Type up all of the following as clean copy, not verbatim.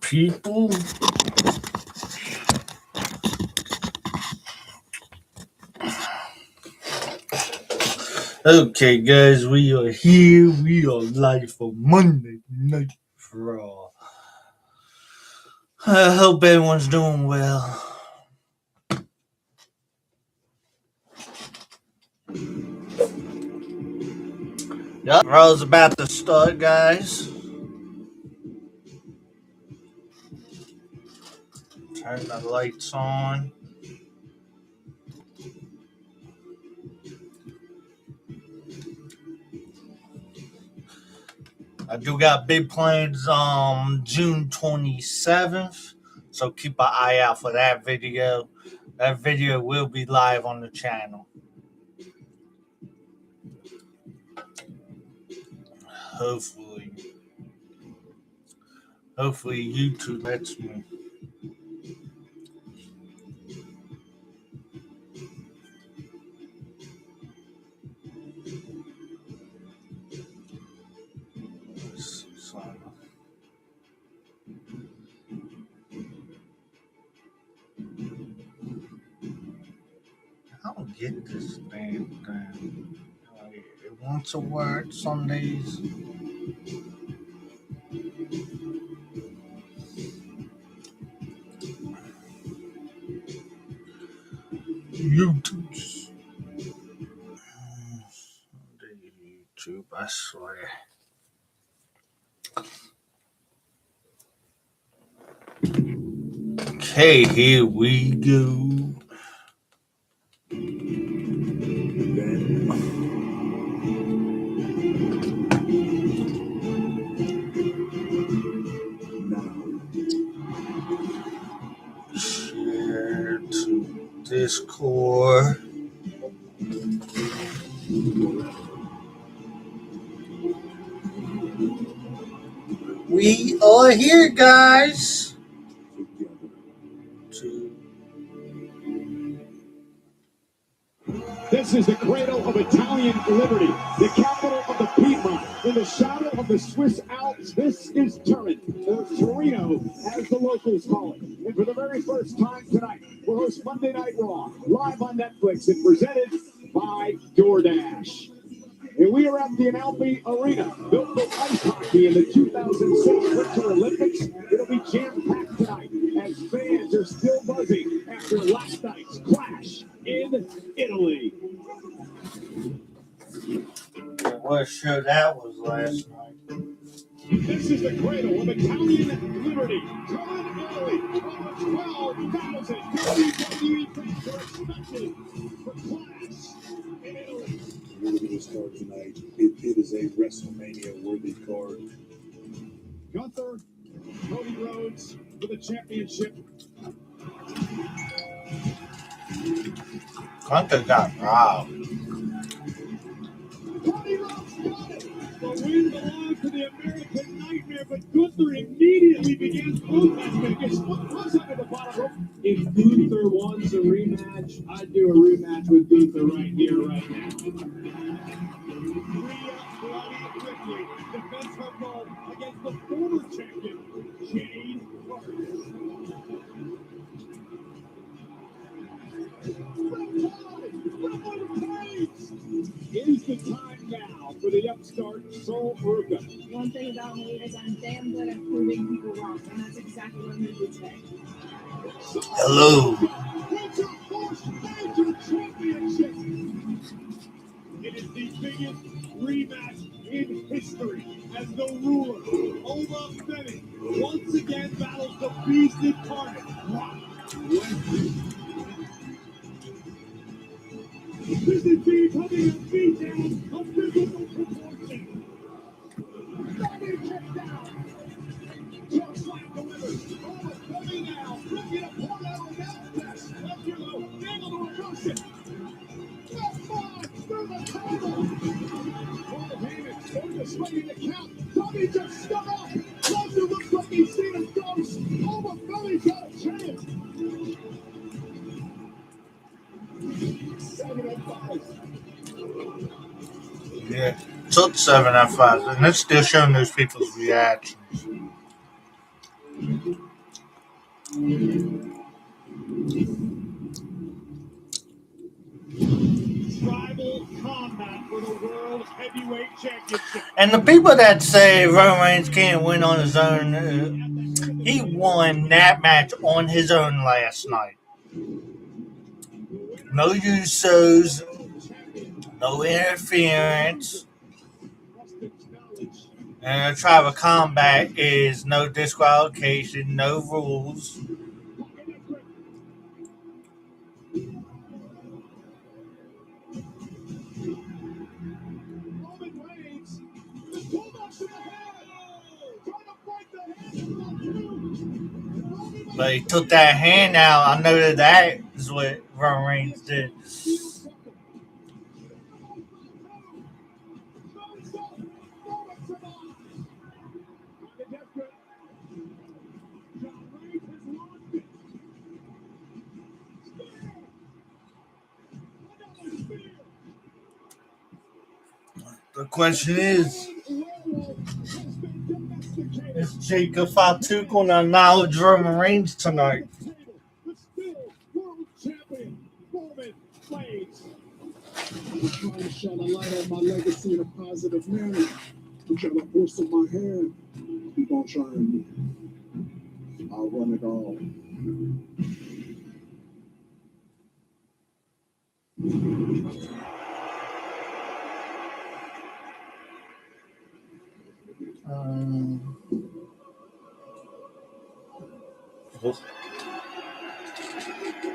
people. Okay, guys, we are here. We are live for Monday Night Raw. I hope everyone's doing well. Yep, Raw's about to start, guys. Turn the lights on. I do got big plans June 27th, so keep an eye out for that video. That video will be live on the channel. Hopefully YouTube lets me. I don't get this damn thing. It wants to work some days. YouTube, I swear. Okay, here we go. Share to Discord. We are here, guys. This is the cradle of Italian liberty, the capital of the Piedmont, in the shadow of the Swiss Alps. This is Turin, or Torino, as the locals call it. And for the very first time tonight, we'll host Monday Night Raw, live on Netflix and presented by DoorDash. And we are at the Analpi Arena, built for ice hockey in the 2006 Winter Olympics. It'll be jam-packed tonight as fans are still buzzing after last night's clash in Italy. What show that was last night? This is the cradle of Italian liberty. Turin, Italy. Over 12,000 WWE fans are expected for clash in Italy. We're going to start tonight. It is a WrestleMania-worthy card. Gunther, Cody Rhodes for the championship. Gunther got robbed. Cody Rhodes got it. The win belonged to the American Nightmare, but Gunther immediately began protesting against what was under the bottom rope. If Gunther wants a rematch, I'd do a rematch with Gunther right here, right now. Rhea Ripley defends her gold against the former champion, Jade Cargill. Is the time now for the upstart Sol Ruca. One thing about me is I'm damn good at proving people wrong, and that's exactly what I'm going to do today. Hello. It's your first major championship. It is the biggest rematch in history as the ruler, Oba Femi, once again battles the beast incarnate, Brock Lesnar. This is becoming a beatdown of physical proportion. Bobby checked down. Choke slam delivers. Over Femi now. Looking to pour out a mouthpiece. Left hero. Able to reverse it. Left line through the table. Paul Heyman orchestrating the count. Bobby just stuck up. Lesnar looks like he's seen a ghost. Over Femi's got a chance. 7 and 5. Yeah, took 7 out of 5, and it's still showing those people's reactions. Tribal combat for the World Heavyweight Championship. And the people that say Roman Reigns can't win on his own, he won that match on his own last night. No Usos, no interference. And tribal combat is no disqualification, no rules. But he took that hand out. I know that is what Roman Reigns did. The question is Jacob Fatu going to acknowledge Roman Reigns tonight? I'm trying to shine a light on my legacy in a positive manner. I'm trying to force in my hand. Keep on trying. I'll run it all.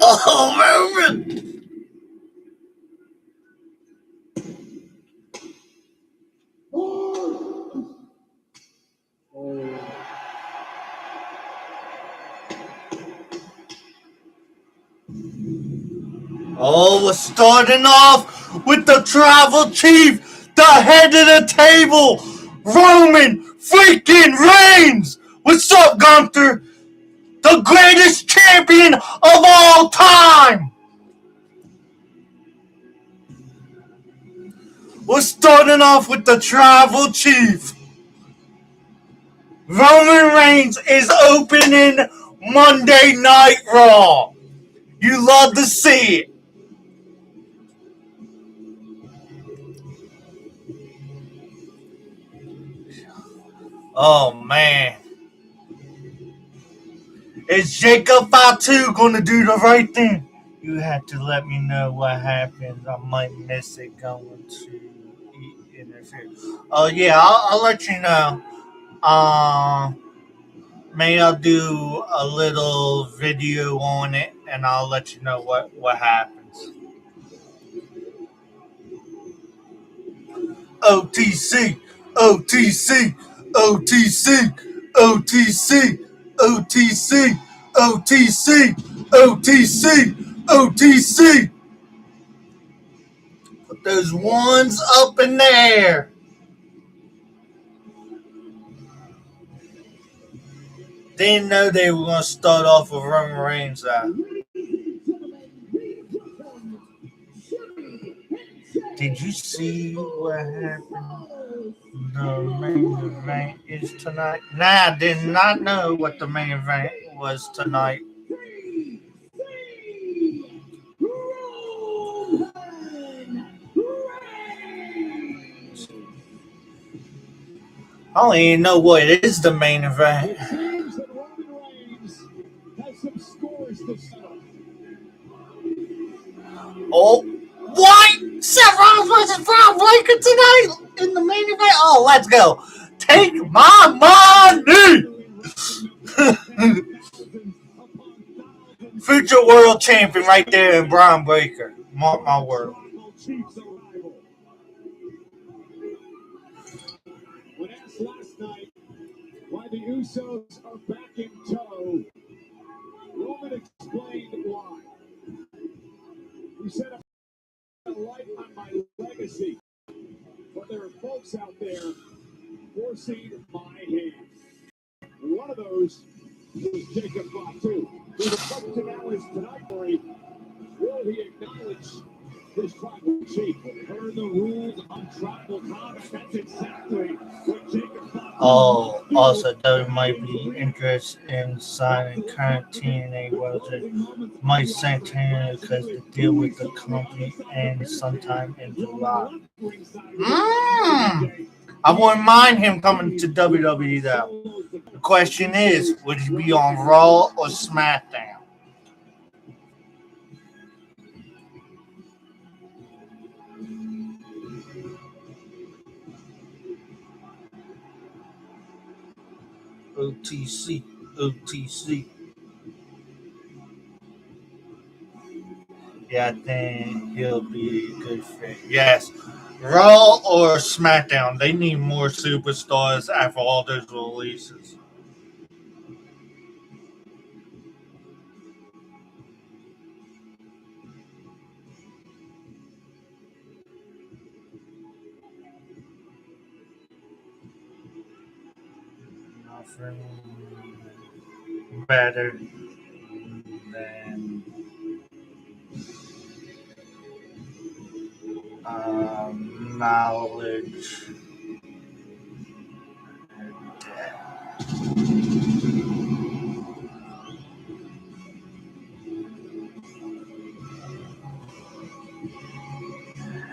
Oh, Roman! Oh, we're starting off with the tribal chief, the head of the table, Roman freaking Reigns! What's up, Gunther? The greatest champion of all time! We're starting off with the tribal chief. Roman Reigns is opening Monday Night Raw. You love to see it. Oh, man. Is Jacob Fatu going to do the right thing? You have to let me know what happens. I might miss it going to interfere. Oh, yeah, I'll let you know. Maybe I'll do a little video on it, and I'll let you know what happens. OTC, OTC, OTC, OTC, OTC, OTC, OTC, OTC. Put those ones up in there. Didn't know they were going to start off with Roman Reigns. Did you see what happened? The main event is tonight. Nah, I did not know what the main event was tonight. I don't even know what is the main event. Oh, what? Seth Rollins versus Braun Breaker tonight in the main event? Oh, let's go. Take my money. Future world champion right there in Braun Breaker. Mark my word. When asked last night why the Usos are back in tow, Roman explained why. He said, "I light on my legacy, but there are folks out there forcing my hand." And one of those was Jacob Fatu. So the question now is tonight, will he acknowledge this tribal chief? Per the rules on tribal combat, that's exactly what Jacob Fatu. Oh, Also, WWE might be interested in signing current TNA wrestler Mike Santana because the deal with the company ends sometime in July. I wouldn't mind him coming to WWE though. The question is, would he be on Raw or SmackDown? OTC, OTC. Yeah, I think he'll be a good fit. Yes, Raw or SmackDown. They need more superstars after all those releases. Nothing better than knowledge.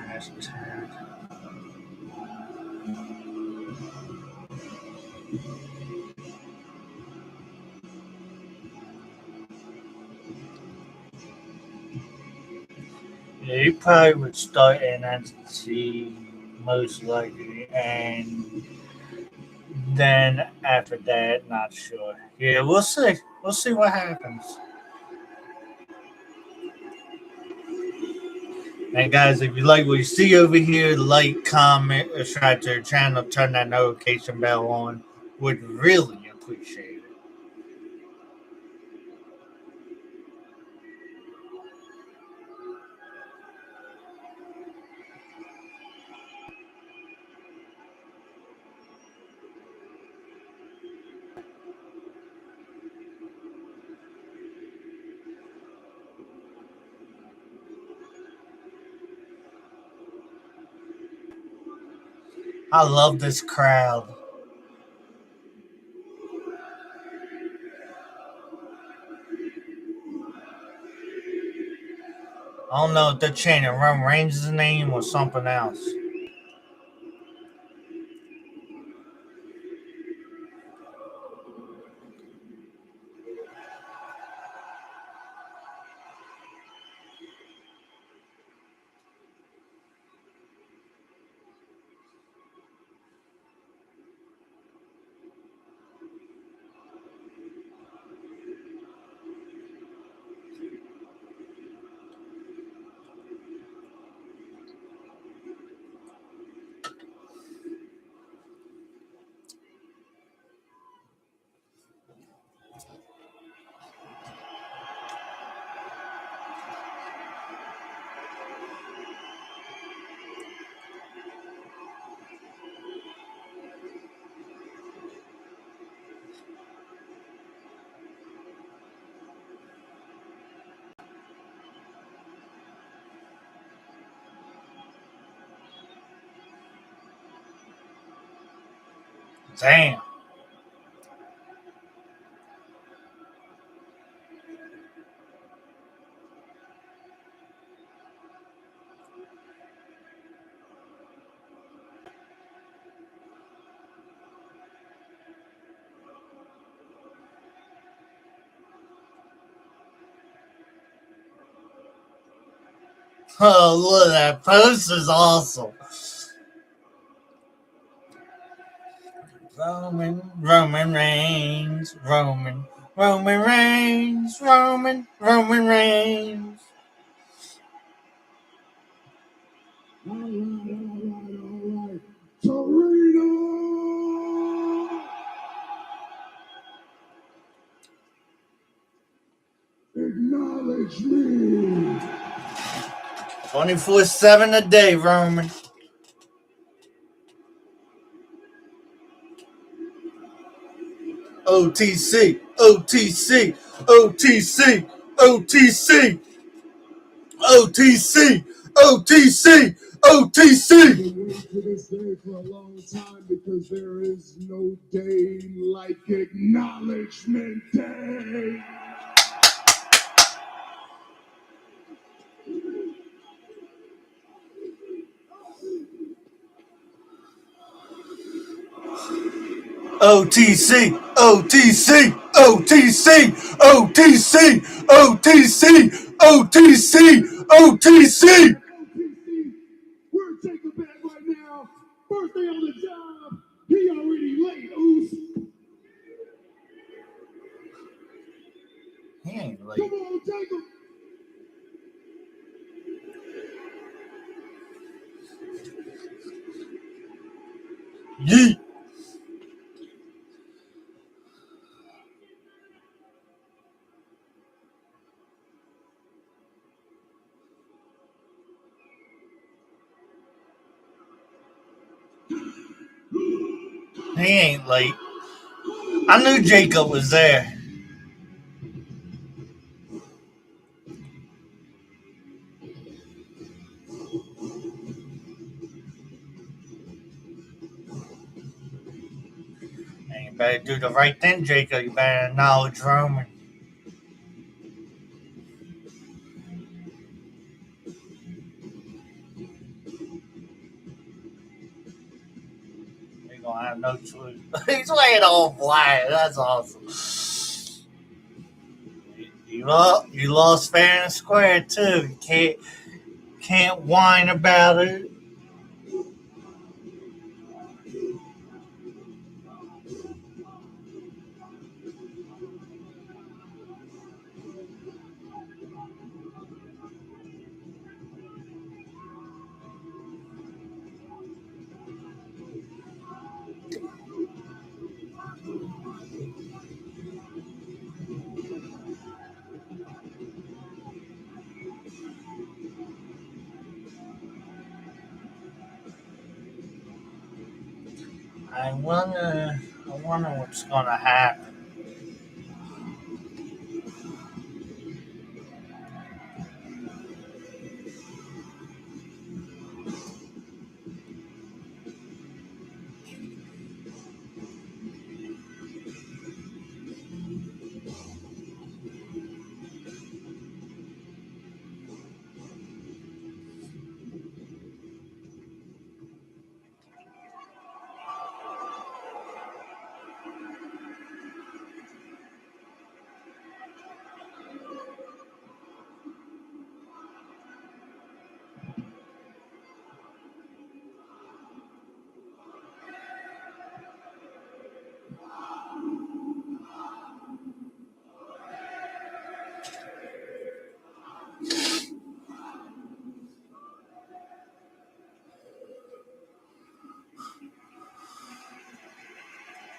Hashtag. Yeah, he probably would start in NXT most likely, and then after that, not sure. Yeah, we'll see. We'll see what happens. And guys, if you like what you see over here, like, comment, subscribe to our channel, turn that notification bell on. Would really appreciate it. I love this crowd. I don't know if they're changing Roman Reigns' name or something else. Damn. Oh, look, that post is awesome. Roman Reigns, Roman Reigns, Roman Reigns. All right. Torino! Acknowledge me! 24/7 a day, Roman. OTC, OTC, OTC, OTC, OTC, OTC, OTC. been waiting for this day for a long time because there is no day like Acknowledgement Day. OTC, OTC, OTC, OTC, OTC, OTC, OTC. We're taking back right now. Birthday on the job. He already late, Oos. He ain't Come late. on, Jacob. Yeet. He ain't late. I knew Jacob was there. And you better do the right thing, Jacob. You better acknowledge Roman. You're gonna have no choice. He's laying on flat. That's awesome. You lost fair and square too. You can't whine about it. I wonder what's gonna happen.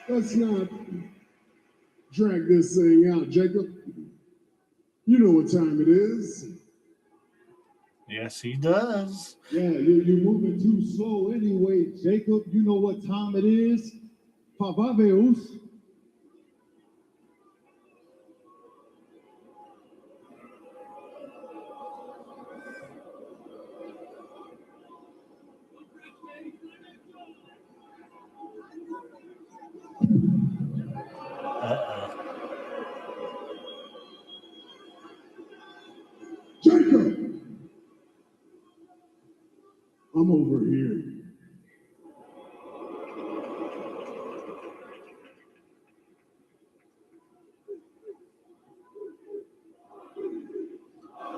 Let's not drag this thing out, Jacob. You know what time it is. Yes, he does. Yeah, you're moving too slow anyway, Jacob. You know what time it is. Pavaveus. Jacob! I'm over here.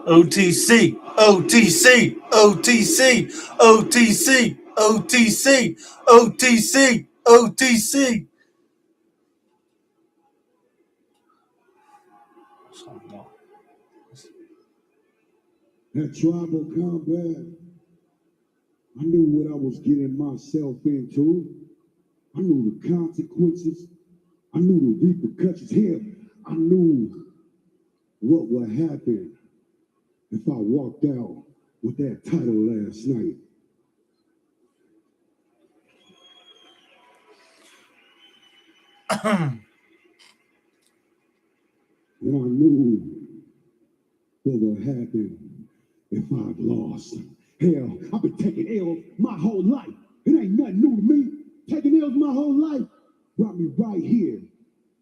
OTC, OTC, OTC, OTC, OTC, OTC, OTC. That tribal combat, I knew what I was getting myself into. I knew the consequences. I knew the repercussions. Hell, I knew what would happen if I walked out with that title last night. And I knew what would happen if I'd lost. Hell, I've been taking L's my whole life. It ain't nothing new to me. Taking L's my whole life brought me right here,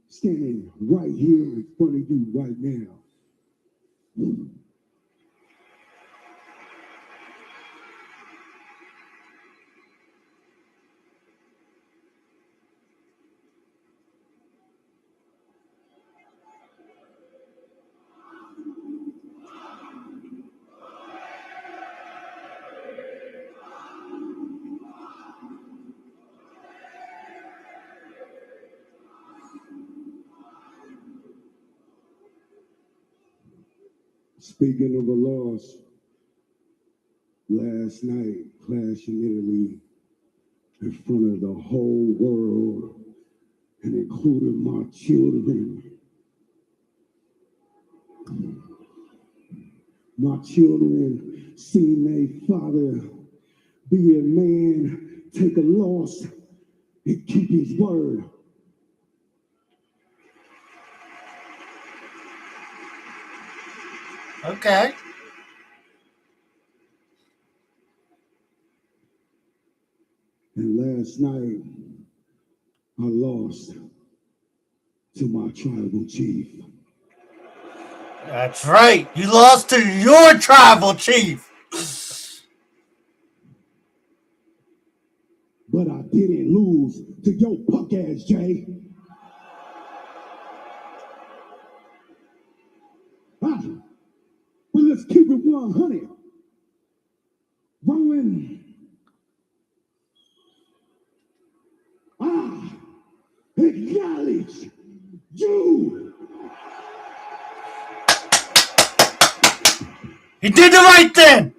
standing right here in front of you right now. Speaking of a loss, last night, Clash in Italy, in front of the whole world, and including my children. My children seen their father be a man, take a loss, and keep his word. Okay. And last night, I lost to my tribal chief. That's right. You lost to your tribal chief. But I didn't lose to your punk ass, Jay. But let's keep it 100. Rowan, I acknowledge you. He did the right thing.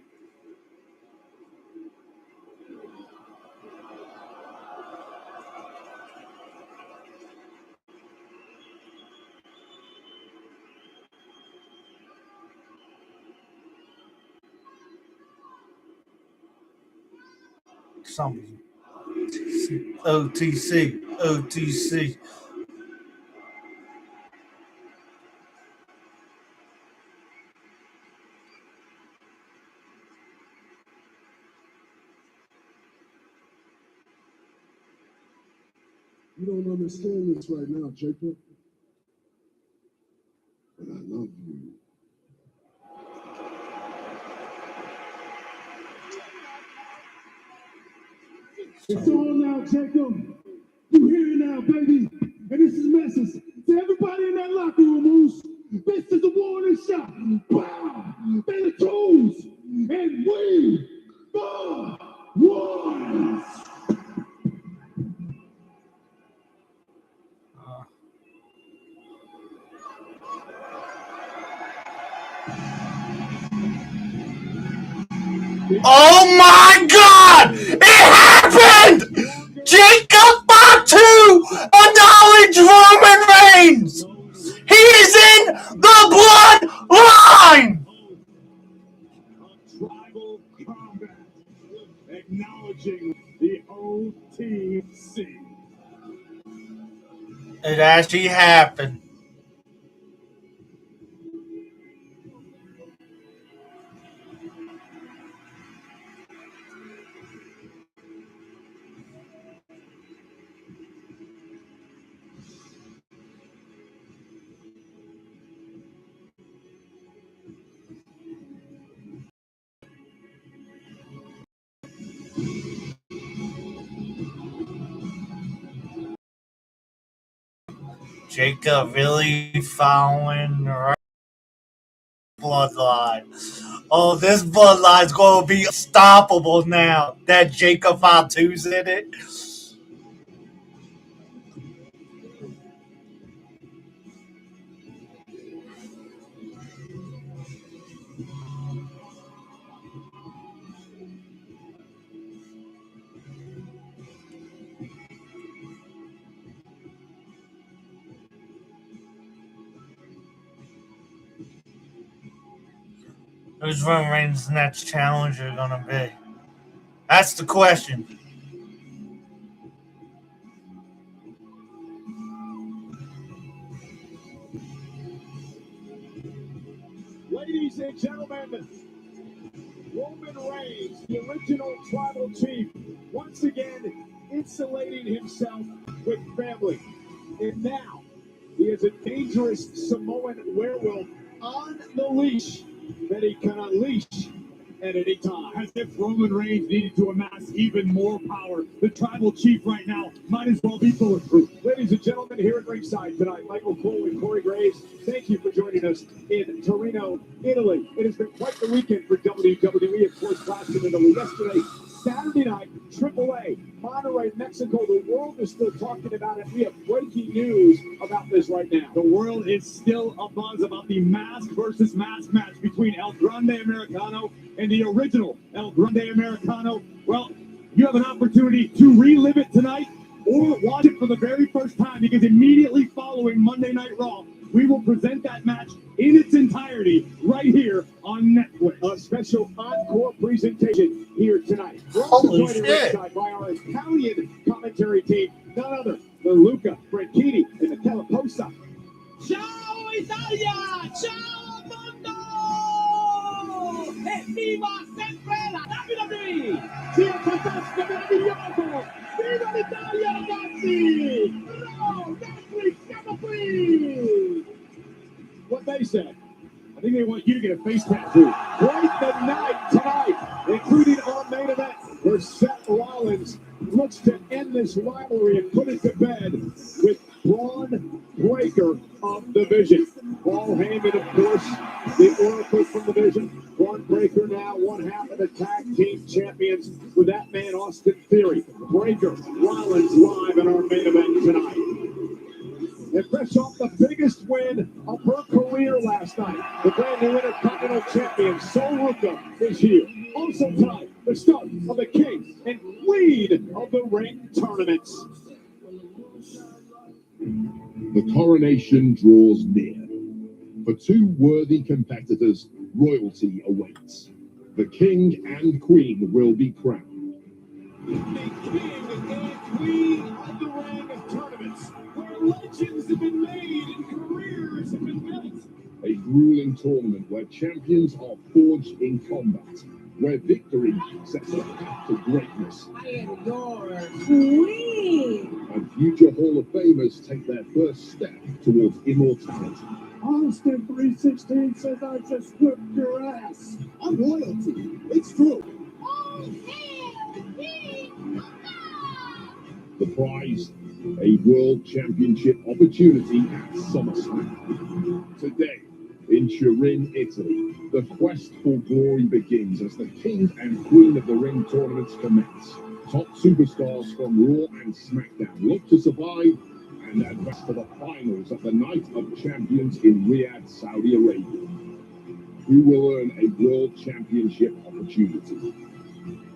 Something. OTC. OTC. You don't understand this right now, Jacob. But I love you. It's on now, Jacob. You hear it now, baby. And this is a message to everybody in that locker room, Moose. This is a warning shot. Wow. They the tools. And we the ones. Oh my God! It happened! Jacob Fatu acknowledged Roman Reigns! He is in the bloodline! Tribal combat, acknowledging the OTC. It actually happened. Jacob really following the right bloodline. Oh, this bloodline's going to be unstoppable now that Jacob Fatu's in it. Who's Roman Reigns' next challenger going to be? That's the question. Ladies and gentlemen, Roman Reigns, the original tribal chief, once again insulating himself with family. And now he is a dangerous Samoan werewolf on the leash that he can unleash at any time. As if Roman Reigns needed to amass even more power. The tribal chief right now might as well be bulletproof. Ladies and gentlemen, here at ringside tonight, Michael Cole and Corey Graves, thank you for joining us in Torino, Italy. It has been quite the weekend for WWE, of course, last in Italy. Yesterday, Saturday night, AAA, Monterrey, Mexico. The world is still talking about it. We have breaking news about this right now. The world is still abuzz about the mask versus mask match between El Grande Americano and the original El Grande Americano. Well, you have an opportunity to relive it tonight or watch it for the very first time, because immediately following Monday Night Raw, we will present that match in its entirety right here on Netflix. A special encore presentation here tonight. We're Holy also joined shit. ringside by our Italian commentary team, none other than Luca Franchini and the Calaposa. Ciao Italia! Ciao mondo! E viva sempre la WWE! Sia fantastico, meraviglioso! Viva l'Italia, ragazzi! Raw, Netflix, siamo qui! What they said. I think they want you to get a face tattoo. Quite the night tonight, including our main event, where Seth Rollins looks to end this rivalry and put it to bed with Braun Breaker of the Vision. Paul Heyman, of course, the Oracle from the Vision. Braun Breaker now one half of the tag team champions with that man Austin Theory. Breaker, Rollins live in our main event tonight. And fresh off the biggest win of her career last night, the brand new Intercontinental Champion, Sol Ruka, is here. Also tonight, the start of the King and Queen of the Ring tournaments. The coronation draws near. For two worthy competitors, royalty awaits. The king and queen will be crowned. The King and Queen of the Ring tournaments, where legends have been made and careers have been built. A grueling tournament where champions are forged in combat, where victory sets the path to greatness, I am your queen! and future Hall of Famers take their first step towards immortality. Austin 316 says I just whipped your ass. I'm royalty. It's true. All hail King The prize, a world championship opportunity at SummerSlam. Today, in Turin, Italy, the quest for glory begins as the King and Queen of the Ring tournaments commence. Top superstars from Raw and SmackDown look to survive and advance to the finals of the Night of Champions in Riyadh, Saudi Arabia. Who will earn a world championship opportunity?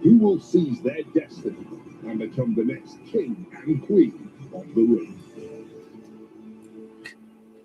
Who will seize their destiny and become the next King and Queen of the Ring?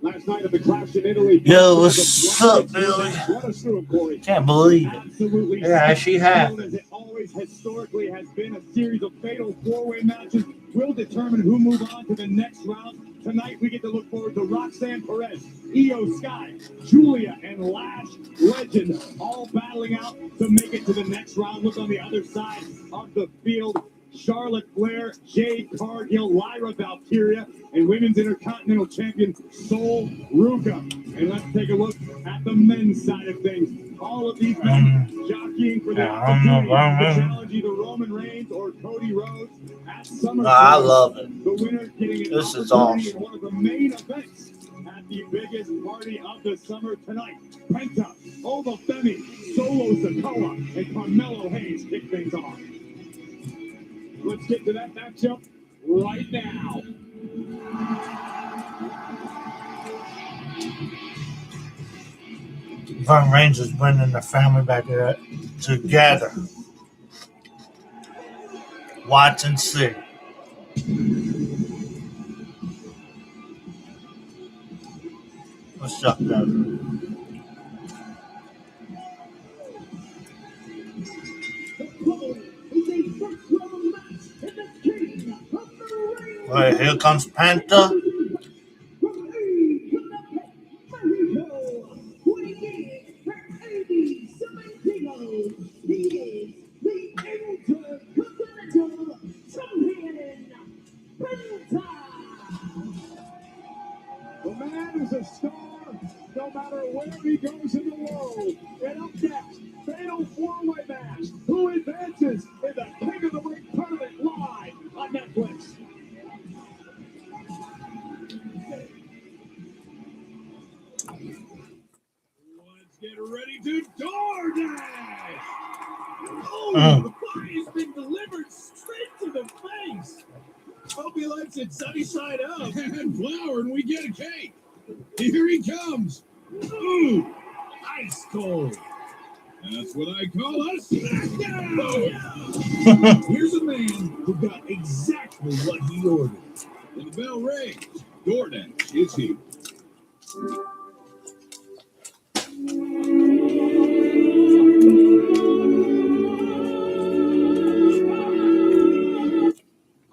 Last night of the Clash in Italy. Yo, what's up, Billy? Let us through, Corey. Can't believe it. Absolutely. Yeah, she has. As it always historically has been, a series of fatal four-way matches will determine who move on to the next round. Tonight, we get to look forward to Roxanne Perez, Io Sky, Julia, and Lash Legend all battling out to make it to the next round. Look on the other side of the field. Charlotte Flair, Jade Cargill, Lyra Valkyria, and Women's Intercontinental Champion Sol Ruka. And let's take a look at the men's side of things. All of these men jockeying for the opportunity to challenge either Roman Reigns or Cody Rhodes at SummerSlam. I love it. The winner getting an This is opportunity awesome. in one of the main events at the biggest party of the summer tonight. Penta, Ova Femi, Solo Sikoa, and Carmelo Hayes kick things off. Let's get to that matchup right now. Roman Reigns is bringing the family back together. Watch and see. What's up, brother? All right, here comes Penta. no matter where he goes in the world. And up next, fatal four-way match. Who advances in the King of the Ring tournament live on Netflix? Let's get ready to DoorDash! Oh, the pie has been delivered straight to the face! Hope he likes it sunny side up. And flour, and we get a cake. Here he comes. Ooh, ice cold. That's what I call a smackdown. Here's a man who got exactly what he ordered. When the bell rings, DoorDash is here.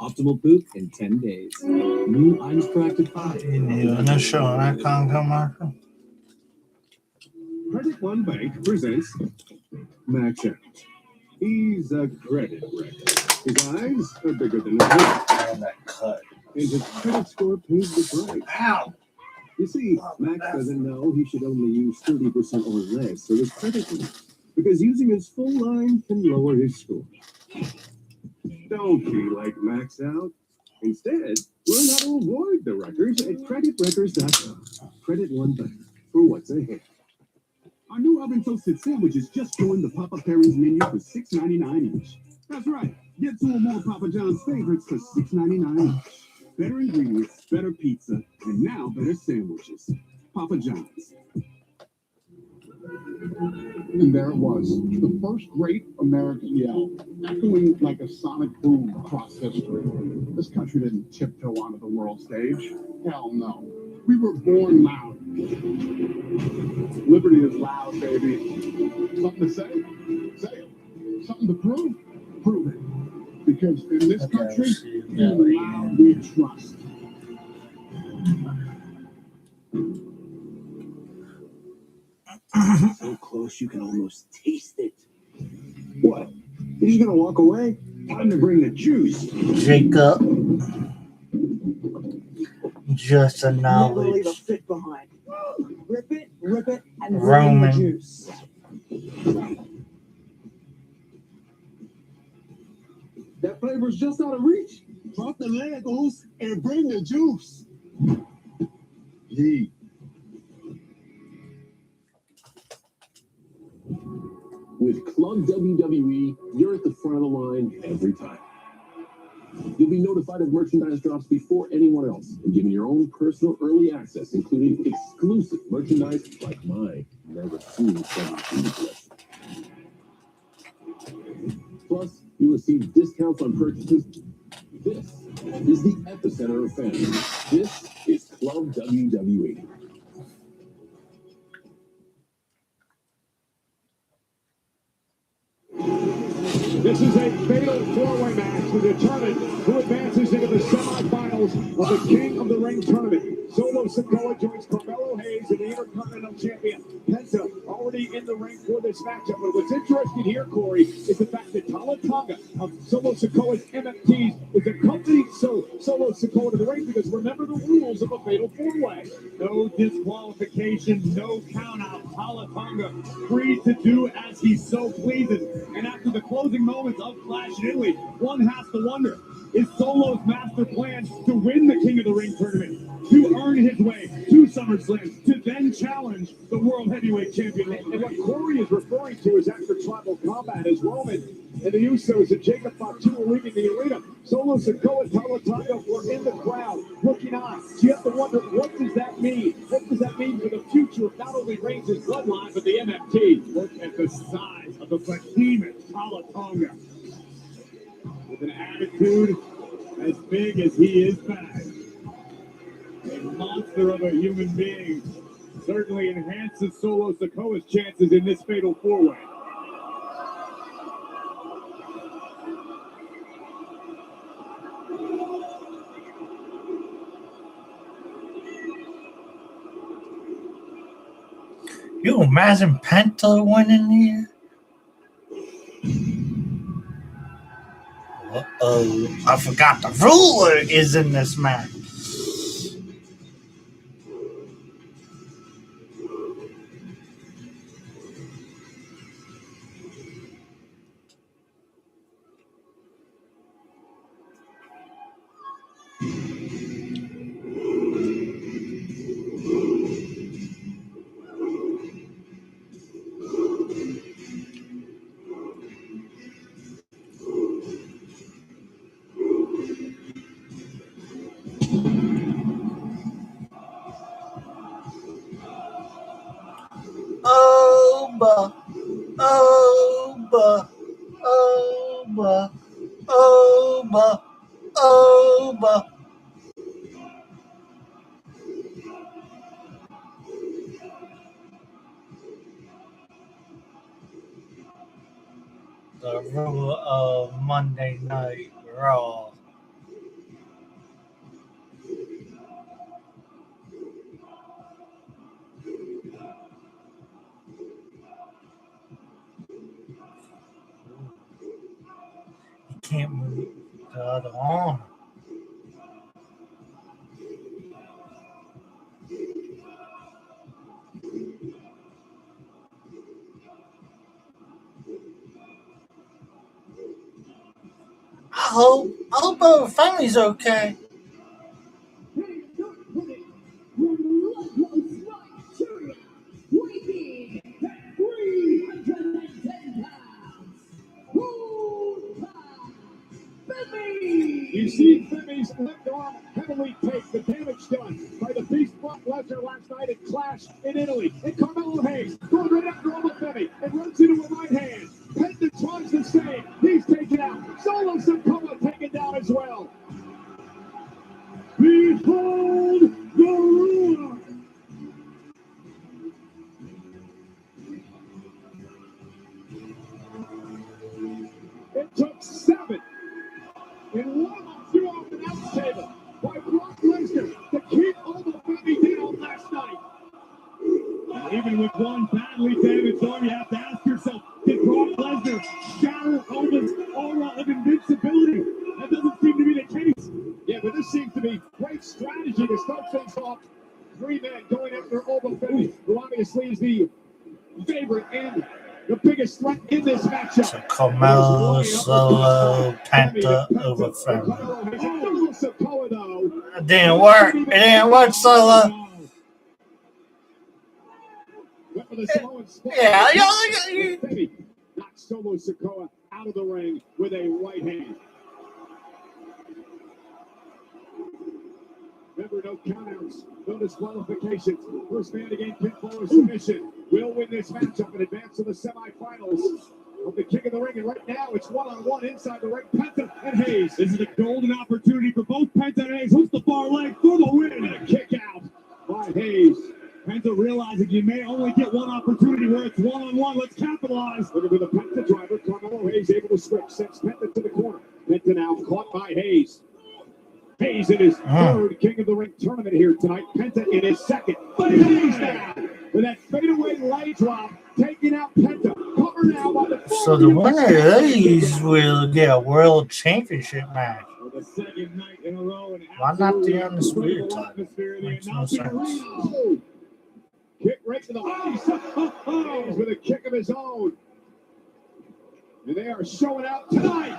Optimal poop in 10 days. New unextracted pie. No show, I can't come out. Credit One Bank presents Max Out. He's a credit wreck. His eyes are bigger than his head, And that cut. and his credit score pays the price. Ow! You see, Max doesn't know he should only use 30% or less for his credit limit, because using his full line can lower his score. Don't be like Max Out. Instead, learn how to avoid the wreckers at creditwreckers.com. Credit One Bank for what's ahead. Our new oven toasted sandwiches just joined the Papa Pairings menu for $6.99 each. That's right. Get two or more Papa John's favorites for $6.99 each. Better ingredients, better pizza, and now better sandwiches. Papa John's. And there it was, the first great American yell, echoing like a sonic boom across history. This country didn't tiptoe onto the world stage. Hell no. We were born loud. Liberty is loud, baby. Something to say? Say it. Something to prove? Prove it. Because in this country, only loud we trust. So close you can almost taste it. What? You're just gonna walk away? Time to bring the juice. Jacob. Just a Never leave a knowledge. fit behind. Rip it, and Roman. bring in the juice. That flavor's just out of reach. Drop the Legos and bring the juice. Yee. With Club WWE, you're at the front of the line every time. You'll be notified of merchandise drops before anyone else and given your own personal early access, including exclusive merchandise like my never-seen 17 collection. Plus, you'll receive discounts on purchases. This is the epicenter of fandom. This is Club WWE. This is a fatal four-way match to determine who advances into the semifinals of the King of the Ring tournament. Solo Sikoa joins Carmelo Hayes and the Intercontinental Champion Penta already in the ring for this matchup. But what's interesting here, Corey, is the fact that Tala Tonga of Solo Sikoa's MFTs is accompanying Solo Sikoa to the ring, because remember the rules of a fatal four-way. No disqualification, no count out. Tala Tonga free to do as he so pleases. And after the closing moments of Clash in Italy, one has to wonder, is Solo's master plan to win the King of the Ring tournament, to earn his way to SummerSlam, to then challenge the World Heavyweight Champion? And what Corey is referring to is after tribal combat, as Roman and the Usos and Jacob Fatu were leaving the arena, Solo Sikoa and Tala Tonga were in the crowd looking on. So you have to wonder, what does that mean? What does that mean for the future of not only Reigns' bloodline, but the MFT? Look at the size of the behemoth Tala Tonga. With an attitude as big as he is fast. A monster of a human being certainly enhances Solo Sikoa's chances in this fatal four-way. You imagine Penta winning here? Uh-oh. I forgot the ruler is in this match. Oba, Oba, Oba, Oba, Oba. The rule of Monday Night Raw. You can't move the other arm. I hope our family's okay. You see Femi's left arm heavily taped. The damage done by the Beast Brock Lesnar last night at Clash in Italy. And Carmelo Hayes going right after Femi and runs into a right hand. Penta tries to save. He's taken out. Solo Sikoa taken down as well. Behold the ruler. It took 7 and 1 threw off an announce table by Brock Lesnar to keep Femi down last night. Even with one badly damaged arm, you have to ask yourself, did Brock Lesnar shatter Oba's aura of invincibility? That doesn't seem to be the case. Yeah, but this seems to be great strategy to start things off. 3 men going after Femi, who obviously is the favorite and the biggest threat in this matchup. So Carmelo, Solo, Penta over Femi. It didn't work. It didn't work, Solo. Yeah, knocks Solo Sikoa out of the ring with a right hand. Remember, no countouts, no disqualifications. First man to gain pinfall or submission will win this matchup and advance to the semifinals of the King of the Ring. And right now, it's one-on-one inside the ring. Penta and Hayes. This is a golden opportunity for both Penta and Hayes. Hooks the far leg for the win. And a kick out by Hayes. Penta realizing you may only get one opportunity where it's one-on-one. Let's capitalize. Looking for the Penta driver. Carmelo Hayes able to switch. Sends Penta to the corner. Penta now caught by Hayes. Hayes in his third King of the Ring tournament here tonight. Penta in his second. But Hayes down with that fadeaway leg drop, taking out Penta. Covered now by the so the winner of these will get a world championship match. For the second night in a row. Why not the undisputed title? Makes no sense. Kick right to the face. Hayes with a kick of his own. And they are showing out tonight.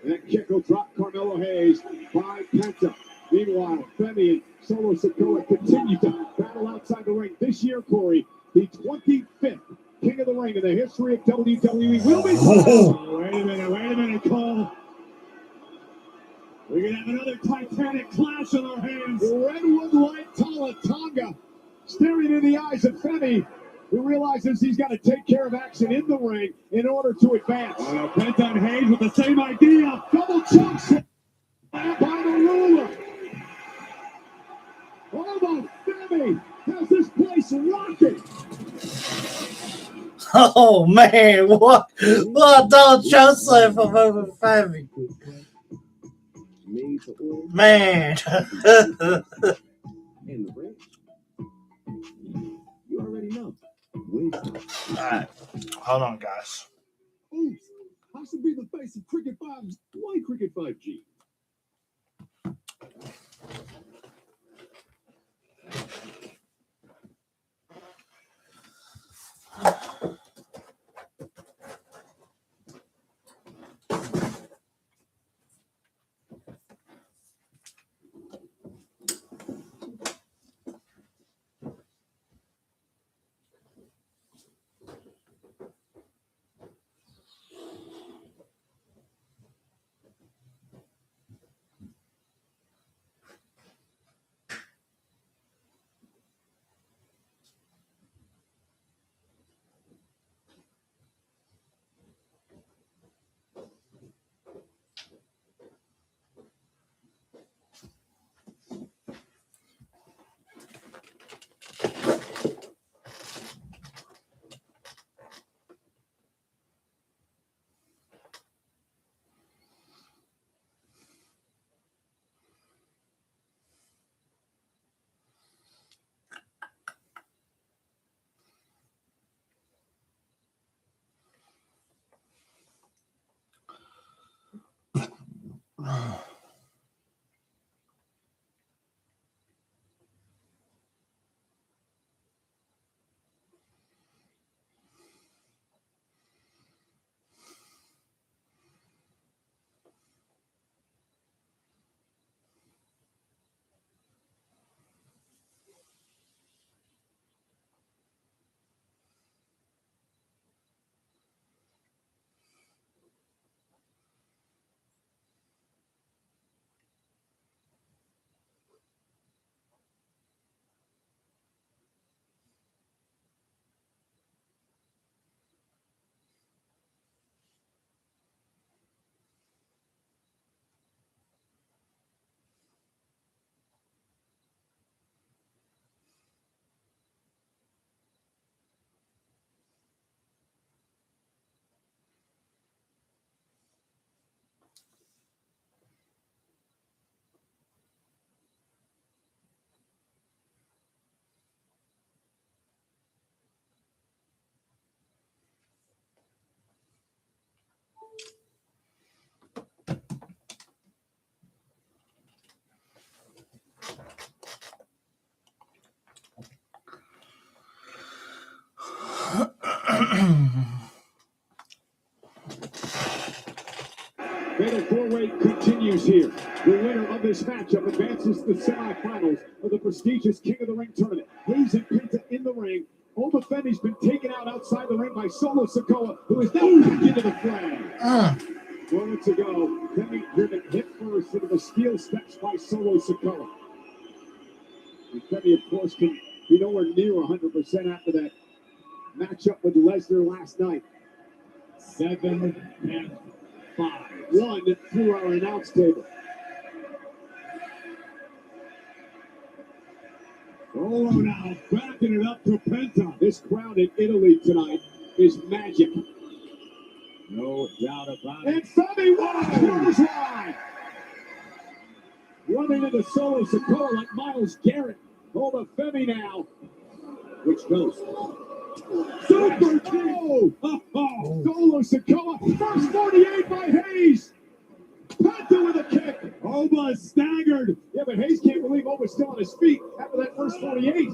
And that kick will drop Carmelo Hayes by Penta. Meanwhile, Femi and Solo Sikoa continue to battle outside the ring. This year, Corey, the 25th King of the Ring in the history of WWE will be. Wait a minute, Cole. We're going to have another titanic clash on our hands. Redwood Light Tonga staring in the eyes of Femi, who realizes he's got to take care of action in the ring in order to advance. Penta and Hayes with the same idea. Double chokes by the ruler. Femi has this place rocking. Oh man, what don't you say from over Femi? Man. In the ring. You already know. Alright, hold on, guys. Oops, I should be the face of Cricket 5. Why Cricket 5G? Fatal four-way continues here. The winner of this matchup advances to the semifinals of the prestigious King of the Ring tournament. Hayes and Penta in the ring. Oba Femi's been taken out outside the ring by Solo Sikoa, who is now back into the fray. Moments ago, Femi driven hit first into the steel steps by Solo Sikoa. And Femi, of course, can be nowhere near 100% after that matchup with Lesnar last night. 7-5. 1 through our announce table. Oh, now backing it up to Penta. This crowd in Italy tonight is magic. No doubt about And it. Femi clothesline. Running into Solo Sikoa like Miles Garrett. Oba Femi now. Which goes. Super kill! Solo Sikoa. First 48 by Hayes. Penta with a kick. Oba staggered. Yeah, but Hayes can't believe Oba's still on his feet after that first 48.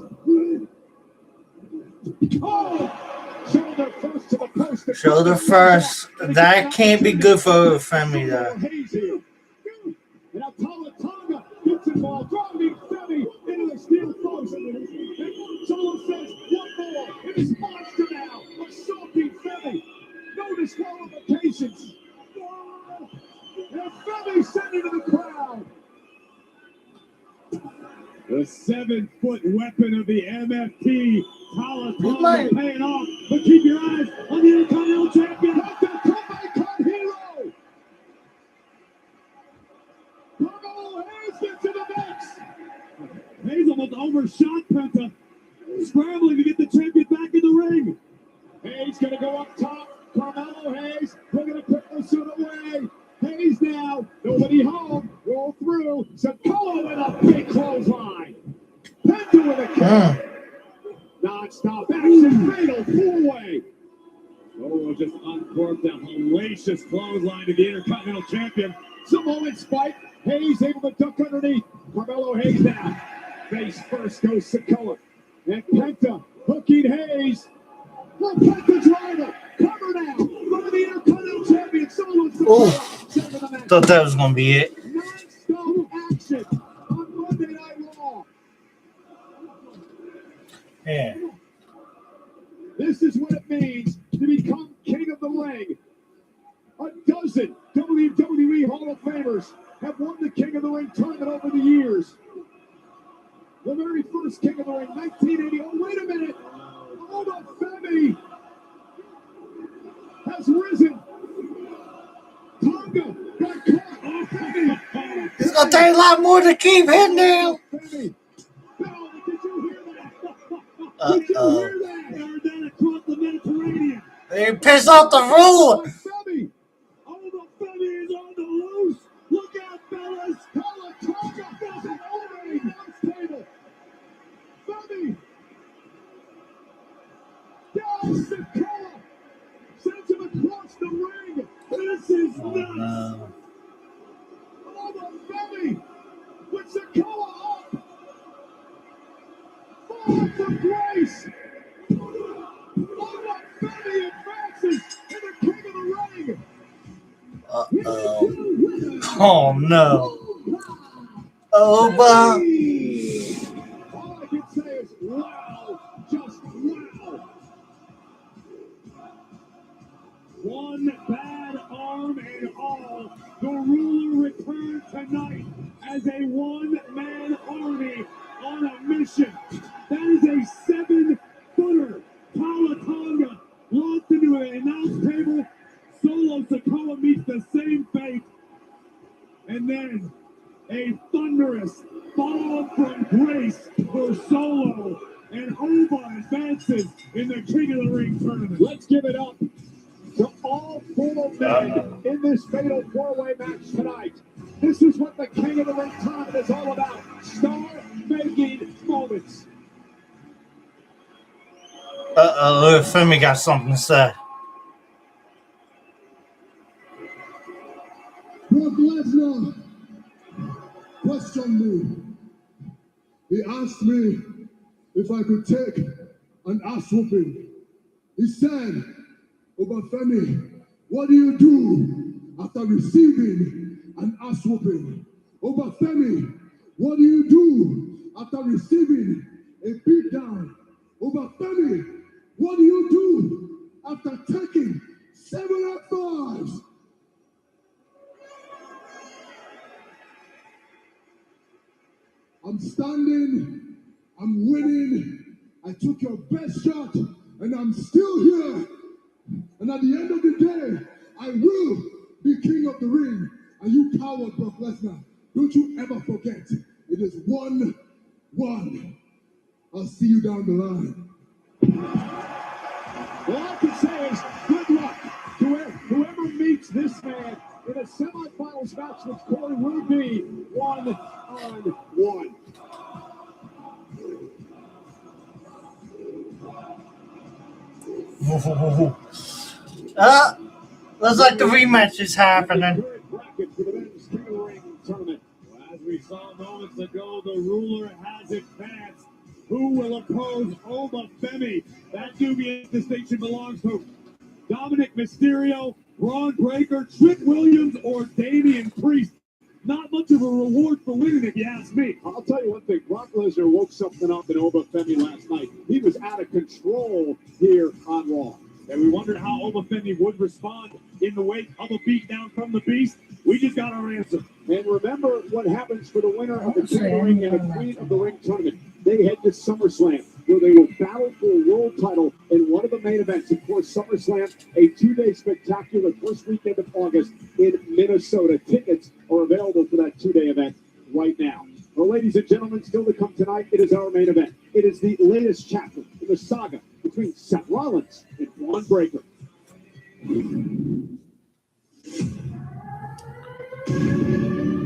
Oh! Shoulder first to the post. Shoulder first. That can't be good for Femi, though. Hayes here. And now Tonga gets involved, driving Femi into the steel post. And Solo says, one more. It is monster now. Assaulting Femi. No disqualifications. And Femi sent into the crowd. The 7-foot weapon of the MFT, Tonga paying off. But keep your eyes on the Intercontinental Champion. That's the comeback hero. Carmelo Hayes gets in the mix. Hayes almost overshot Penta, scrambling to get the champion back in the ring. Hayes gonna go up top. Carmelo Hayes looking to put this one away. Hayes now, nobody home. Roll through. Sikoa with a big clothesline. Penta with a kick. Non-stop action. Fatal four-way. Oh, just uncorked a hellacious clothesline to the Intercontinental Champion. Samoan spike. Hayes able to duck underneath. Carmelo Hayes now. Face first goes Sikoa. And Penta hooking Hayes. Well, Penta's rival. Cover now. One of the Intercontinental Champion. Solo Sikoa. Thought that was going to be it. Non-stop action on Monday Night Raw. Yeah. This is what it means to become King of the Ring. A dozen WWE Hall of Famers have won the King of the Ring tournament over the years. The very first King of the Ring, 1980. Oh, wait a minute. Oba Femi has risen. Tonga got caught. Oh, Femi. It's going to take a lot more to keep hitting now. Femi. No, did you hear that? Did you hear that? I heard that across the Mediterranean. They pissed off the rule. Femi. Oba Femi is on the loose. Look out, fellas. Tonga doesn't own the table. Femi. Down Sikoa. Sends him across the ring. This is nuts. No. Oba Femi with Sikoa up. Fall from grace. Oba Femi advances in the King of the Ring. Uh-oh. Oh, no. Oba. All I can say is wow, just wow. One bad arm and all. The ruler returned tonight as a one-man army on a mission. That is a 7-footer. Tonga locked into an announce table. Solo Sikoa meets the same fate. And then a thunderous fall from grace for Solo. And Oba advances in the King of the Ring tournament. Let's give it up to all 4 men in this fatal four-way match tonight. This is what the King of the Ring tournament is all about. Star-making moments. Uh-oh, Femi got something to say. Brock Lesnar questioned me. He asked me if I could take an ass whooping. He said, Obafemi, what do you do after receiving an ass whooping? Obafemi, what do you do after receiving a beat down? Obafemi, what do you do after taking 7 F5s? I'm standing, I'm winning, I took your best shot, and I'm still here. And at the end of the day, I will be king of the ring. And you coward, Brock Lesnar, don't you ever forget, it is 1-1. I'll see you down the line. All I can say is good luck to whoever meets this man in a semifinals match with Corey will be 1-on-1. Looks like the rematch is happening. Bracket for the men's King Ring tournament. Well, as we saw moments ago, the ruler has advanced. Who will oppose Obafemi? That dubious distinction belongs to Dominic Mysterio, Braun Breaker, Trick Williams, or Damian Priest. Not much of a reward for winning, if you ask me. I'll tell you one thing. Brock Lesnar woke something up in Obafemi last night. He was out of control here on Raw. And we wondered how Obafemi would respond in the wake of a beatdown from the Beast. We just got our answer. And remember what happens for the winner of the King of the Ring and the Queen of the Ring tournament. They head to SummerSlam, where they will battle for a world title in one of the main events. Of course, SummerSlam, a 2-day spectacular first weekend of August in Minnesota. Tickets are available for that 2-day event right now. Well, ladies and gentlemen, still to come tonight, it is our main event. It is the latest chapter in the saga between Seth Rollins and Braun Breaker.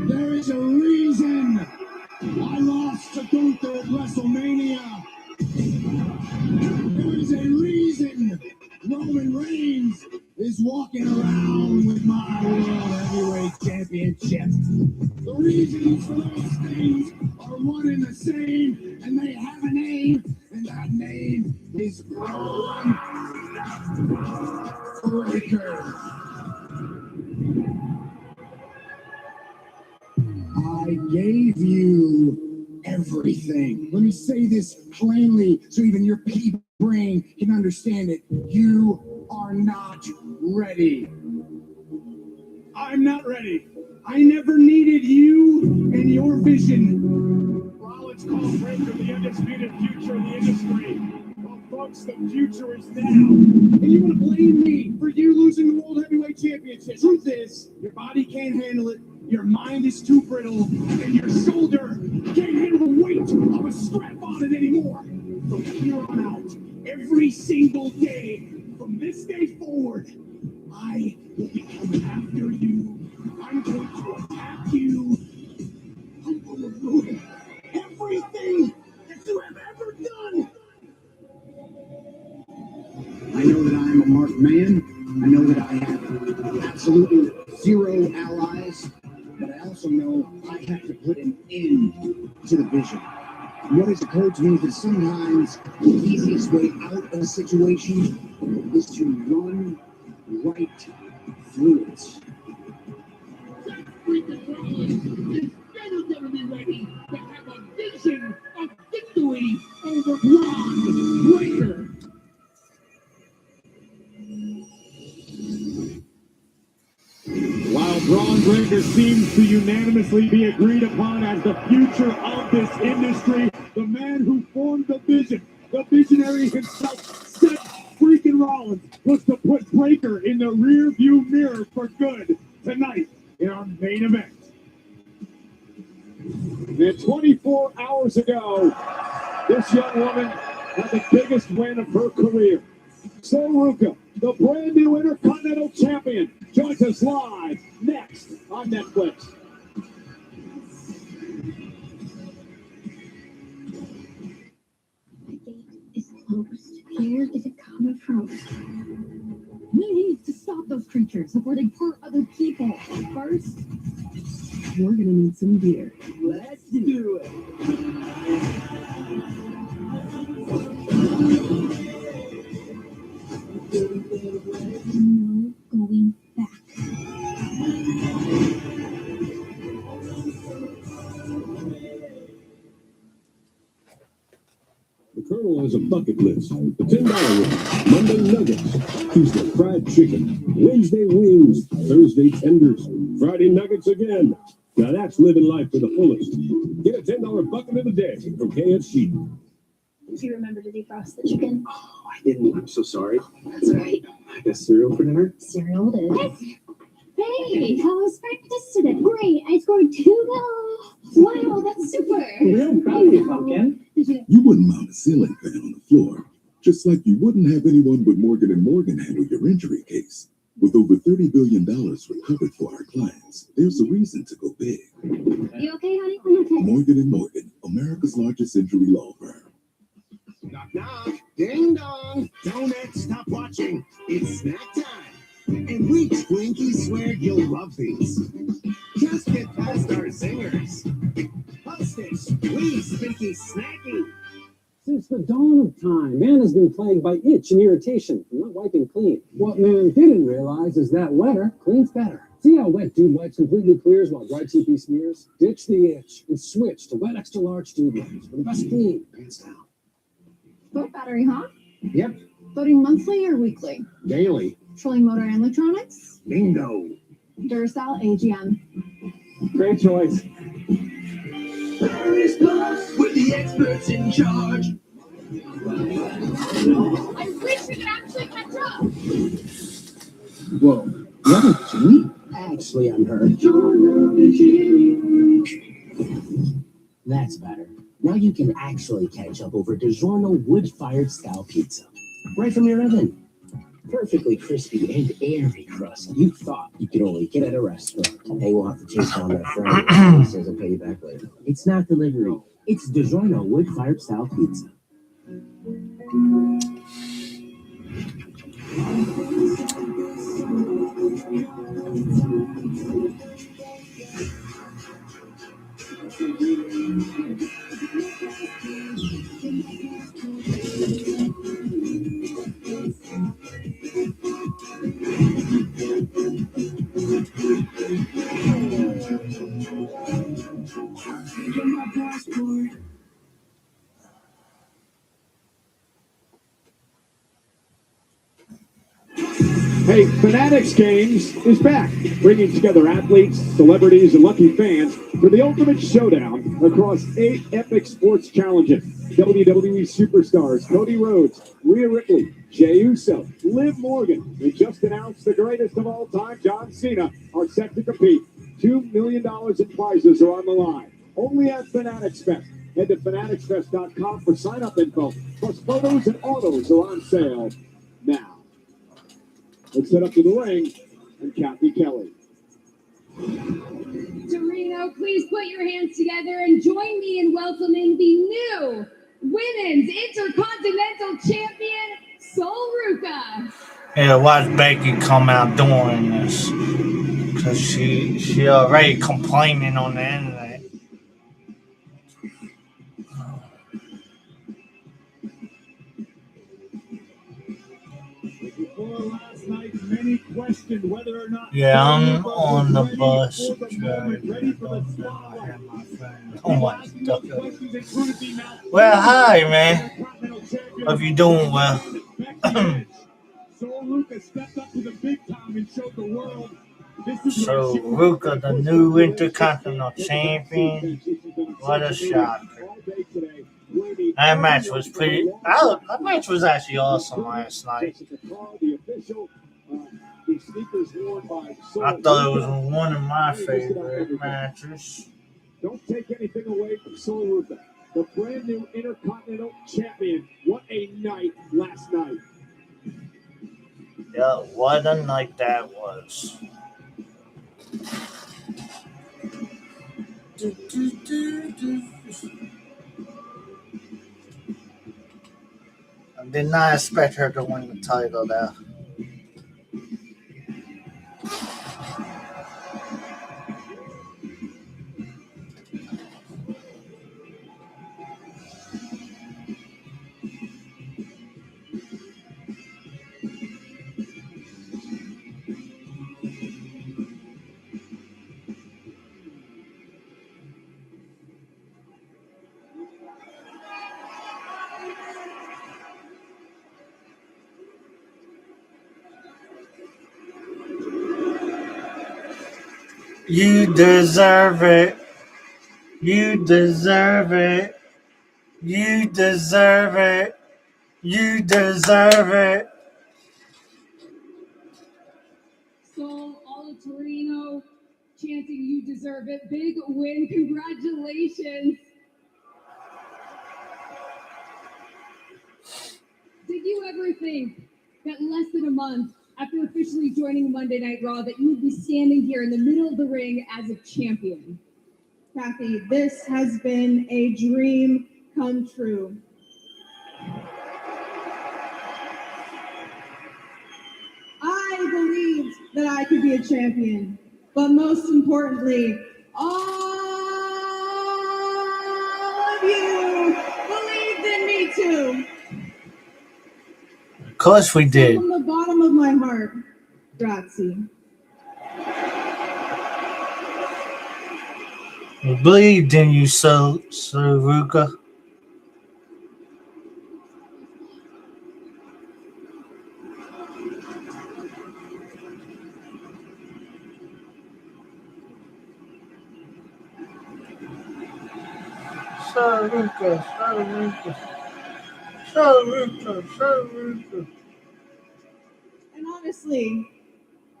There is a reason I lost to Gunther at WrestleMania. There is a reason Roman Reigns is walking around with my World Heavyweight Championship. The reasons for those things are one and the same, and they have a name, and that name is Braun Breaker. I gave you everything. Let me say this plainly so even your pea brain can understand it. You are not ready. I'm not ready. I never needed you and your vision. Rollins called Breaker the undisputed future of the industry. Well, folks, the future is now. And you want to blame me for you losing the World Heavyweight Championship? Truth is, your body can't handle it. Your mind is too brittle, and your shoulder can't handle the weight of a strap on it anymore. From here on out, every single day, from this day forward, I will be coming after you. I'm going to attack you. I'm going to ruin everything that you have ever done. I know that I'm a marked man. I know that I have absolutely zero allies. But I also know I have to put an end to the vision. And what has occurred to me is that sometimes the easiest way out of a situation is to run right through it. That freaking Rollins is never going to be ready to have a vision of victory over Braun Breaker. While Braun Breaker seems to unanimously be agreed upon as the future of this industry, the man who formed the vision, the visionary himself, Seth freaking Rollins, was to put Breaker in the rear view mirror for good tonight in our main event. And 24 hours ago, this young woman had the biggest win of her career. Sol Ruca, the brand new Intercontinental Champion, joins us live next on Netflix. The gate is closed. Where is it coming from? We need to stop those creatures before they hurt other people. First, we're gonna need some beer. Let's do it. bucket list. The $10 one. Monday nuggets. Tuesday fried chicken. Wednesday wings. Thursday tenders. Friday nuggets again. Now that's living life to the fullest. Get a $10 bucket of the day from KFC. Do you remember to defrost the chicken? Oh, I didn't. I'm so sorry. That's all right. I guess cereal for dinner? Cereal it is. Hey, how was practice today? Great. I scored 2 goals. Wow, that's super. Real proud of you, Pumpkin. You wouldn't mount a ceiling fan on the floor, just like you wouldn't have anyone but Morgan & Morgan handle your injury case. With over $30 billion recovered for our clients, there's a reason to go big. You okay, honey? I'm okay. Morgan & Morgan, America's largest injury law firm. Knock, knock. Ding dong. Don't stop watching. It's snack time. And we Twinkies swear you'll love these. Just get past our singers. Hostess, please, Twinkie snacking. Since the dawn of time, man has been plagued by itch and irritation from not wiping clean. What man didn't realize is that wetter cleans better. See how Wet Dude Wipes completely clears while dry TP smears? Ditch the itch and switch to Wet Extra Large Dude Wipes for the best clean, hands down. Boat battery, huh? Yep, Voting monthly or weekly? daily. Trolling Motor and Electronics? Bingo. Duracell AGM. Great choice. With the experts in charge. I wish we could actually catch up. Whoa, you have a genie? Actually, I'm her. That's better. Now you can actually catch up over DiGiorno wood-fired style pizza. Right from your oven. Perfectly crispy and airy crust. You thought you could only get at a restaurant. Hey, we'll have to chase down that friend. He says I'll pay you back later. It's not delivery. It's DiGiorno wood-fired style pizza. Hey, Fanatics Games is back, bringing together athletes, celebrities, and lucky fans for the ultimate showdown across 8 epic sports challenges. WWE superstars Cody Rhodes, Rhea Ripley, Jey Uso, Liv Morgan, and just announced the greatest of all time, John Cena, are set to compete. $2 million in prizes are on the line. Only at Fanatics Fest. Head to fanaticsfest.com for sign-up info. Plus, photos and autos are on sale now. Let's head up to the ring and Kathy Kelly. Torino, please put your hands together and join me in welcoming the new Women's Intercontinental Champion, Sol Ruca. Yeah, watch Becky come out doing this. Because she already complaining on the internet. Before last night, many questioned whether or not. Yeah, I'm on the bus. Oh my God. Well, hi, man. Hope you doing well. Sol Ruca stepped up to the big time and showed the world. So, Ruca, the new Intercontinental Champion. What a shocker. That match was that match was actually awesome last night. I thought it was one of my favorite matches. Don't take anything away from Sol Ruca, the brand new Intercontinental Champion. What a night last night. Yeah, what a night that was. I did not expect her to win the title there. You deserve it. You deserve it. You deserve it. You deserve it. Soul, all of Torino, chanting "You deserve it." Big win. Congratulations. Did you ever think that less than a month after officially joining Monday Night Raw that you would be standing here in the middle of the ring as a champion? Kathy, this has been a dream come true. I believed that I could be a champion, but most importantly, all of you believed in me too. Of course we did. From the bottom of my heart, grazie. We believed in you, Saruka. Saruka. And honestly,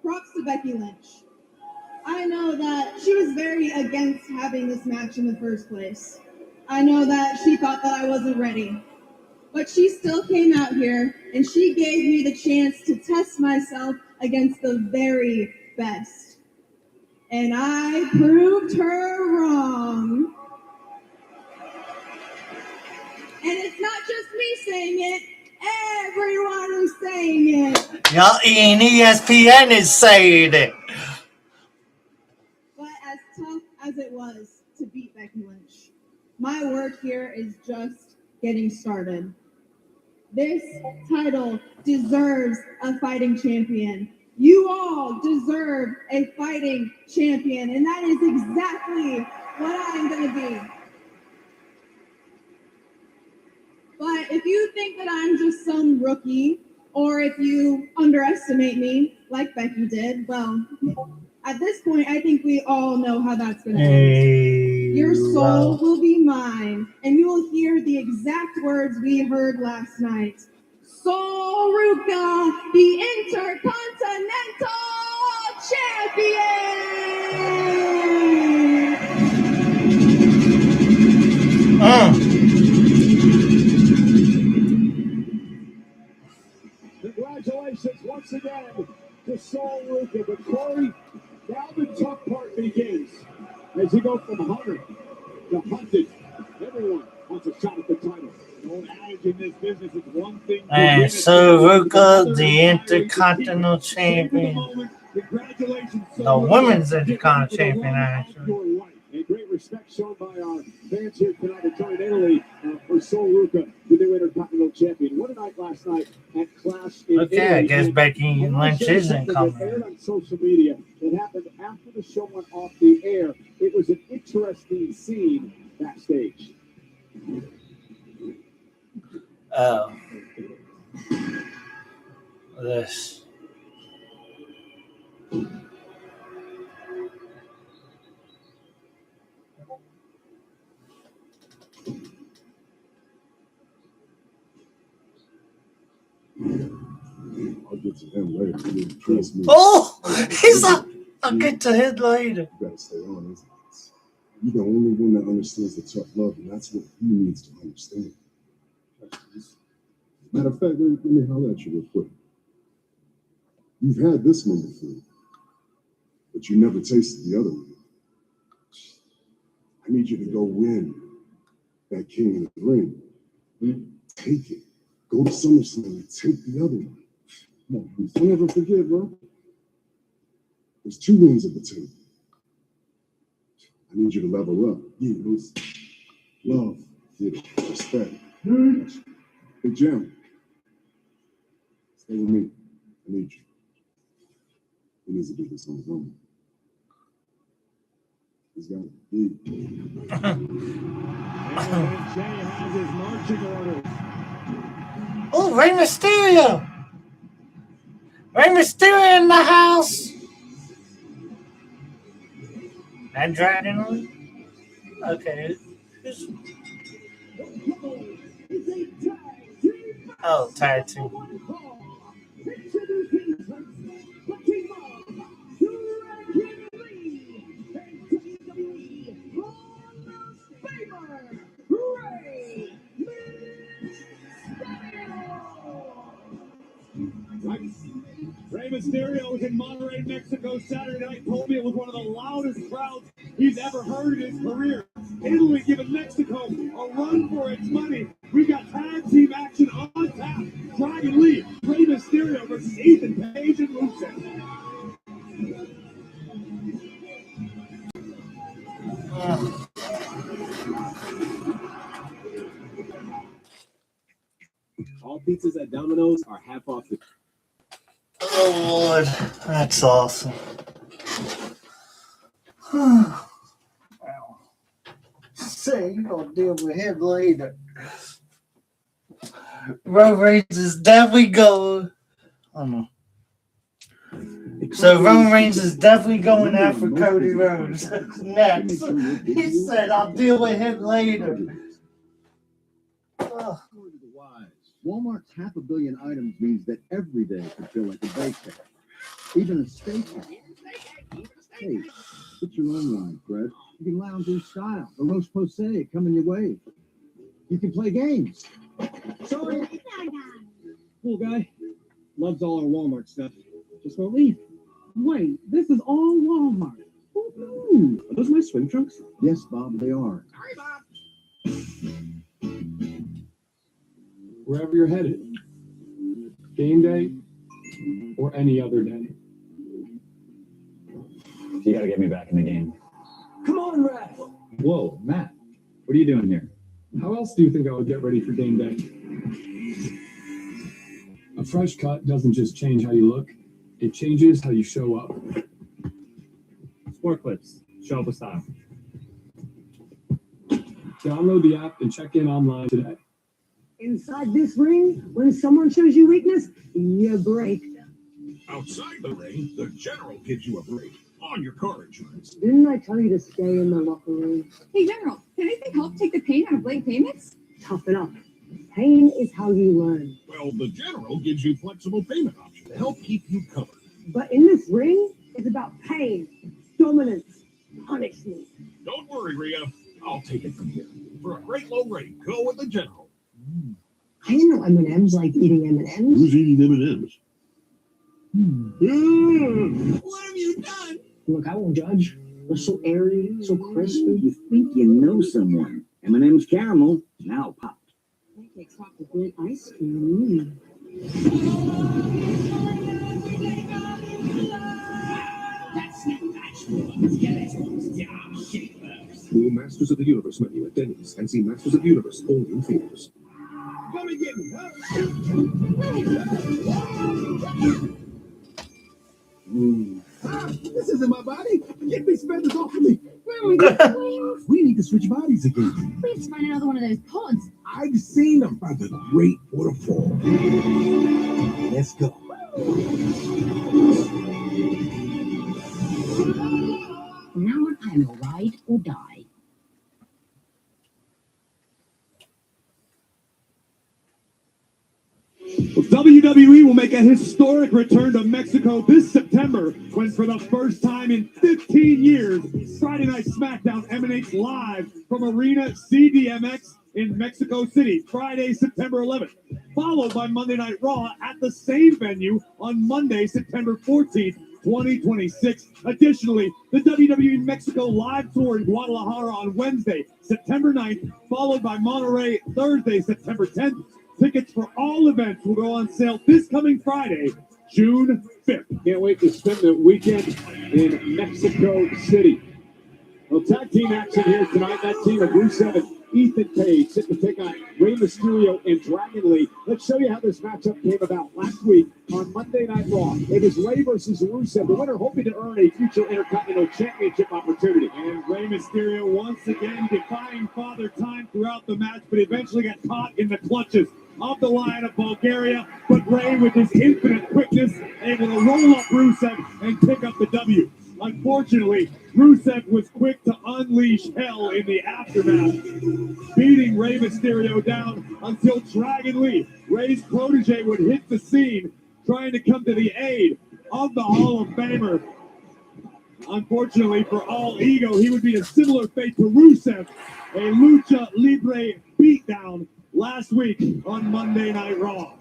props to Becky Lynch. I know that she was very against having this match in the first place. I know that she thought that I wasn't ready. But she still came out here and she gave me the chance to test myself against the very best. And I proved her wrong. And it's not just me saying it, everyone is saying it. Y'all, and ESPN is saying it. But as tough as it was to beat Becky Lynch, my work here is just getting started. This title deserves a fighting champion. You all deserve a fighting champion, and that is exactly what I'm going to be. But if you think that I'm just some rookie, or if you underestimate me, like Becky did, well, at this point, I think we all know how that's going to end. Your soul will be mine, and you will hear the exact words we heard last night. Soul Ruka, the Intercontinental Champion! Congratulations once again to Soul Ruka. But Corey, now the tough part begins. As you go from hunter to hunted, everyone wants a shot at the title. No adage in this business is one thing. And Saruka, the Intercontinental Champion. Congratulations, The Women's Intercontinental Champion, actually. A great respect shown by our fans here tonight at Joint Italy for Soul Ruka, the new Intercontinental Champion. What a night last night at Clash in Okay, Italy. I guess Becky Lynch isn't coming. It aired on social media. It happened after the show went off the air. It was an interesting scene backstage. Oh. This. I'll get to him later. You trust me. Oh, he's like, I'll get to him later. You gotta stay honest. You're the only one that understands the tough love, and that's what he needs to understand. Matter of fact, let me holler at you real quick. You've had this one before, but you never tasted the other one. I need you to go win that King of the Ring. Take it. Go to SummerSlam and take the other one. Come on, please. Don't ever forget, bro. There's two wins at the table. I need you to level up. Yeah, those love, yeah, respect. Hey, Jim, stay with me. I need you. He needs to do this on his own. He's got it. Yeah. And Jay has his marching orders. Oh, Rey Mysterio! Rey Mysterio in the house! And Dragon Lee? Okay. Oh, tag team. Rey Mysterio was in Monterrey, Mexico Saturday night. Told me it was one of the loudest crowds he's ever heard in his career. Italy giving Mexico a run for its money. We got tag team action on tap. Dragon Lee, Rey Mysterio versus Ethan Page and Rusev. All pizzas at Domino's are half off the. Oh Lord, that's awesome. Wow. Say you gonna deal with him later. Roman Reigns is definitely going. I don't know. So Roman Reigns is definitely going after Cody Rhodes next. He said, "I'll deal with him later." Walmart's 500 million items means that every day could feel like a bake day. Even a steak day. Hey, put your own line, Fred. You can lounge in style. A roast post coming your way. You can play games. Sorry. Cool guy. Loves all our Walmart stuff. Just won't leave. Wait, this is all Walmart. Ooh, are those my swim trunks? Yes, Bob, they are. Sorry, Bob. Wherever you're headed, game day or any other day. You gotta get me back in the game. Come on, Red. Whoa, Matt, what are you doing here? How else do you think I would get ready for game day? A fresh cut doesn't just change how you look, it changes how you show up. Sport Clips, show up with style. Download the app and check in online today. Inside this ring, when someone shows you weakness, you break them. Outside the ring, the General gives you a break on your car insurance. Didn't I tell you to stay in the locker room? Hey, General, can anything help take the pain out of late payments? Toughen up. Pain is how you learn. Well, the General gives you flexible payment options to help keep you covered. But in this ring, it's about pain, dominance, punishment. Don't worry, Rhea. I'll take it from here. For a great low rate, go with the General. I didn't know M&M's like eating M&M's. Who's eating M&M's? What have you done? Look, I won't judge. They're so airy, so crispy. You think you know someone. M&M's caramel, now popped. Pancakes topped with good ice cream. Full Masters of the Universe menu at Denny's and see Masters of the Universe only in theaters. Come and get me, This isn't my body. Get these feathers off of me. We need to switch bodies again. Please find another one of those pods. I've seen them by the Great Waterfall. Let's go. Now I'm a ride or die. Well, WWE will make a historic return to Mexico this September when, for the first time in 15 years, Friday Night SmackDown emanates live from Arena CDMX in Mexico City, Friday, September 11th, followed by Monday Night Raw at the same venue on Monday, September 14th, 2026. Additionally, the WWE Mexico live tour in Guadalajara on Wednesday, September 9th, followed by Monterrey Thursday, September 10th. Tickets for all events will go on sale this coming Friday, June 5th. Can't wait to spend the weekend in Mexico City. Well, tag team action here tonight. That team of Rusev and Ethan Page set to take on Rey Mysterio and Dragon Lee. Let's show you how this matchup came about last week on Monday Night Raw. It was Rey versus Rusev, the winner hoping to earn a future Intercontinental Championship opportunity. And Rey Mysterio once again defying Father Time throughout the match, but eventually got caught in the clutches of the Lion of Bulgaria. But Rey, with his infinite quickness, able to roll up Rusev and pick up the W. Unfortunately, Rusev was quick to unleash hell in the aftermath, beating Rey Mysterio down until Dragon Lee, Rey's protege, would hit the scene, trying to come to the aid of the Hall of Famer. Unfortunately for All Ego, he would be a similar fate to Rusev, a Lucha Libre beatdown last week on Monday Night Raw.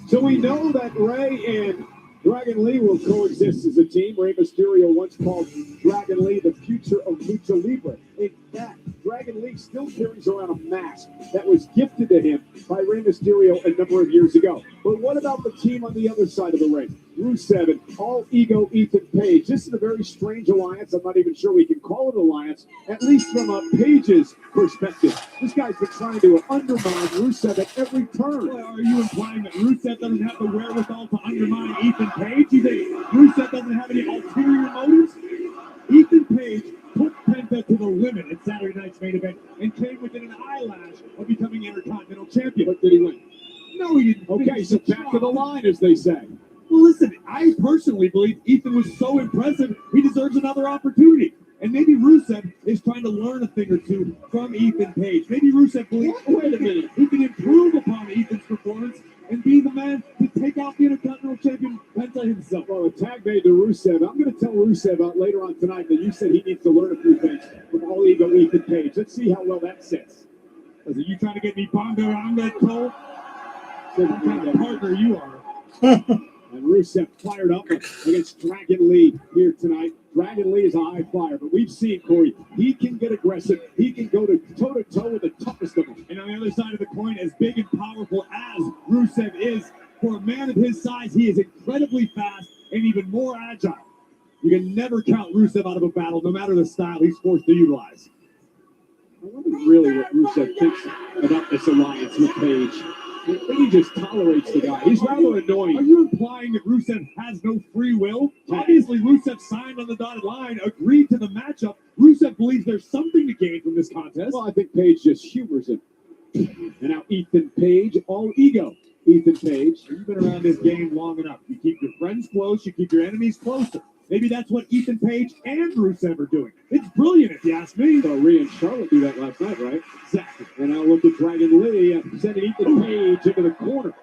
So we know that Rey and Dragon Lee will coexist as a team. Rey Mysterio once called Dragon Lee the future of Lucha Libre. In fact, Dragon Lee still carries around a mask that was gifted to him by Rey Mysterio a number of years ago. But what about the team on the other side of the ring? Rusev and All Ego Ethan Page. This is a very strange alliance. I'm not even sure we can call it an alliance, at least from a Page's perspective. This guy's been trying to undermine Rusev at every turn. Well, are you implying that Rusev doesn't have the wherewithal to undermine Ethan Page? You think Rusev doesn't have any ulterior motives? Ethan Page put Penta to the limit at Saturday night's main event and came within an eyelash of becoming Intercontinental Champion. But did he win? No, he didn't. Okay, so back to the line, as they say. Well, listen, I personally believe Ethan was so impressive, he deserves another opportunity. And maybe Rusev is trying to learn a thing or two from Ethan Page. Maybe Rusev believes, wait a minute, he can improve upon Ethan's performance and be the man to take out the Intercontinental Champion Penta himself. Well, a tag made to Rusev. I'm going to tell Rusev out later on tonight that you said he needs to learn a few things from All Ego Ethan Page. Let's see how well that sits. Listen, you trying to get me Bongo on that Cole? So what kind of partner you are. And Rusev fired up against Dragon Lee here tonight. Dragon Lee is a high flyer, but we've seen, Corey, he can get aggressive. He can go to toe-to-toe with the toughest of them. And on the other side of the coin, as big and powerful as Rusev is, for a man of his size, he is incredibly fast and even more agile. You can never count Rusev out of a battle, no matter the style he's forced to utilize. I wonder really what Rusev thinks about this alliance with Page. I think he just tolerates the guy. He's rather annoying. Are you implying that Rusev has no free will? Obviously, Rusev signed on the dotted line, agreed to the matchup. Rusev believes there's something to gain from this contest. Well, I think Page just humors him. And now Ethan Page, All Ego Ethan Page. You've been around this game long enough. You keep your friends close, you keep your enemies closer. Maybe that's what Ethan Page and Rusev are doing. It's brilliant, if you ask me. So Rhea and Charlotte do that last night, right? Exactly. And now look at Dragon Lee sending Ethan Page into the corner.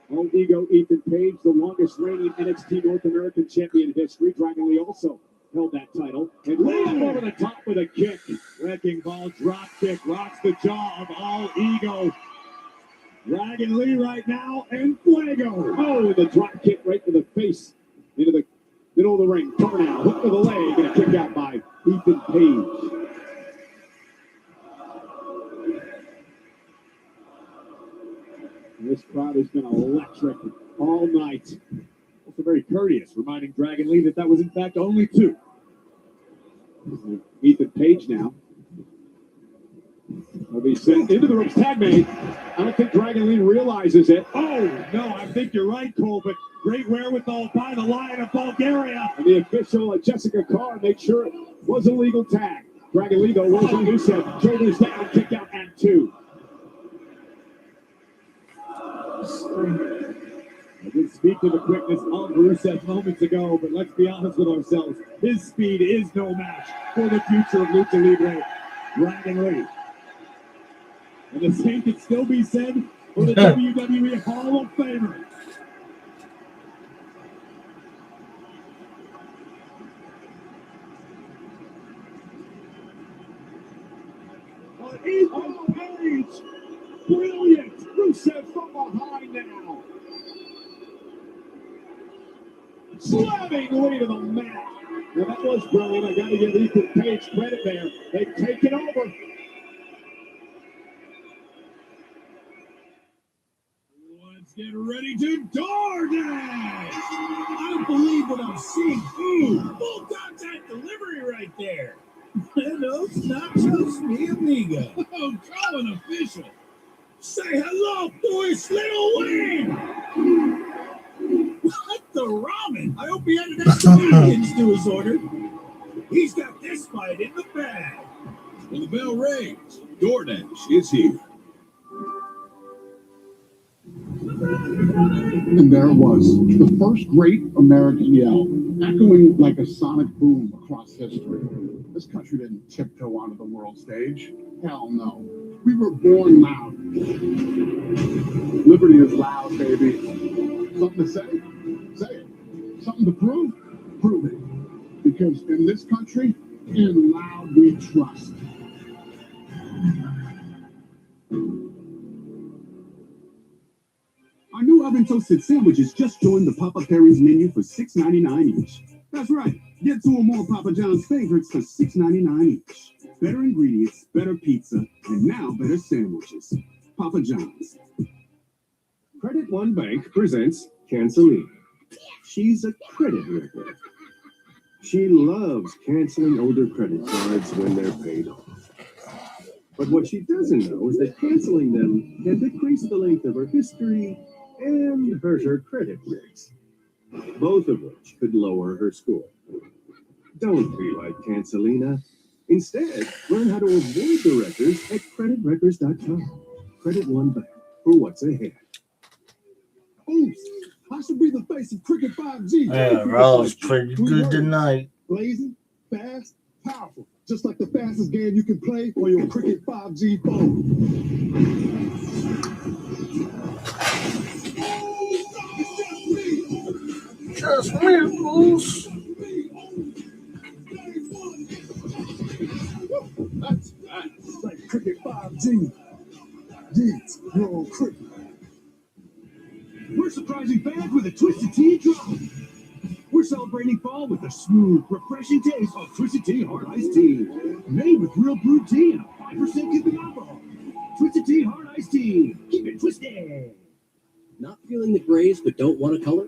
All Ego Ethan Page, the longest reigning NXT North American champion in history. Dragon Lee also held that title. And Lee up over the top with a kick. Wrecking ball drop kick rocks the jaw of All Ego. Dragon Lee right now and Fuego. Oh, the drop kick right to the face. Into the middle of the ring. Turn out. Hook to the leg. And a kick out by Ethan Page. This crowd has been electric all night. Also very courteous, reminding Dragon Lee that was in fact only two. Ethan Page now will be sent into the ropes. Tag made. I don't think Dragon Lee realizes it. Oh, no, I think you're right, Cole, but great wherewithal by the Lion of Bulgaria. And the official, Jessica Carr, made sure it was a legal tag. Dragon Lee, though, rolls on Rusev. Shoulders down, kick out at 2. I did speak to the quickness of Rusev moments ago, but let's be honest with ourselves. His speed is no match for the future of Lucha Libre, Dragon Lee. And the same can still be said for the WWE Hall of Famer. Ethan Page! Brilliant! Rusev from behind now. Slamming Lee to the mat. Now that was brilliant. I got to give Ethan Page credit there. They've taken over. Let's get ready to DoorDash! I don't believe what I'm seeing. Ooh, full contact delivery right there. Los nachos, mi amiga. Oh, Colin official. Say hello to his little wing. What the ramen? I hope he added extra ingredients to his order. He's got this fight in the bag. When the bell rings, DoorDash is here. And there it was, the first great American yell, echoing like a sonic boom across history. This country didn't tiptoe onto the world stage. Hell no. We were born loud. Liberty is loud, baby. Something to say? Say it. Something to prove? Prove it. Because in this country, in loud we trust. Our new oven toasted sandwiches just joined the Papa Perry's menu for $6.99 each. That's right. Get 2 or more Papa John's favorites for $6.99 each. Better ingredients, better pizza, and now better sandwiches. Papa John's. Credit One Bank presents Canceline. She's a credit ripper. She loves canceling older credit cards when they're paid off. But what she doesn't know is that canceling them can decrease the length of her history and hurt her credit risk, both of which could lower her score. Don't be like Cancelina. Instead, learn how to avoid the wreckers at creditwreckers.com. Credit One Bank for what's ahead. Oops, I should be the face of Cricket 5G. Yeah, Raw's pretty good tonight. Blazing, fast, powerful. Just like the fastest game you can play on your Cricket 5G phone. Just me, Bruce. That's like Cricket 5G. Yes, you're on Cricket. We're surprising fans with a Twisted Tea drop. We're celebrating fall with the smooth, refreshing taste of Twisted Tea Hard Iced Tea. Made with real brewed tea and 5% keeping alcohol. Twisted Tea Hard Iced Tea. Keep it twisted. Not feeling the grays but don't want to color?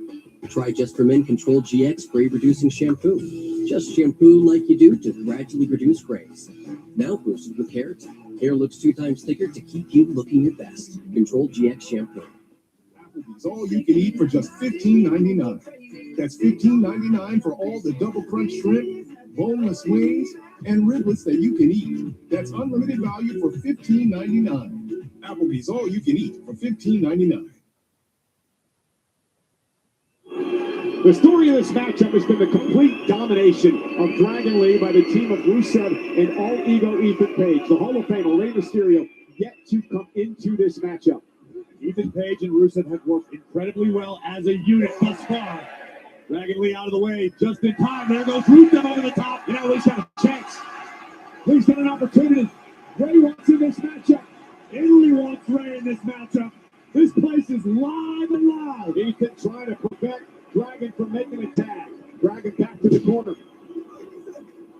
Try Just for Men Control GX Spray Reducing Shampoo. Just shampoo like you do to gradually reduce grays. Now boosted with keratin. Hair looks 2 times thicker to keep you looking your best. Control GX Shampoo. It's all you can eat for just $15.99. That's $15.99 for all the double crunch shrimp, boneless wings, and riblets that you can eat. That's unlimited value for $15.99. Applebee's all you can eat for $15.99. The story of this matchup has been the complete domination of Dragon Lee by the team of Rusev and All Ego Ethan Page. The Hall of Famer Rey Mysterio yet to come into this matchup. Ethan Page and Rusev have worked incredibly well as a unit thus far. Dragon Lee out of the way, just in time. There goes Rusev over the top. You know, Lee's got a chance. Lee's got an opportunity. Rey wants in this matchup. Italy wants Rey in this matchup. This place is live and loud. Ethan trying to prevent Dragon from making a tag. Dragon back to the corner.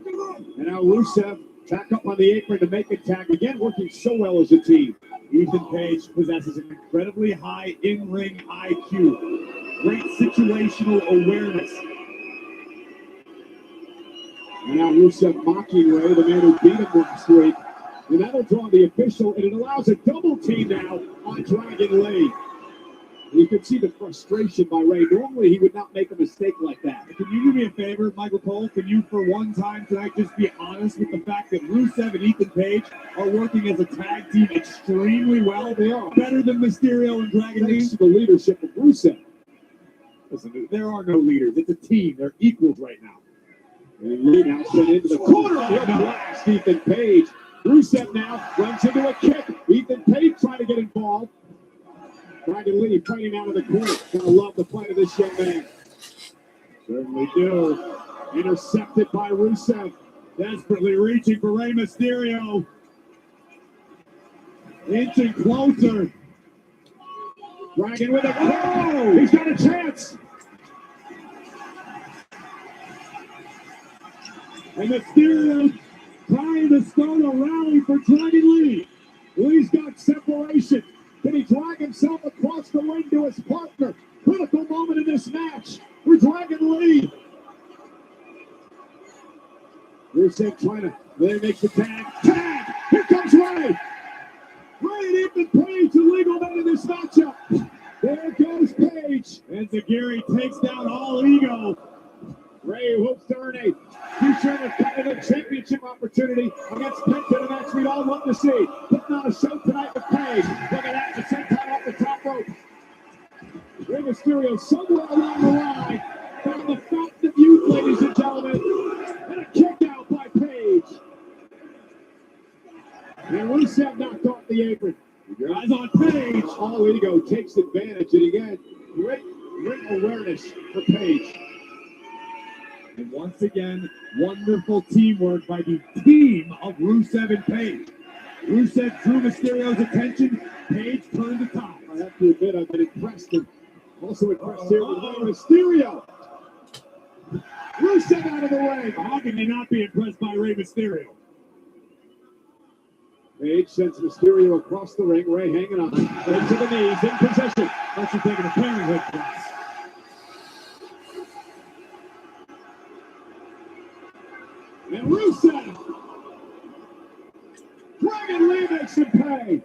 And now Rusev back up on the apron to make a tag. Again, working so well as a team. Ethan Page possesses an incredibly high in-ring IQ. Great situational awareness. And now Rusev mocking Rey, the man who beat him last week. And that'll draw the official, and it allows a double team now on Dragon Lee. You can see the frustration by Rey. Normally, he would not make a mistake like that. Can you do me a favor, Michael Cole? Can you, for one time tonight, just be honest with the fact that Rusev and Ethan Page are working as a tag team extremely well? They are better than Mysterio and Dragon Lee. Thanks to the leadership of Rusev. Listen, there are no leaders. It's a team. They're equals right now. And Lee now sent into the corner. Good blast, Ethan Page. Rusev now runs into a kick. Ethan Page trying to get involved. Dragon Lee fighting out of the corner. Gonna love the fight of this young man. Certainly do. Intercepted by Rusev. Desperately reaching for Rey Mysterio. Inching closer. Dragon with a oh! He's got a chance. And Mysterio trying to start a rally for Dragon Lee. Lee's got separation. Can he drag himself across the ring to his partner? Critical moment in this match for Dragon Lee. Rusev trying to, there makes the tag. Tag! Here comes Rey! Rey and Ethan Page, the legal men in this matchup. There goes Page. And Zagiri takes down All Ego. Rey hopes to earn a future competitive championship opportunity against Penta, a match we'd all love to see. Putting on a show tonight with Page. Look at that, the senton off the top rope. Mysterio somewhere along the line found the fountain of youth, ladies and gentlemen, and a kick out by Paige. And Rusev knocked off the apron. Your eyes on Paige. Oh, way to go. Takes advantage. And again, great awareness for Paige. And once again, wonderful teamwork by the team of Rusev and Paige. Rusev drew Mysterio's attention. Paige turned the tide. I have to admit, I've been impressed and also impressed here with Rey Mysterio. Rusev out of the way. How can they not be impressed by Rey Mysterio? Paige sends Mysterio across the ring. Rey hanging on. Right to the knees, in position. Actually taking a parenthood class. And Rusev. Dragon Lee makes him pay.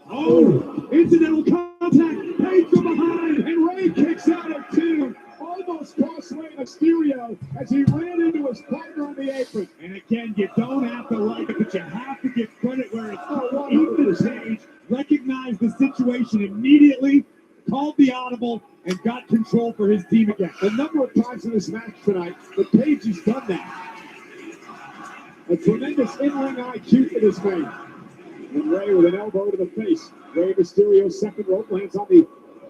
Oh, incidental contact. Paige from behind. And Rey kicks out at two. Almost cost Rey Mysterio as he ran into his partner on the apron. And again, you don't have to like it, but you have to give credit where it's due. Even Paige recognized the situation immediately, called the audible, and got control for his team again. A number of times in this match tonight, but Paige has done that. A tremendous in-ring IQ for this man. And Rey with an elbow to the face. Rey Mysterio's second rope lands on the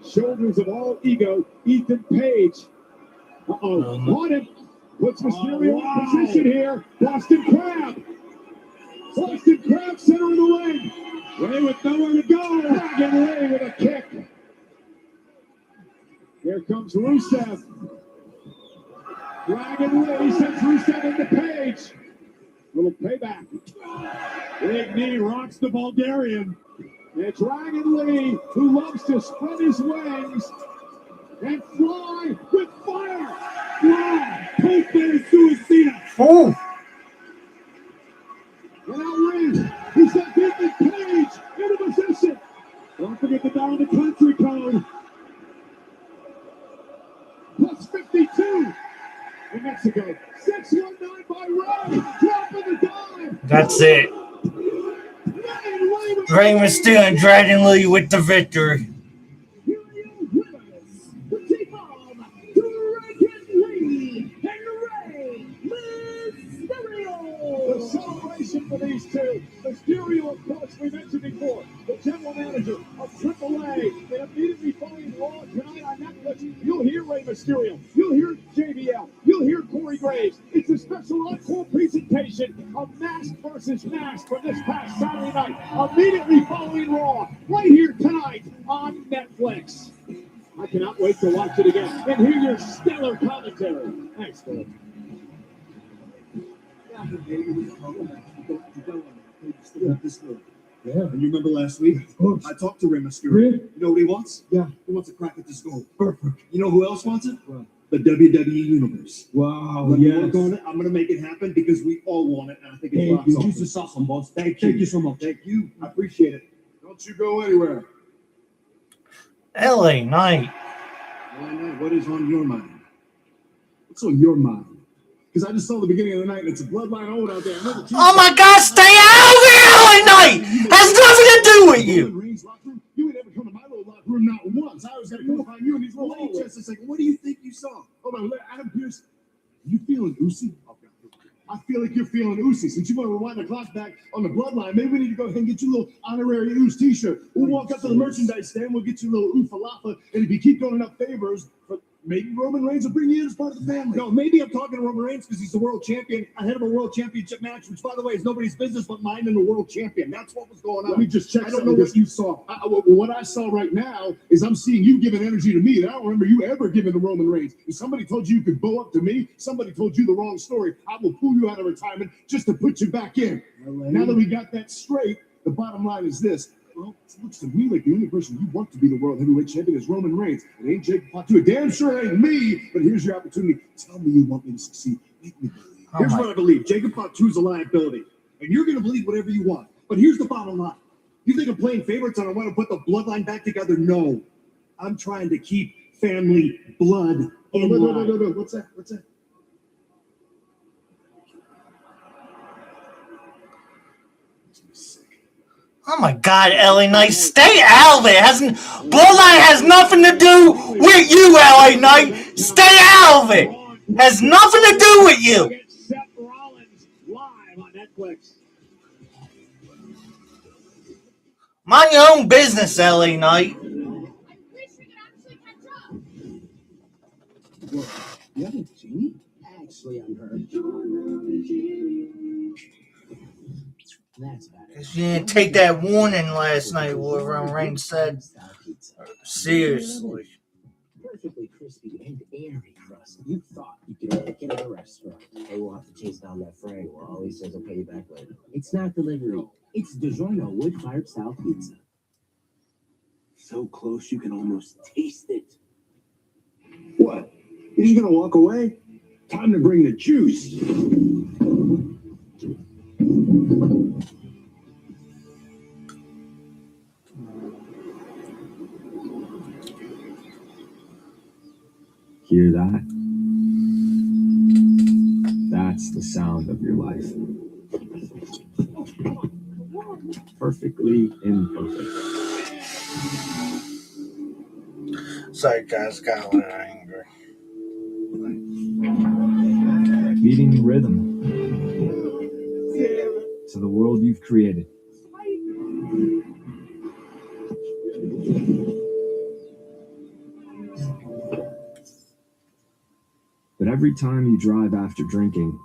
shoulders of all ego, Ethan Page. On him. Puts Mysterio in position here. Boston Crab. Boston Crab center of the ring. Rey with nowhere to go. Dragon Rey with a kick. Here comes Rusev. Dragon Rey sends Rusev into Page. Little payback. Big knee rocks the Bulgarian. And Dragon Lee, who loves to spread his wings and fly with fire. Fly. Pope there, Suicida. Oh. And now Ring. He's got Ethan Page into position. Don't forget the down the country code. Plus 52 in Mexico. 619 by Rey. Dropping the dime. That's it. Rey Mysterio and Dragon Lee with the victory. The celebration for these two. Mysterio, of course, we mentioned before, the general manager of AAA, and immediately following Raw tonight on Netflix, you'll hear Rey Mysterio, you'll hear JBL, you'll hear Corey Graves. It's a special encore presentation of Mask versus Mask from this past Saturday night, immediately following Raw, right here tonight on Netflix. I cannot wait to watch it again and hear your stellar commentary. Thanks, Philip. Yeah. And you remember last week? I talked to Rey Mysterio. Really? You know what he wants? Yeah. He wants a crack at this goal. Perfect. You know who else wants it? Wow. The WWE Universe. Wow. Let me work on it. I'm going to make it happen because we all want it. And I think it's Thank you. awesome. Juice is awesome, boss. Thank you so much. Thank you. I appreciate it. Don't you go anywhere. LA Knight. What is on your mind? What's on your mind? Because I just saw the beginning of the night and it's a bloodline hold out there. Oh my God, stay out of here, LA Knight! Has nothing to do with you. You would never come to my little locker room not once. I always got to go find you in these little chests and say, what do you think you saw? Hold on, Adam Pearce, you feeling oozy? I feel like you're feeling oozy. Since you want to rewind the clock back on the bloodline, maybe we need to go ahead and get you a little honorary ooze t-shirt. We'll walk up to the merchandise stand, we'll get you a little ooh falafel, and if you keep throwing up favors, maybe Roman Reigns will bring you in as part of the family. No, maybe I'm talking to Roman Reigns because he's the world champion ahead of a world championship match, which, by the way, is nobody's business but mine and the world champion. That's what was going on. Let me just check. I don't know what you saw. What I saw right now is I'm seeing you giving energy to me that I don't remember you ever giving to Roman Reigns. If somebody told you you could bow up to me, somebody told you the wrong story, I will pull you out of retirement just to put you back in. Now that we got that straight, the bottom line is this. Well, it looks to me like the only person you want to be the world heavyweight champion is Roman Reigns. It ain't Jake Fatu. Damn sure ain't me, but here's your opportunity. Tell me you want me to succeed. Make me believe. Here's what I believe. Jacob Fatu's a liability. And you're going to believe whatever you want. But here's the bottom line. You think I'm playing favorites and I want to put the bloodline back together? No. I'm trying to keep family blood in line. No. What's that? What's that? Oh my God, LA Knight, stay out of it. Bloodline has nothing to do with you, LA Knight. Stay out of it. Has nothing to do with you. Seth Rollins live on Netflix. Mind your own business, LA Knight. You haven't seen me? Actually, I'm hurt. That's better. You didn't take that warning last night, what Roman Reigns said. Seriously. Perfectly crispy and airy crust. You thought you could make it at a restaurant. Hey, we'll have to chase down that Frank. Well, all he says will pay you back later. It's not delivery. It's DiGiorno wood-fired style pizza. So close you can almost taste it. What? You're just gonna walk away? Time to bring the juice. Hear that? That's the sound of your life. Perfectly imperfect. Sorry, guys, got a little angry. Beating rhythm to the world you've created. But every time you drive after drinking,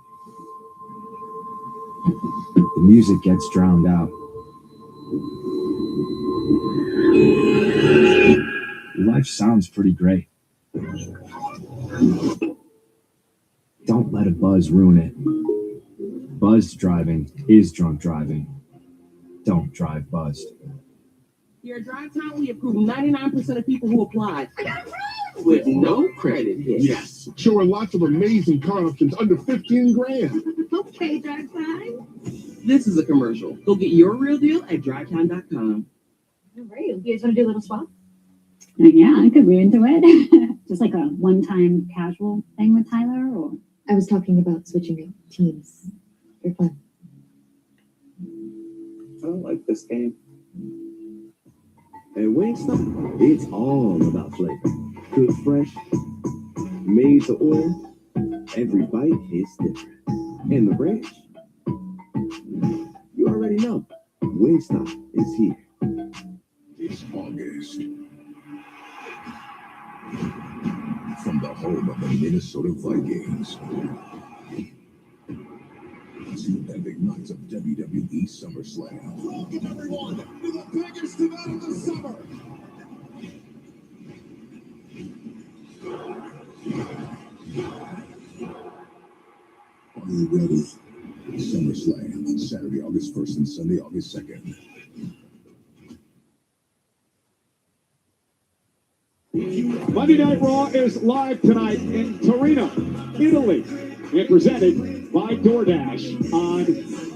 the music gets drowned out. Your life sounds pretty great. Don't let a buzz ruin it. Buzzed driving is drunk driving. Don't drive buzzed. Your drive time, we approved 99% of people who applied. With no credit hit. Yes, showing lots of amazing car options under 15 grand. Okay, drive time. This is a commercial. Go get your real deal at drivetime.com. All right, you guys want to do a little swap? Yeah, I could be into it. Just like a one-time casual thing with Tyler, or I was talking about switching teams for fun. I don't like this game. At Wingstop, it's all about flavor. Cooked fresh, made to order. Every bite is different. And the ranch, you already know. Wingstop is here. It's August. From the home of the Minnesota Vikings. 2 epic nights of WWE SummerSlam. Welcome everyone to the biggest event of the summer. Are you ready? SummerSlam, Saturday, August 1st and Sunday, August 2nd. Monday Night Raw is live tonight in Torino, Italy, and presented by DoorDash on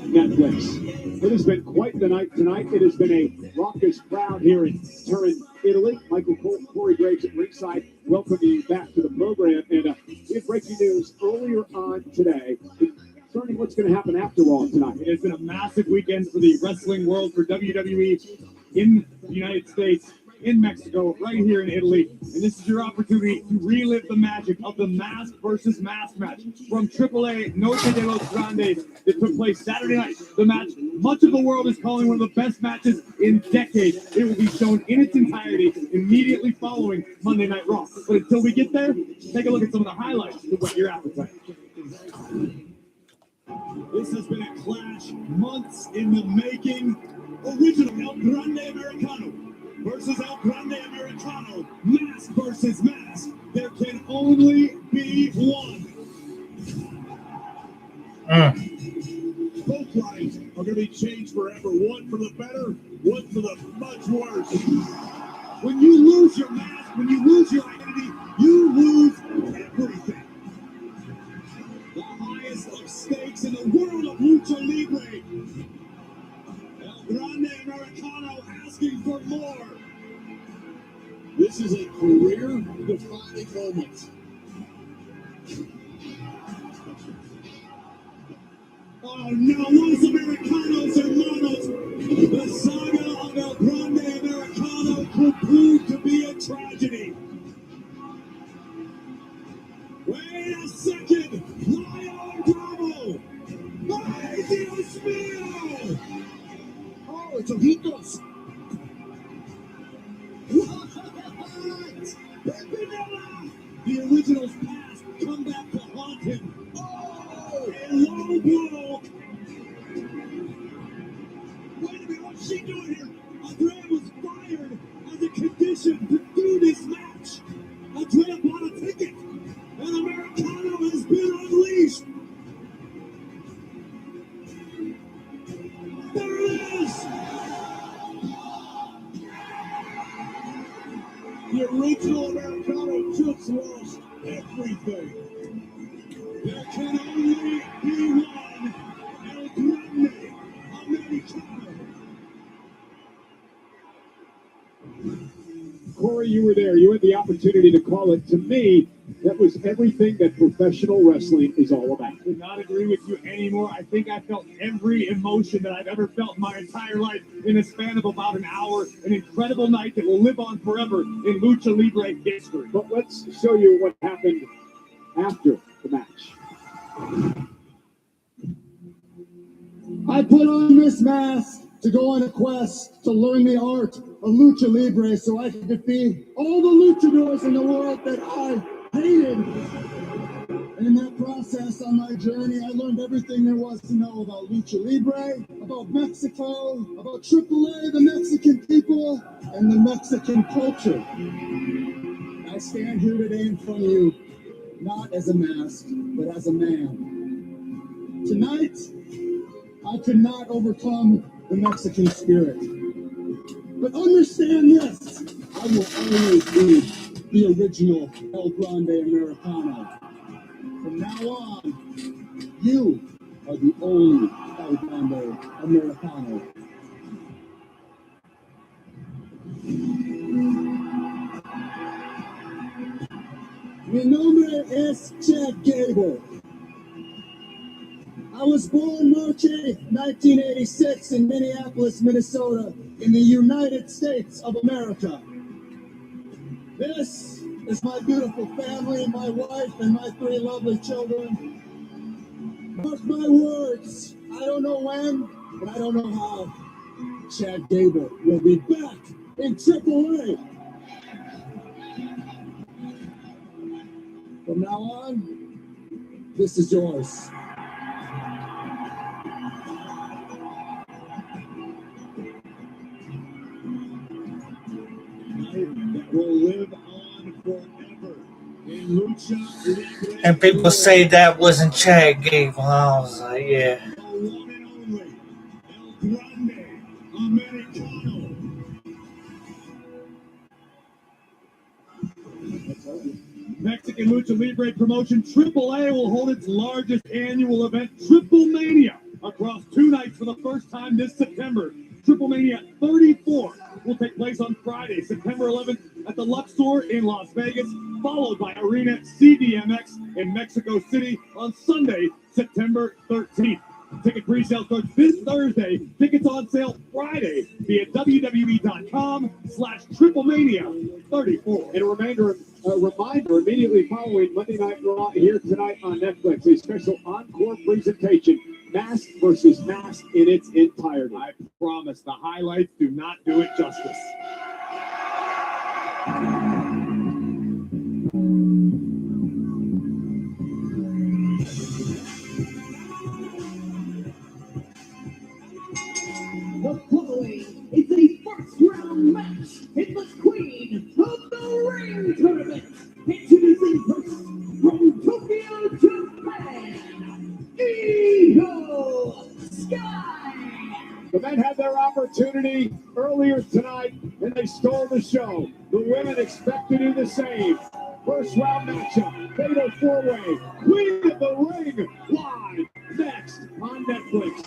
Netflix. It has been quite the night tonight. It has been a raucous crowd here in Turin, Italy. Michael Corey Graves at ringside welcoming you back to the program. And we had breaking news earlier on today concerning what's going to happen after Raw tonight. It's been a massive weekend for the wrestling world, for WWE in the United States, in Mexico, right here in Italy. And this is your opportunity to relive the magic of the mask versus mask match from AAA Noche de los Grandes that took place Saturday night. The match much of the world is calling one of the best matches in decades. It will be shown in its entirety immediately following Monday Night Raw. But until we get there, take a look at some of the highlights to whet your appetite. This has been a clash months in the making. Original El Grande Americano versus El Grande Americano, mask versus mask. There can only be one. Both lives are going to be changed forever. One for the better, one for the much worse. When you lose your mask, when you lose your identity, you lose everything. The highest of stakes in the world of Lucha Libre. El Grande Americano asking for more. This is a career-defining moment. Oh no, Los Americanos Hermanos, the saga of El Grande Americano could prove to be a tragedy. Wait a second! Lion Bravo! Ay, Dios mío! Oh, it's Ojitos! What? Pimpinella! The original's past come back to haunt him. Oh, a low blow! Wait a minute, what's she doing here? Andrea was fired as a condition to do this match. Andrea bought a ticket, and Americano has been unleashed. There it is! The original Americano just lost everything. There can only be one El Grande Americano. Corey, you were there. You had the opportunity to call it. To me, that was everything that professional wrestling is all about. I could not agree with you anymore. I think I felt every emotion that I've ever felt in my entire life in a span of about an hour. An incredible night that will live on forever in Lucha Libre history. But let's show you what happened after the match. I put on this mask to go on a quest to learn the art of Lucha Libre so I could defeat all the luchadors in the world that I hated. And in that process, on my journey, I learned everything there was to know about Lucha Libre, about Mexico, about AAA, the Mexican people, and the Mexican culture. I stand here today in front of you, not as a mask, but as a man. Tonight, I could not overcome the Mexican spirit. But understand this, I will always be the original El Grande Americano. From now on, you are the only El Grande Americano. Mi nombre es Chad Gable. I was born March 8, 1986 in Minneapolis, Minnesota, in the United States of America. This is my beautiful family, my wife, and my 3 lovely children. Mark my words, I don't know when, and I don't know how. Chad Gable will be back in AAA. From now on, this is yours. That will live on forever in Lucha Libre. And people say that wasn't Chad Gable. I was like, yeah. The one and only El Grande Americano. Mexican Lucha Libre promotion AAA will hold its largest annual event, Triple Mania, across 2 nights for the first time this September. Triple Mania 34 will take place on Friday, September 11th at the Luxor in Las Vegas, followed by Arena CDMX in Mexico City on Sunday, September 13th. Ticket pre-sale starts this Thursday. Tickets on sale Friday via WWE.com/TripleMania34. And a reminder immediately following Monday Night Raw here tonight on Netflix, a special encore presentation, Mask versus Mask in its entirety. I promise the highlights do not do it justice. The following is a first-round match in the Queen of the Ring tournament. Introducing first from Tokyo, Japan, Io Sky. The men had their opportunity earlier tonight, and they stole the show. The women expect to do the same. First round matchup, fatal 4-way, Queen of the Ring, live next on Netflix.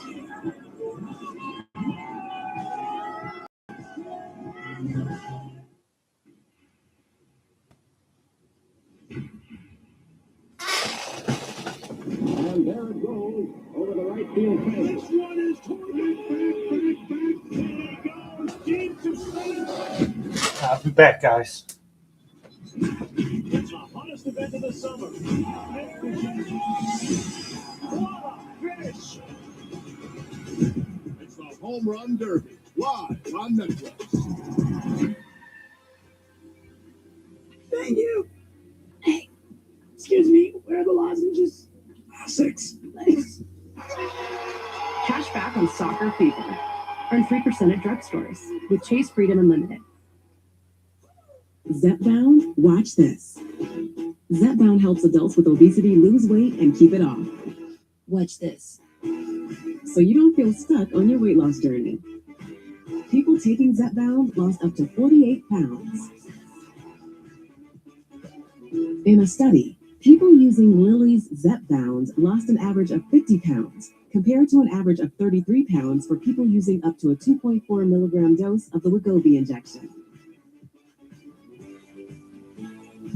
And there it goes over the right field fence. This one is toward back. There it goes. I'll be back, guys. It's the hottest event of the summer. What a finish! It's the Home Run Derby, live on Netflix. Thank you. Hey, excuse me, where are the lozenges? 6. Thanks. Cash back on soccer fever. Earn 3% at drugstores with Chase Freedom Unlimited. Zepbound, watch this. Zepbound helps adults with obesity lose weight and keep it off. Watch this. So you don't feel stuck on your weight loss journey. People taking Zepbound lost up to 48 pounds. In a study, people using Lilly's Zepbound lost an average of 50 pounds, compared to an average of 33 pounds for people using up to a 2.4 milligram dose of the Wegovy injection.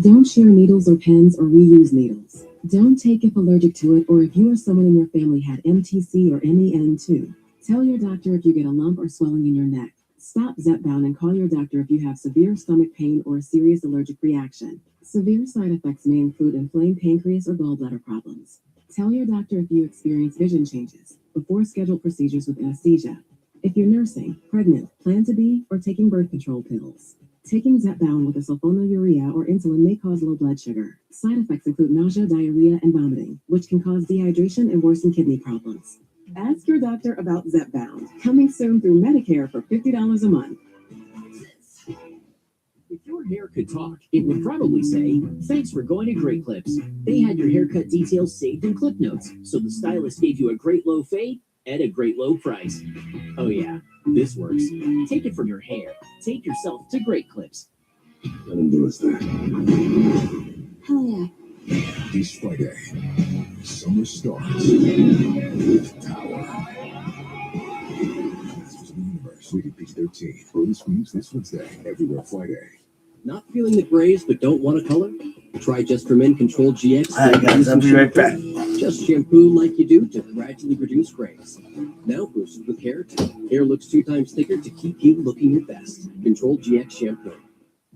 Don't share needles or pens or reuse needles. Don't take if allergic to it or if you or someone in your family had MTC or MEN2. Tell your doctor if you get a lump or swelling in your neck. Stop Zepbound and call your doctor if you have severe stomach pain or a serious allergic reaction. Severe side effects may include inflamed pancreas or gallbladder problems. Tell your doctor if you experience vision changes before scheduled procedures with anesthesia. If you're nursing, pregnant, plan to be, or taking birth control pills. Taking Zepbound with a sulfonylurea or insulin may cause low blood sugar. Side effects include nausea, diarrhea, and vomiting, which can cause dehydration and worsen kidney problems. Ask your doctor about Zepbound. Coming soon through Medicare for $50 a month. If your hair could talk, it would probably say, "Thanks for going to Great Clips. They had your haircut details saved in clip notes, so the stylist gave you a great low fade at a great low price." Oh yeah, this works. Take it from your hair. Take yourself to Great Clips. Let him do his thing. Hell yeah. This Friday, summer starts with Power. Masters of the Universe, rated PG-13. Early screens this Wednesday, everywhere Friday. Not feeling the grays but don't want to color? Try Just for Men Control GX. All right, guys, I'll be right back. Just shampoo like you do to gradually reduce grays. Now boosted with keratin. Hair looks 2 times thicker to keep you looking your best. Control GX shampoo.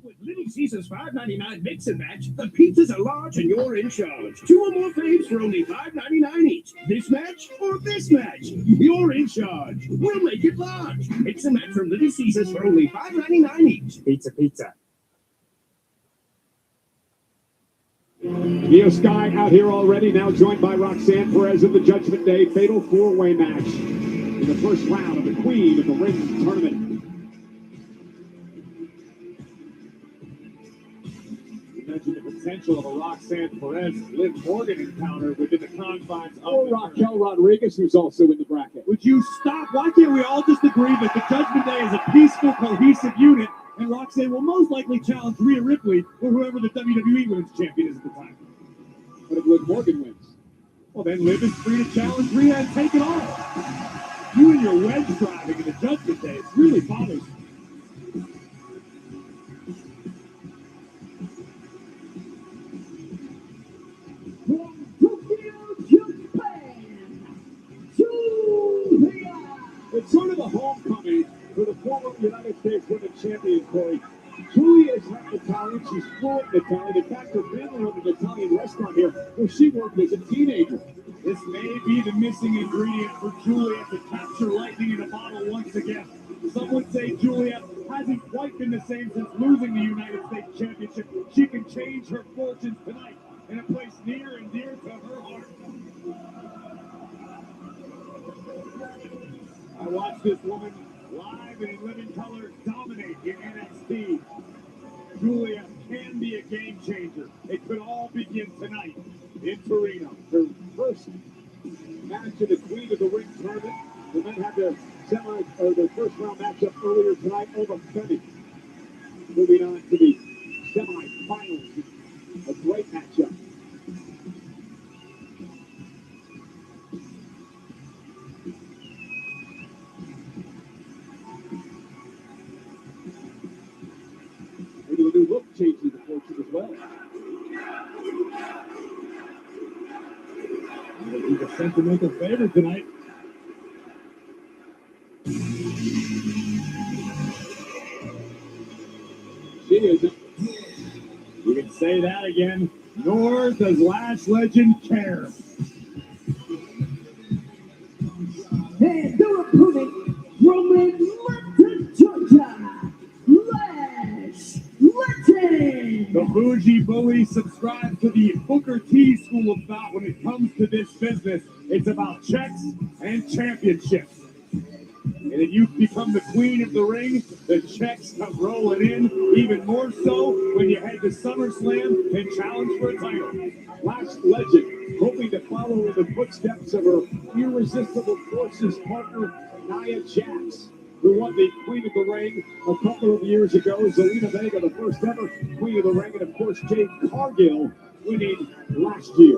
With Little Caesars $5.99 mix and match, the pizzas are large and you're in charge. 2 or more faves for only $5.99 each. This match or this match, you're in charge. We'll make it large. Mix and match from Little Caesars for only $5.99 each. Pizza, pizza. Io Sky out here already, now joined by Roxanne Perez in the Judgment Day fatal 4-way match in the first round of the Queen of the Ring tournament. You mentioned the potential of a Roxanne Perez Liv Morgan encounter within the confines of Raquel Rodriguez, who's also in the bracket. Would you stop? Why can't we all just agree that the Judgment Day is a peaceful, cohesive unit? And Roxanne will most likely challenge Rhea Ripley or whoever the WWE Women's Champion is at the time. But if Liv Morgan wins, well, then Liv is free to challenge Rhea and take it all. You and your wedge driving in the Judgment Day, it really bothers me. From Tokyo, Japan, Julia. It's sort of a homecoming for the former United States Women's Champion, Corey. Julia is not Italian. She's fluent in Italian. In fact, her family owned an Italian restaurant here where she worked as a teenager. This may be the missing ingredient for Julia to capture lightning in a bottle once again. Some would say Julia hasn't quite been the same since losing the United States Championship. She can change her fortunes tonight in a place near and dear to her heart. I watched this woman live and in living color dominate in NXT. Julia can be a game changer. It could all begin tonight in Torino. Her first match in the Queen of the Ring tournament. The men had their first round matchup earlier tonight over Femi. Moving on to the semifinals. A great matchup. Maybe the new look changes the fortune as well. He's a sentimental favorite tonight. say that again, nor does Lash Legend care. And their opponent from Atlanta, Georgia, Lash Legend. The Bougie Bully subscribes to the Booker T school of thought when it comes to this business. It's about checks and championships. And if you become the queen of the ring, the checks come rolling in, even more so when you head to SummerSlam and challenge for a title. Lash Legend, hoping to follow in the footsteps of her irresistible forces partner, Nia Jax, who won the Queen of the Ring a couple of years ago. Zelina Vega, the first ever Queen of the Ring, and of course Jade Cargill winning last year.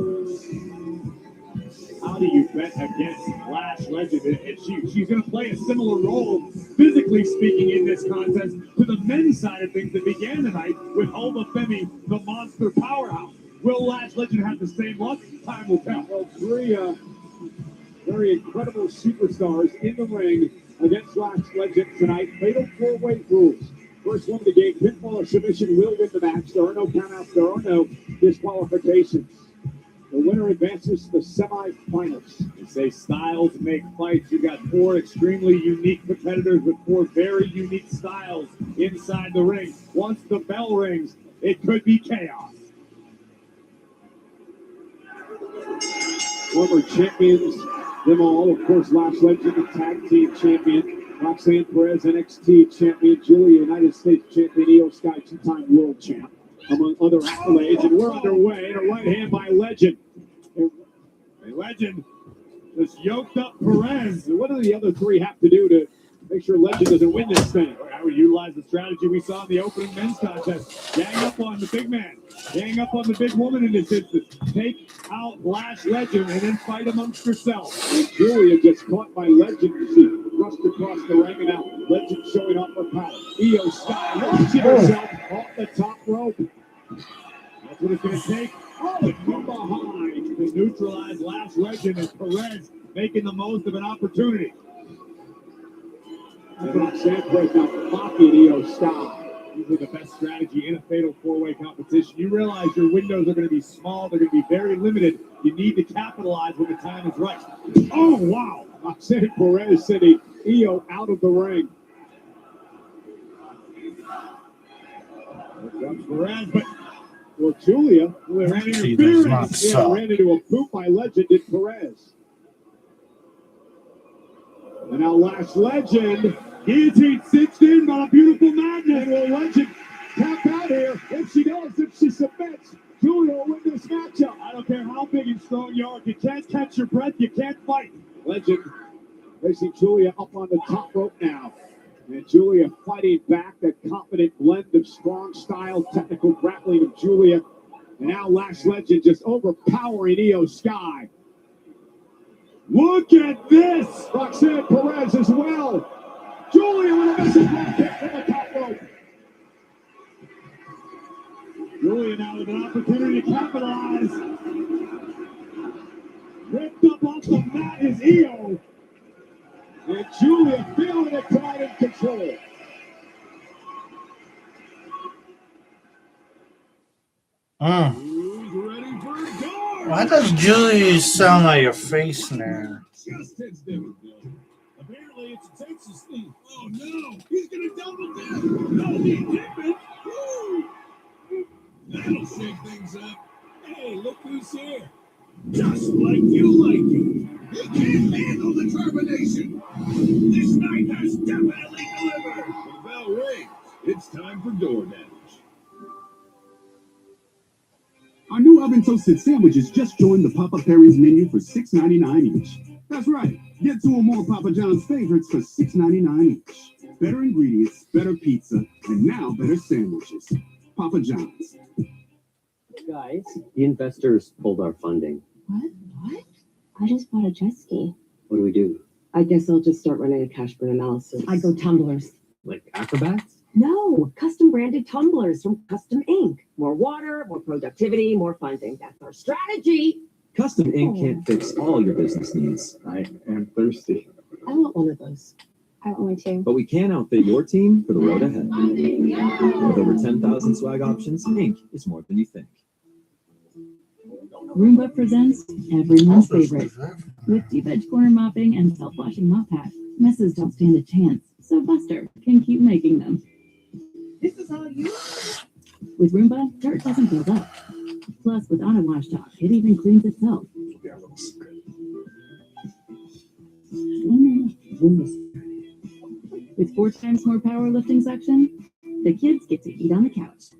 How do you bet against Lash Legend? She's going to play a similar role, physically speaking, in this contest to the men's side of things that began tonight with Alba Femi, the monster powerhouse. Will Lash Legend have the same luck? Time will tell. Well, three very incredible superstars in the ring against Lash Legend tonight. Fatal four-way rules. First one of the game, pinfall or submission, will win the match. There are no countouts. There are no disqualifications. The winner advances to the semifinals. They say styles make fights. You've got four extremely unique competitors with four very unique styles inside the ring. Once the bell rings, it could be chaos. Former champions, them all. Of course, Lash Legend, the tag team champion. Roxanne Perez, NXT champion. Julia, United States champion. Io Sky, two-time world champ, among other accolades. And we're underway. And a right hand by Legend. And Legend just yoked up Perez. And what do the other three have to do to make sure Legend doesn't win this thing? I would utilize the strategy we saw in the opening men's contest. Gang up on the big man. Gang up on the big woman in this instance. Take out Lash Legend and then fight amongst yourselves. And Julia just caught by Legend. She thrust across the ring, and now Legend showing off her power. Io Sky launching herself off the top rope. That's what it's going to take. Oh, from behind to neutralize Lash Legend, and Perez making the most of an opportunity. And Roxanne Perez now mocking Io Sky. Usually the best strategy in a fatal four-way competition. You realize your windows are going to be small. They're going to be very limited. You need to capitalize when the time is right. Oh, wow. Roxanne Perez sending Io out of the ring. Here comes Perez, but well, Julia ran into a boot by Legend in Perez. And now Lash Legend. Guillotine 16 by a beautiful madness. And will Legend tap out here? If she does, if she submits, Julia will win this matchup. I don't care how big and strong you are. If you can't catch your breath, you can't fight. Legend facing Julia up on the top rope now. And Julia fighting back, that confident blend of strong style, technical grappling of Julia. And now Lash Legend just overpowering Io Sky. Look at this! Roxanne Perez as well. Julia with a missile drop kick from the top rope. Julia now with an opportunity to capitalize. Ripped up off the mat is Io. And Julia feeling it, pride and control. Who's ready for a door? Why does Julie sound like your face now? Just hits them. Apparently it's a Texas thing. Oh no, he's gonna double down. No, he didn't. Woo! That'll shake things up. Hey, look who's here. Just like you like it. You can't handle the termination. This night has definitely delivered. The bell rings. It's time for DoorDash. Our new oven-toasted sandwiches just joined the Papa Perry's menu for $6.99 each. That's right. Get two or more Papa John's favorites for $6.99 each. Better ingredients, better pizza, and now better sandwiches. Papa John's. Guys, the investors pulled our funding. What? I just bought a jet ski. What do we do? I guess I'll just start running a cash burn analysis. I go tumblers. Like acrobats? No, custom branded tumblers from Custom Ink. More water, more productivity, more funding. That's our strategy. Custom Ink can't fix all your business needs. I am thirsty. I want one of those. I want one too. But we can outfit your team for the road ahead. With over 10,000 swag options, Inc. is more than you think. Roomba presents everyone's favorite. With deep edge corner mopping and self-washing mop pad, messes don't stand a chance, so Buster can keep making them. This is how you. With Roomba, dirt doesn't build up. Plus, with auto wash top, it even cleans itself. With 4 times more powerlifting suction, the kids get to eat on the couch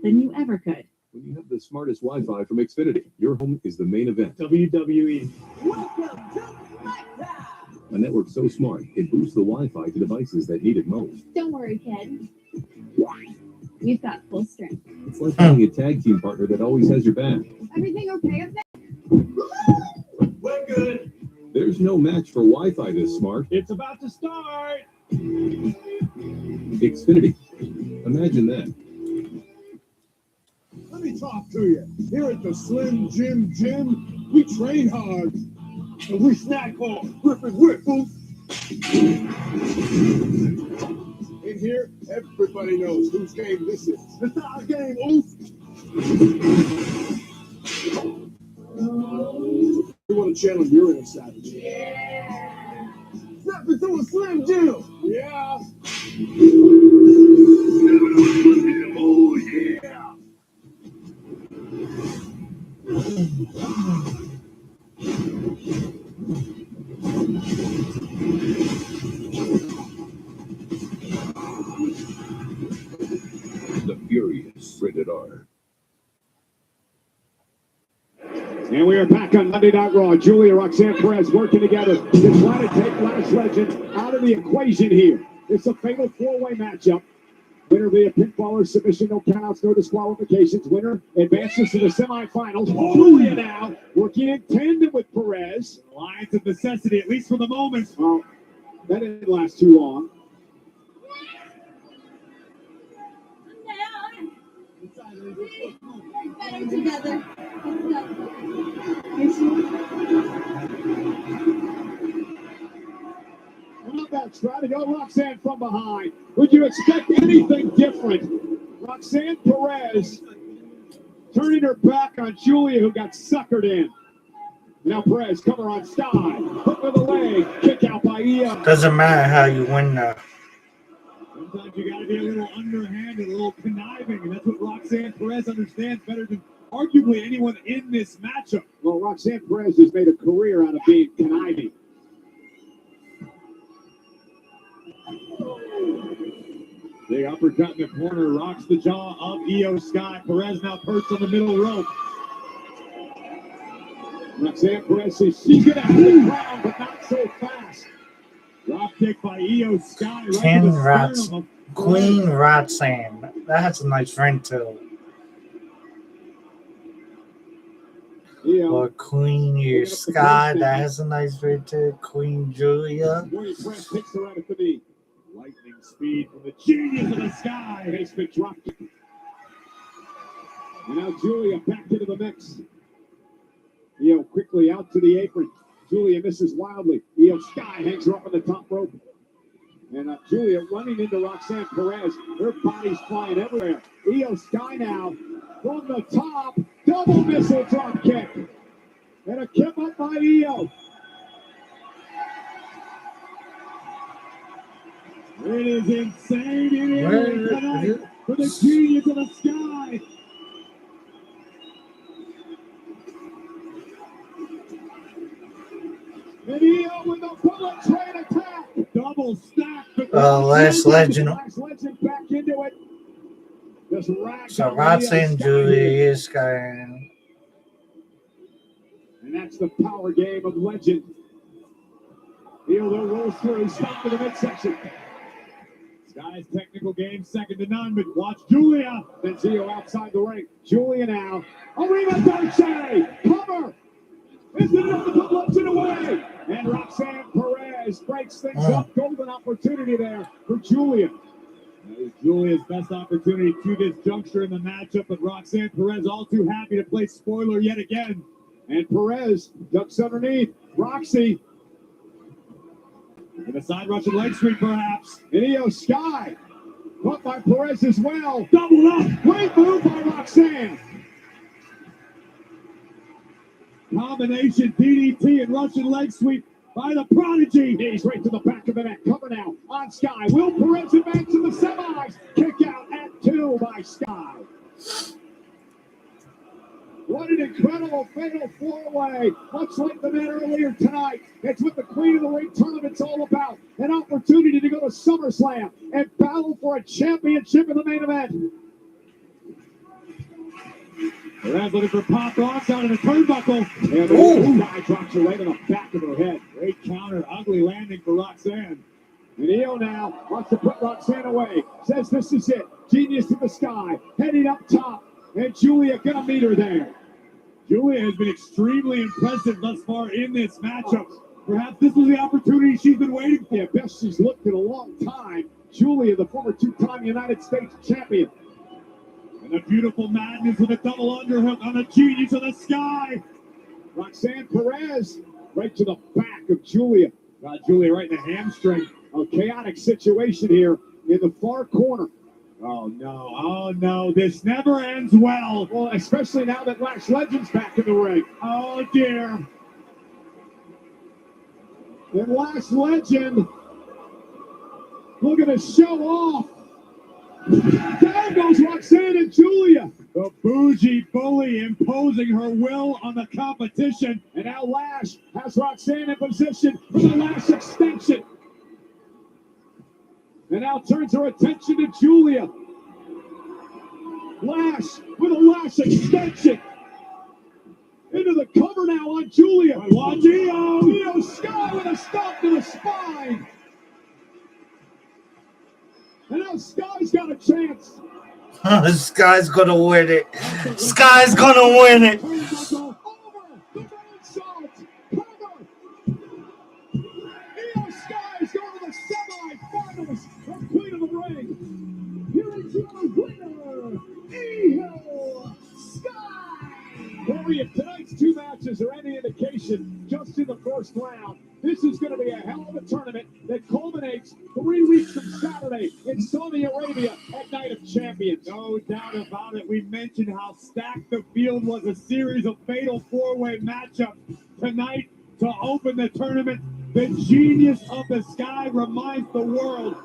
than you ever could. When you have the smartest Wi-Fi from Xfinity, your home is the main event. WWE. A network so smart, it boosts the Wi-Fi to devices that need it most. Don't worry, kid. We've got full strength. It's like having a tag team partner that always has your back. Everything okay up there? We're good. There's no match for Wi-Fi this smart. It's about to start. Xfinity. Imagine that. Let me talk to you. Here at the Slim Jim Gym, we train hard and we snack hard. Whip, oof. In here, everybody knows whose game this is. It's our game, oof. We want to challenge your inner savage. Yeah. Step into a Slim Jim. Yeah. Oh, yeah. The Furious, rated R. And we are back on Monday Night Raw. Julia, Roxanne Perez working together to try to take Lash Legend out of the equation here. It's a fatal 4-way matchup. Winner via pinfall or submission, no countouts, no disqualifications. Winner advances to the semifinals. Julia now working in tandem with Perez. Alliance of necessity, at least for the moment. Well, that didn't last too long. Better together. Well, that's trying to go Roxanne from behind. Would you expect anything different? Roxanne Perez turning her back on Julia, who got suckered in. Now Perez, cover on Sky. Hook with a leg. Kick out by Io. Doesn't matter how you win now. Sometimes you got to be a little underhanded, a little conniving, and that's what Roxanne Perez understands better than arguably anyone in this matchup. Well, Roxanne Perez has made a career out of being conniving. The uppercut in the corner rocks the jaw of Io Sky. Perez now perched on the middle rope. Roxanne Perez says she's going to have the crown, but not so fast. Drop kick by Io Sky. Right Ken to the Rats, sternum of Queen Roxanne. That has a nice ring too. Or Queen Your Sky. That has a nice ring too. Queen Julia. Perez picks her out at the knee. lightning speed from the genius of the Sky. Basement drop kick. And now Julia back into the mix. Io quickly out to the apron. Julia misses wildly. Io Sky hangs her up on the top rope. And Julia running into Roxanne Perez. Her body's flying everywhere. Io Sky now from the top. Double missile drop kick. And a kick up by Io. It is insane in here tonight for the genius of the Sky. And Io with the bullet train attack. Double stack. Lash Legend. Lash Legend back into it. Just ragged So on Roxanne, Io Sky. Julia, is Sky. And that's the power game of Legend. Io though rolls through. Stop to the midsection. Sky's technical game second to none, but watch Julia. Then Zio outside the ring. Julia now. Arena Dolce. Cover. Is it enough to put Legend away? And Roxanne Perez breaks things up. Golden opportunity there for Julia. That is Julia's best opportunity to this juncture in the matchup, but Roxanne Perez all too happy to play spoiler yet again. And Perez ducks underneath. Roxy. And a side Russian leg sweep, perhaps. And Io Sky. Caught by Perez as well. Doubled up. Great move by Roxanne. Combination DDT and Russian leg sweep by the Prodigy. Knees right to the back of the neck. Cover now on Sky. Will Perez advance to the semis. Kick out at 2 by Sky. What an incredible fatal four-way. Much like the man earlier tonight. It's what the Queen of the Ring tournament's all about. An opportunity to go to SummerSlam and battle for a championship in the main event. Perez looking for pop off down in the turnbuckle. And the guy drops her right in the back of her head. Great counter. Ugly landing for Roxanne. And Io now wants to put Roxanne away. Says this is it. Genius to the Sky. Heading up top. And Julia gonna meet her there. Julia has been extremely impressive thus far in this matchup. Perhaps this was the opportunity she's been waiting for. Best she's looked in a long time. Julia, the former two-time United States champion. And a beautiful madness with a double underhook on the Genius of the Sky. Roxanne Perez right to the back of Julia. Got Julia right in the hamstring. A chaotic situation here in the far corner. Oh no, this never ends well. Well, especially now that Lash Legend's back in the ring. Oh dear. And Lash Legend looking to show off. There goes Roxanne and Julia. The bougie bully imposing her will on the competition. And now Lash has Roxanne in position for the Lash extension. And now turns her attention to Julia. Lash with a Lash extension. Into the cover now on Julia. Watch Io. Io Sky with a stop to the spine. And now Sky's got a chance. Sky's gonna win it. Sky's gonna win it. Io Sky's going to the semi-finals of Queen of the Ring. Here is your winner, Io Sky. Corey, if tonight's two matches are any indication, just in the first round, this is going to be a hell of a tournament that culminates 3 weeks from Saturday in Saudi Arabia at Night of Champions. No doubt about it. We mentioned how stacked the field was, a series of fatal four-way matchups tonight to open the tournament. The Genius of the Sky reminds the world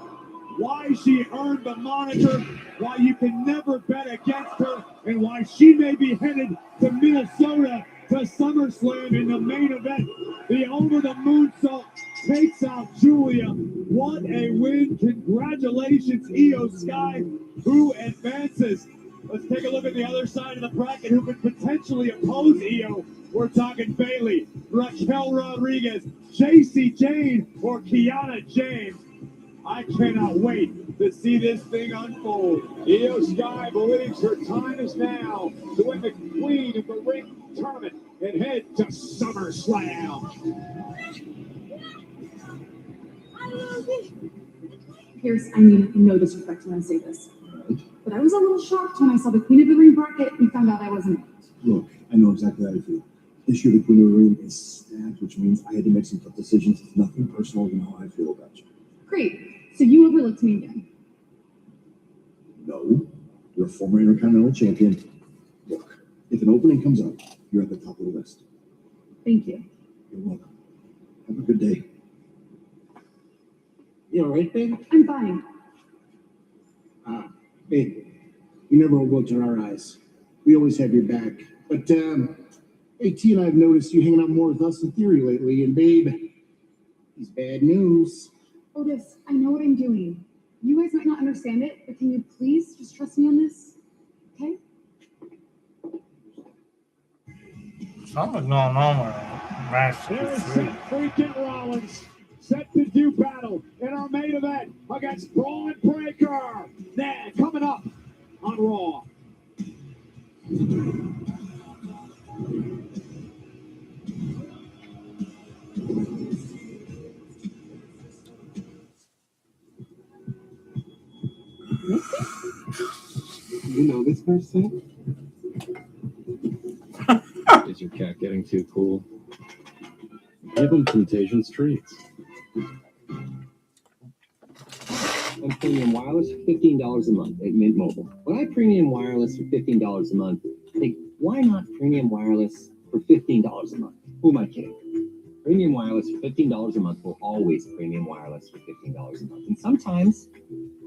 why she earned the moniker, why you can never bet against her, and why she may be headed to Minnesota to SummerSlam in the main event. The Over the Moonsault takes out Julia. What a win. Congratulations, Io Sky, who advances. Let's take a look at the other side of the bracket who could potentially oppose Io. We're talking Bayley, Raquel Rodriguez, JC Jane, or Kiana James. I cannot wait to see this thing unfold. Io Sky believes her time is now to win the Queen of the Ring tournament and head to SummerSlam. Pierce, I mean, no disrespect when I say this, but I was a little shocked when I saw the Queen of the Ring bracket and found out I wasn't. Look, I know exactly how you feel. This year, the Queen of the Ring is stacked, which means I had to make some tough decisions. It's nothing personal, you know how I feel about you. Great. So you overlooked me again. No, you're a former Intercontinental Champion. Look, if an opening comes up, you're at the top of the list. Thank you. You're welcome. Have a good day. You all right, babe? I'm fine. Babe, you never overlooked in our eyes. We always have your back. But, hey, T and I have noticed you hanging out more with us in Theory lately, and babe, it's bad news. Otis, I know what I'm doing. You guys might not understand it, but can you please just trust me on this? Okay? Something's going on with that. There's Seth freaking Rollins set to do battle in our main event against Braun Breaker. Then coming up on Raw. You know this person? Is your cat getting too cool? Give him Temptations treats. and premium wireless for $15 a month at Mint Mobile. When I premium wireless for $15 a month, I think, why not premium wireless for $15 a month? Who am I kidding? Premium wireless for $15 a month will always premium wireless for $15 a month. And sometimes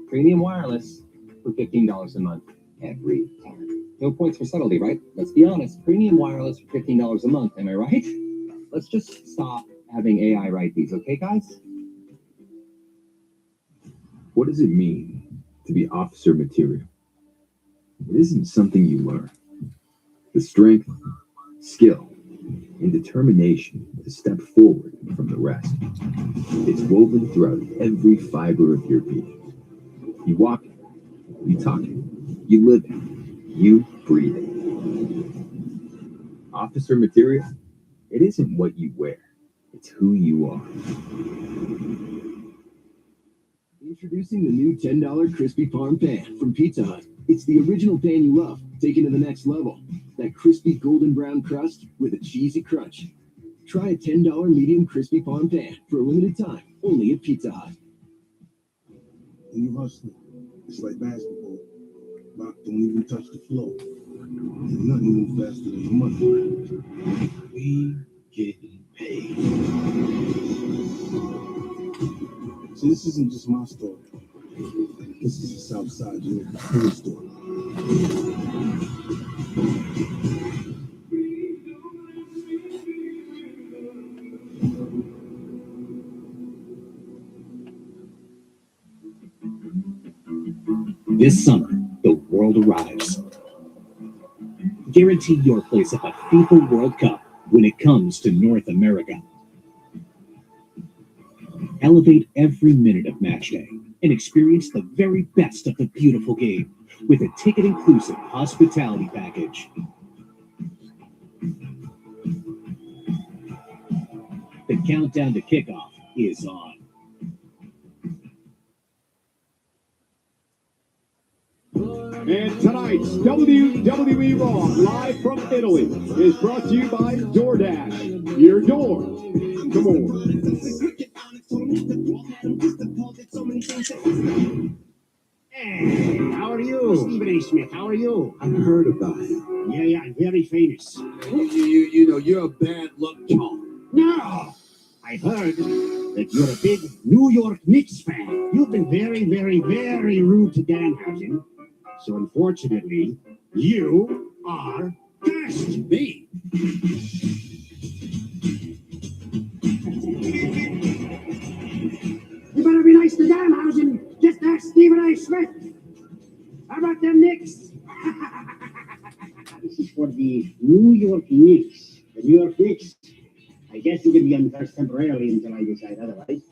premium wireless for $15 a month every time. No points for subtlety, right? Let's be honest. Premium wireless for $15 a month. Am I right? Let's just stop having AI write these, okay, guys? What does it mean to be officer material? It isn't something you learn. The strength, skill, and determination to step forward from the rest. It's woven throughout every fiber of your being. You walk it, you talk it, you live it, you breathe it. Officer material, it isn't what you wear, it's who you are. Introducing the new $10 Crispy Farm Pan from Pizza Hut. It's the original pan you love, taken to the next level. That crispy golden brown crust with a cheesy crunch. Try a $10 medium crispy farm pan for a limited time, only at Pizza Hut. When you hustling, it's like basketball. Rock don't even touch the floor. Ain't nothing move faster than the money. We getting paid. See, this isn't just my story. This is a Southside Jamaica true story. This summer, the world arrives. Guarantee your place at the FIFA World Cup when it comes to North America. Elevate every minute of match day and experience the very best of the beautiful game with a ticket-inclusive hospitality package. The countdown to kickoff is on. And tonight's WWE Raw, live from Italy, is brought to you by DoorDash. Your door. Come on. Hey, how are you? Stephen A. Smith, how are you? I've heard about it. Yeah, I'm very famous. You know, you're a bad luck charm. No! I've heard that you're a big New York Knicks fan. You've been very, very, very rude to Danhausen. So unfortunately, you are cursed. Me? You better be nice to Danhausen. Just ask Stephen A. Smith. How about them Knicks? This is for the New York Knicks. The New York Knicks. I guess you can be uncursed temporarily until I decide otherwise.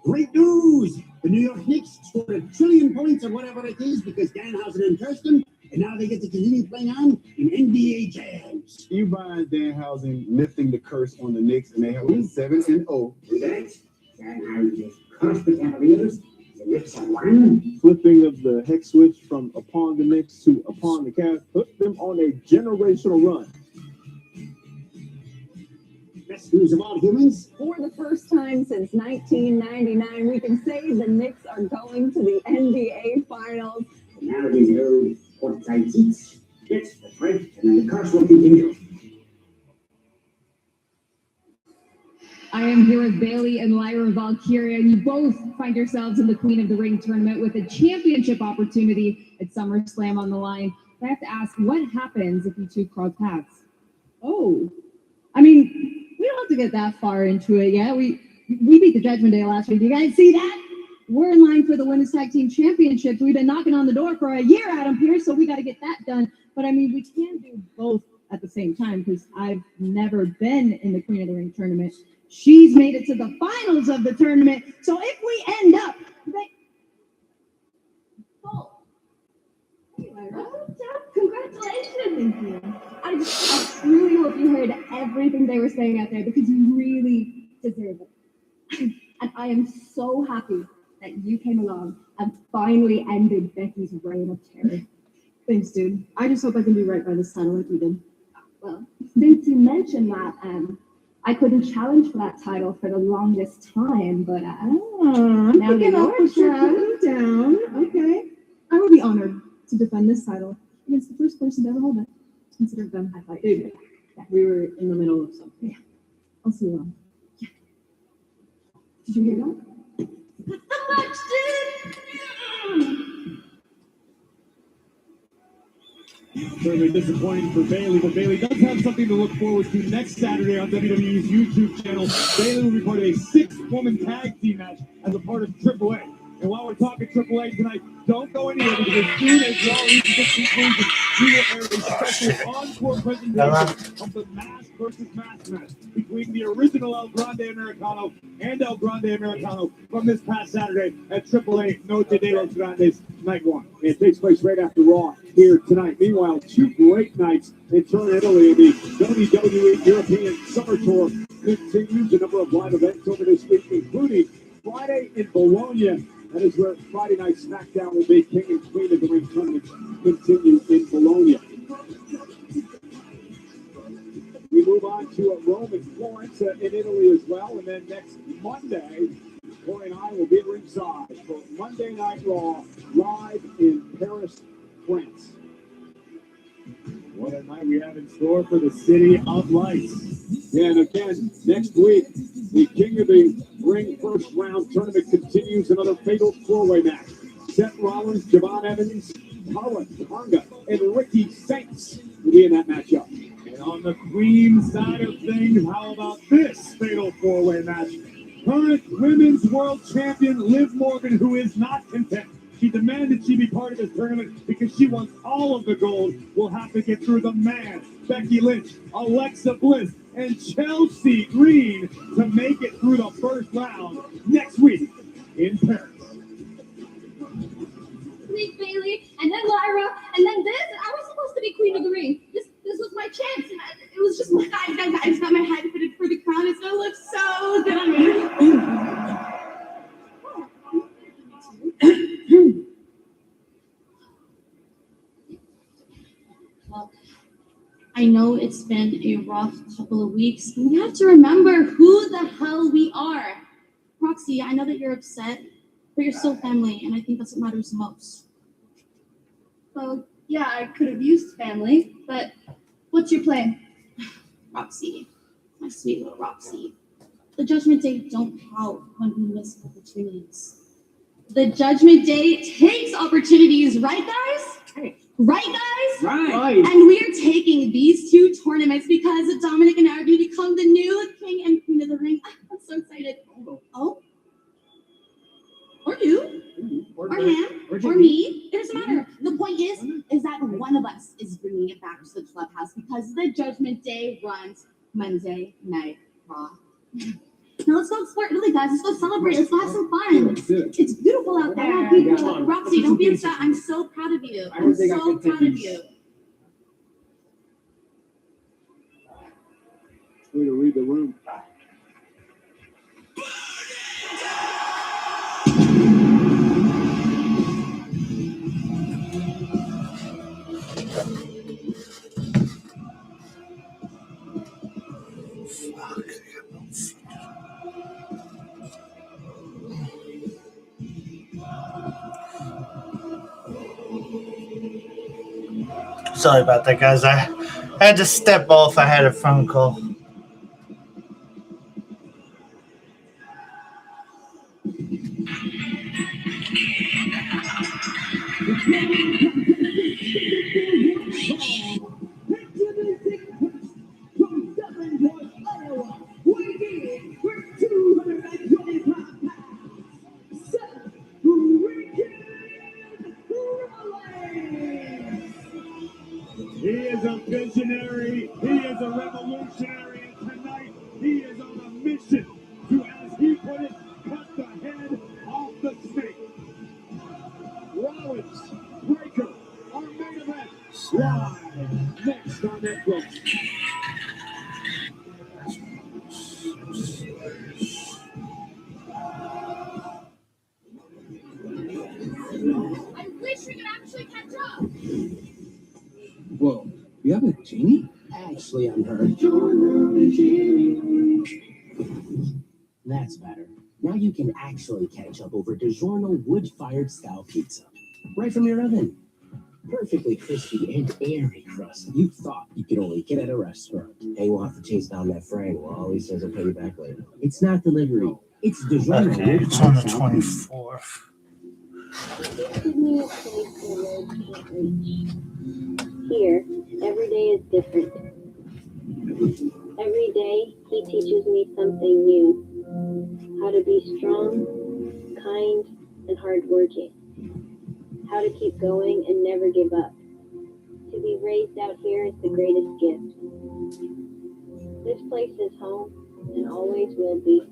Great news! The New York Knicks scored 1 trillion points or whatever it is because Danhausen uncursed them, and now they get to continue playing on in NBA jams. You buying Danhausen lifting the curse on the Knicks, and they have 7-0. That? Danhausen cursed the Cavaliers. The Knicks are one. Flipping of the hex switch from upon the Knicks to upon the Cavs put them on a generational run. Best news of all humans. For the first time since 1999, we can say the Knicks are going to the NBA Finals. And now these old courtside seats. Yes, that's right. And then the curse will continue. I am here with Bailey and Lyra Valkyria, and you both find yourselves in the Queen of the Ring tournament with a championship opportunity at SummerSlam on the line. I have to ask, what happens if you two cross paths? Oh, I mean, we don't have to get that far into it yet. We beat the Judgment Day last week. You guys see that? We're in line for the Women's Tag Team Championships. We've been knocking on the door for a year, Adam Pearce, so we got to get that done. But I mean, we can do both at the same time because I've never been in the Queen of the Ring tournament. She's made it to the finals of the tournament. So if we end up, Congratulations! Thank you. I really hope you heard everything they were saying out there because you really deserve it. And I am so happy that you came along and finally ended Becky's reign of terror. Thanks, dude. I just hope I can do right by this title like you did. Well, since you mentioned that, I couldn't challenge for that title for the longest time, but I'm now you picking know up what it, you're Chad. putting down. Okay. I would be honored to defend this title against the first person to ever hold it. Consider it done. High five. Dude, we were in the middle of something. Yeah. I'll see you around. Yeah. Did you hear that? Certainly disappointing for Bailey, but Bailey does have something to look forward to next Saturday on WWE's YouTube channel. Bailey will be part of a 6-woman tag team match as a part of AAA. And while we're talking AAA tonight, don't go anywhere because as soon as Raw reaches its conclusion, we will air a special encore presentation of the Mask versus Mask match between the original El Grande Americano and El Grande Americano from this past Saturday at AAA Noche de los Grandes Night 1. It takes place right after Raw here tonight. Meanwhile, 2 great nights in Turin, Italy. The WWE European Summer Tour continues. A number of live events over this week, including Friday in Bologna. That is where Friday Night SmackDown will be. King and Queen of the Ring tournament continue in Bologna. We move on to Rome and Florence in Italy as well. And then next Monday, Corey and I will be at ringside for Monday Night Raw live in Paris, France. What a night we have in store for the City of Lights. Yeah, and again, next week, the King of the Ring first round tournament continues. Another fatal 4-way match. Seth Rollins, Javon Evans, Paula Tonga, and Ricky Saints will be in that matchup. And on the Queen side of things, how about this fatal 4-way match? Current Women's World Champion Liv Morgan, who is not content. She demanded she be part of this tournament because she wants all of the gold. Will have to get through the man, Becky Lynch, Alexa Bliss, and Chelsea Green to make it through the first round next week in Paris. Nick Bailey, and then Lyra, and then this. I was supposed to be Queen of the Ring. This was my chance. And it was just I just got my head fitted for the crown. It's gonna look so good on me. Well, I know it's been a rough couple of weeks, but we have to remember who the hell we are. Roxy, I know that you're upset, but you're still family, and I think that's what matters most. Well, yeah, I could have used family, but what's your plan? Roxy, my sweet little Roxy. The Judgment Day don't count when we miss opportunities. The Judgment Day takes opportunities, right, guys? Right, guys? Right. And we are taking these 2 tournaments because Dominic and I are going to become the new King and Queen of the Ring. I'm so excited. Oh? Or you? Or him? Or me? It doesn't matter. The point is that one of us is bringing it back to the clubhouse because the Judgment Day runs Monday Night Raw. Now let's go explore Italy, guys. Let's go celebrate. Let's go have some fun. It's beautiful out there. Yeah. Roxy, don't be upset. I'm so proud of you. I'm so proud of you. Way to read the room. Sorry about that, guys. I had to step off. I had a phone call. He is a visionary. He is a revolutionary. And tonight, he is on a mission to, as he put it, cut the head off the snake. Rollins, Breaker, our main event, live next on Netflix. I wish we could actually catch up. Whoa, you have a genie? Actually, I'm her. That's better. Now you can actually catch up over DiGiorno wood-fired style pizza. Right from your oven. Perfectly crispy and airy crust. You thought you could only get at a restaurant. Hey, we'll have to chase down that Frank. Well, all he says he'll pay you back later. It's not delivery. It's DiGiorno. Okay, it's on the 24th. Give me a place the road can't reach. Here, every day is different. Every day, he teaches me something new. How to be strong, kind, and hardworking. How to keep going and never give up. To be raised out here is the greatest gift. This place is home and always will be.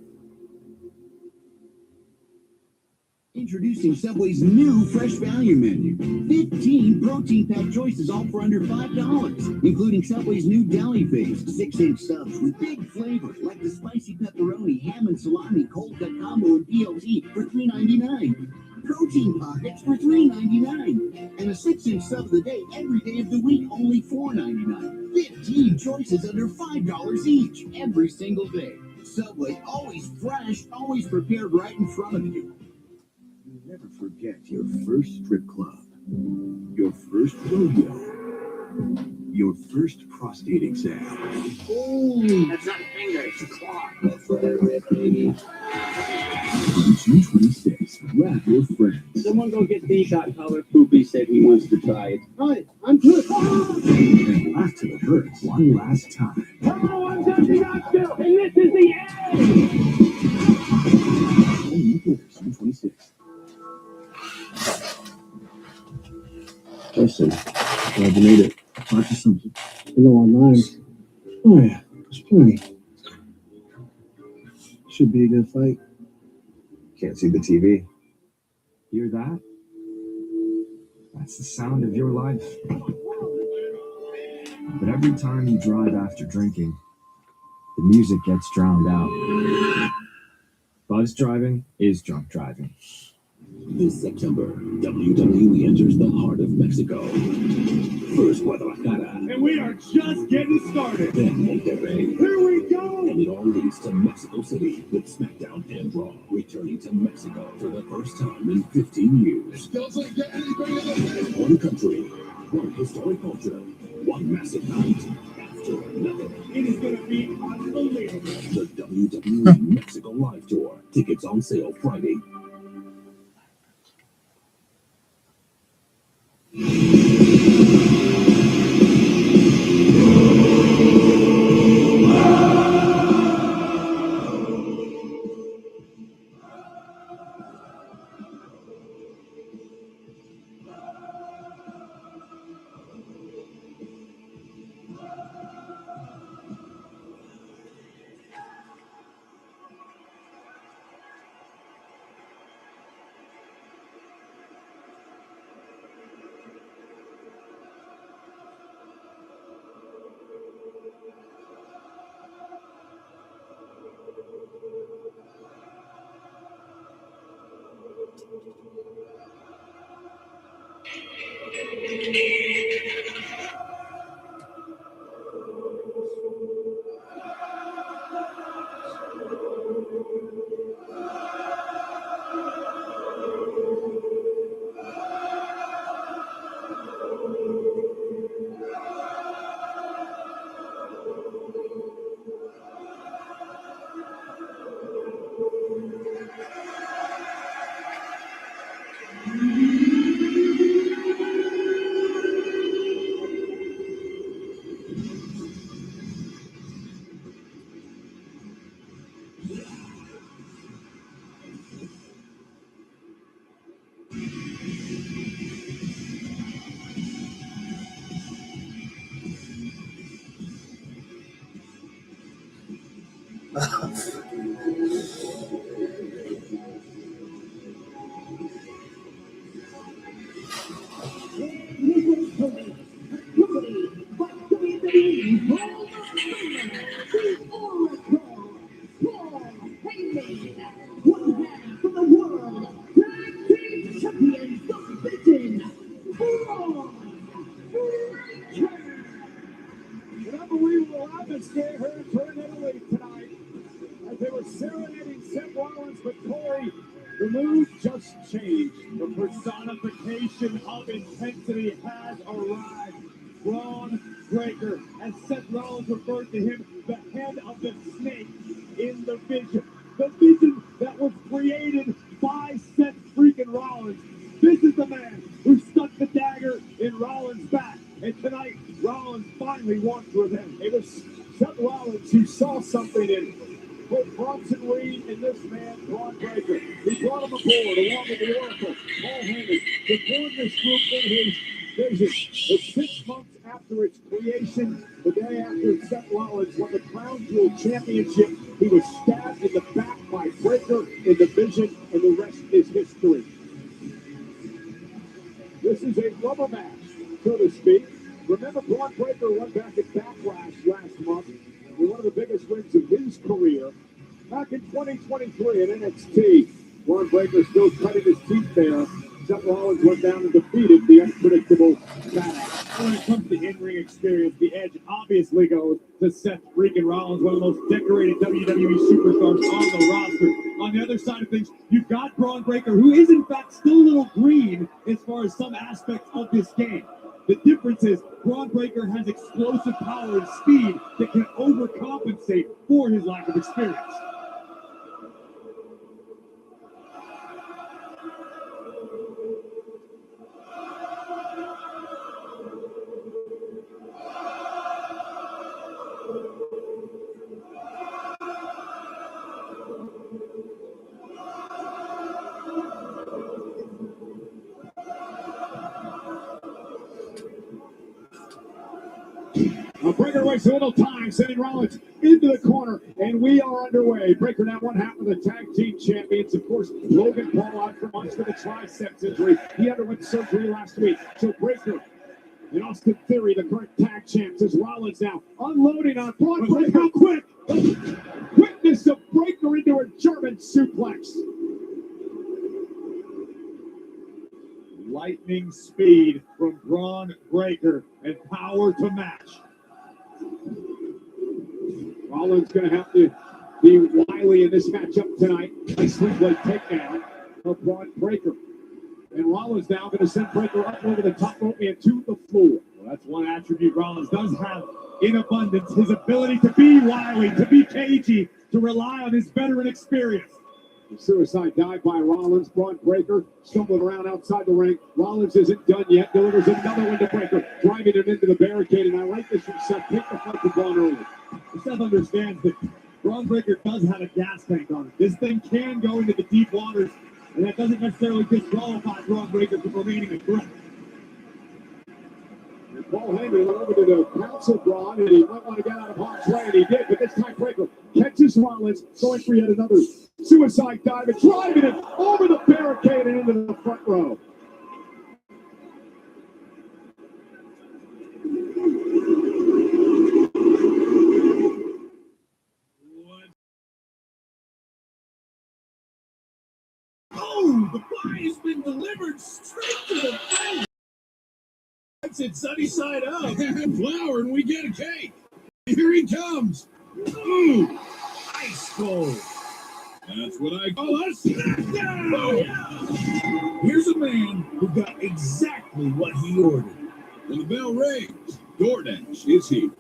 Introducing Subway's new fresh value menu. 15 protein pack choices, all for under $5, including Subway's new deli-based 6-inch subs with big flavors like the spicy pepperoni, ham and salami, cold cut combo, and BLT for $3.99. Protein pockets for $3.99. And a 6-inch sub of the day every day of the week, only $4.99. 15 choices under $5 each every single day. Subway, always fresh, always prepared right in front of you. Never forget your first strip club, your first rodeo, your first prostate exam. Ooh, that's not a finger, it's a claw. That's what I read, baby. On June 26th, grab your friends. Someone go get D-Shot color. Poopy said he wants to try it. Hi, I'm good. And laugh to the hurt one last time. Everyone does Knoxville, and this is the end! Only June 26th. Justin, glad you made it. Watch you something. You go online. Oh yeah, there's plenty. Should be a good fight. Can't see the TV. Hear that? That's the sound of your life. But every time you drive after drinking, the music gets drowned out. Buzz driving is drunk driving. This September, WWE enters the heart of Mexico. First Guadalajara, And we are just getting started. then Monterrey. Here we go. And it all leads to Mexico City with SmackDown and Raw returning to Mexico for the first time in 15 years. One country, one historic culture, one massive night after another. It is going to be unbelievable. The WWE Mexico Live Tour. Tickets on sale Friday. atmosphere here in Italy tonight as they were serenading Seth Rollins, but Corey, the mood just changed. The personification of intensity has arrived. Braun Breaker, as Seth Rollins referred to him, the head of the snake in the vision. The vision that was created by Seth freaking Rollins. This is the man who stuck the dagger in Rollins' back. And tonight, Rollins finally wants revenge. It was Seth Rollins who saw something in both Bronson Reed and this man, Braun Breaker. He brought him aboard along with the Oracle, Paul Heyman, to form this group in his vision. But 6 months after its creation, the day after Seth Rollins won the Crown Jewel Championship, he was stabbed in the back by Breaker in the vision, and the rest is history. This is a rubber match, so to speak. Remember, Braun Breaker won back at Backlash last month, in one of the biggest wins of his career. Back in 2023 at NXT, Braun Breaker still cutting his teeth there. Seth Rollins went down and defeated the unpredictable badass. When it comes to in-ring experience, the edge obviously goes to Seth freaking Rollins, one of the most decorated WWE superstars on the roster. On the other side of things, you've got Braun Breaker, who is in fact still a little green as far as some aspects of this game. The difference is Braun Breaker has explosive power and speed that can overcompensate for his lack of experience. Breaker wastes a little time, sending Rollins into the corner, and we are underway. Breaker now one half of the tag team champions. Of course, Logan Paul out for months with a triceps injury. He underwent surgery last week. So Breaker and Austin Theory, the current tag champs, as Rollins now unloading on Braun Breaker. How quick! Quickness of Breaker into a German suplex. Lightning speed from Braun Breaker and power to match. Rollins going to have to be wily in this matchup tonight. Nice sleep-like takedown of Braun Breaker. And Rollins now going to send Breaker up over the top rope and to the floor. Well, that's one attribute Rollins does have in abundance, his ability to be wily, to be cagey, to rely on his veteran experience. The suicide dive by Rollins. Braun Breaker stumbling around outside the ring. Rollins isn't done yet. Delivers another one to Breaker, driving him into the barricade. And I like this from Seth. Take the fight to Braun early. Seth understands that Braun Breaker does have a gas tank on it. This thing can go into the deep waters, and that doesn't necessarily disqualify Braun Breaker from remaining a threat. And Paul Heyman went over to the council Braun, and he might want to get out of harm's way, and he did. But this time Breaker catches Rollins, going for yet another suicide dive and driving it over the barricade and into the front row. Oh, the pie has been delivered straight to the face. That's it, sunny side up. Flour and we get a cake. Here he comes. Ooh, ice cold. That's what I call a smackdown! Oh, yeah. Here's a man who got exactly what he ordered. When the bell rings, DoorDash is here.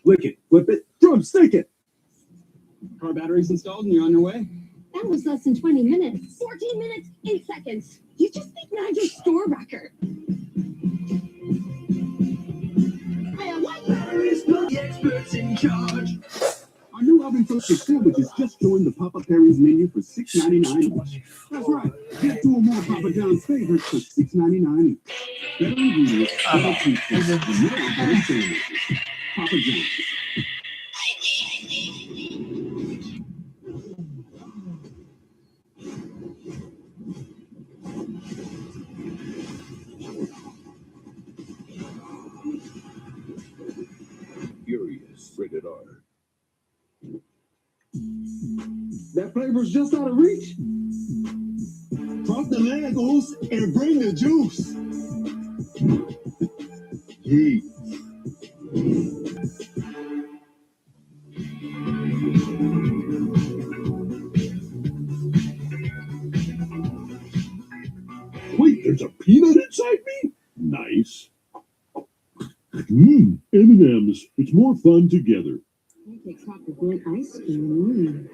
Lick it, flip it, drumstick it. Car batteries installed and you're on your way. That was less than 20 minutes. 14 minutes, 8 seconds. You just beat Nigel's store record. The experts in charge. Our new oven toasted sandwiches just joined the Papa Perry's menu for $6.99 each. That's right. Get 2 or more Papa John's favorites for $6.99 each. Better ingredients, better pizza, and more better sandwiches. Papa John's. are. That flavor's just out of reach. Drop the Legos and bring the juice. Heat. Wait, there's a peanut inside me? Nice. M&M's. It's more fun together. Pancake topped with white ice cream.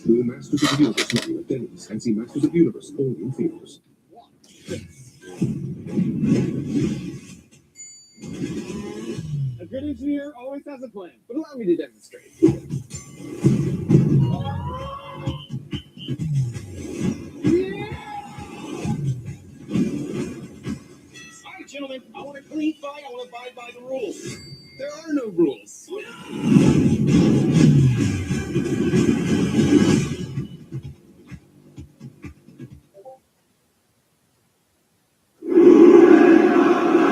New Masters of the Universe menu at Denny's and see Masters of the Universe only in theaters. A good engineer always has a plan, but allow me to demonstrate. Sorry, gentlemen. I want a clean fight. I want to abide by the rules. There are no rules.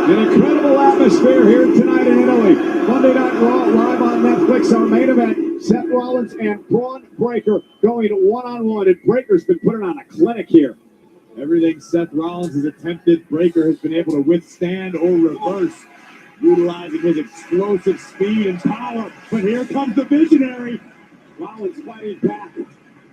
An incredible atmosphere here tonight in Italy. Monday Night Raw live on Netflix. Our main event, Seth Rollins and Braun Breaker going one-on-one. And Breaker's been putting on a clinic here. Everything Seth Rollins has attempted, Breaker has been able to withstand or reverse, utilizing his explosive speed and power. But here comes the visionary. Rollins fighting back.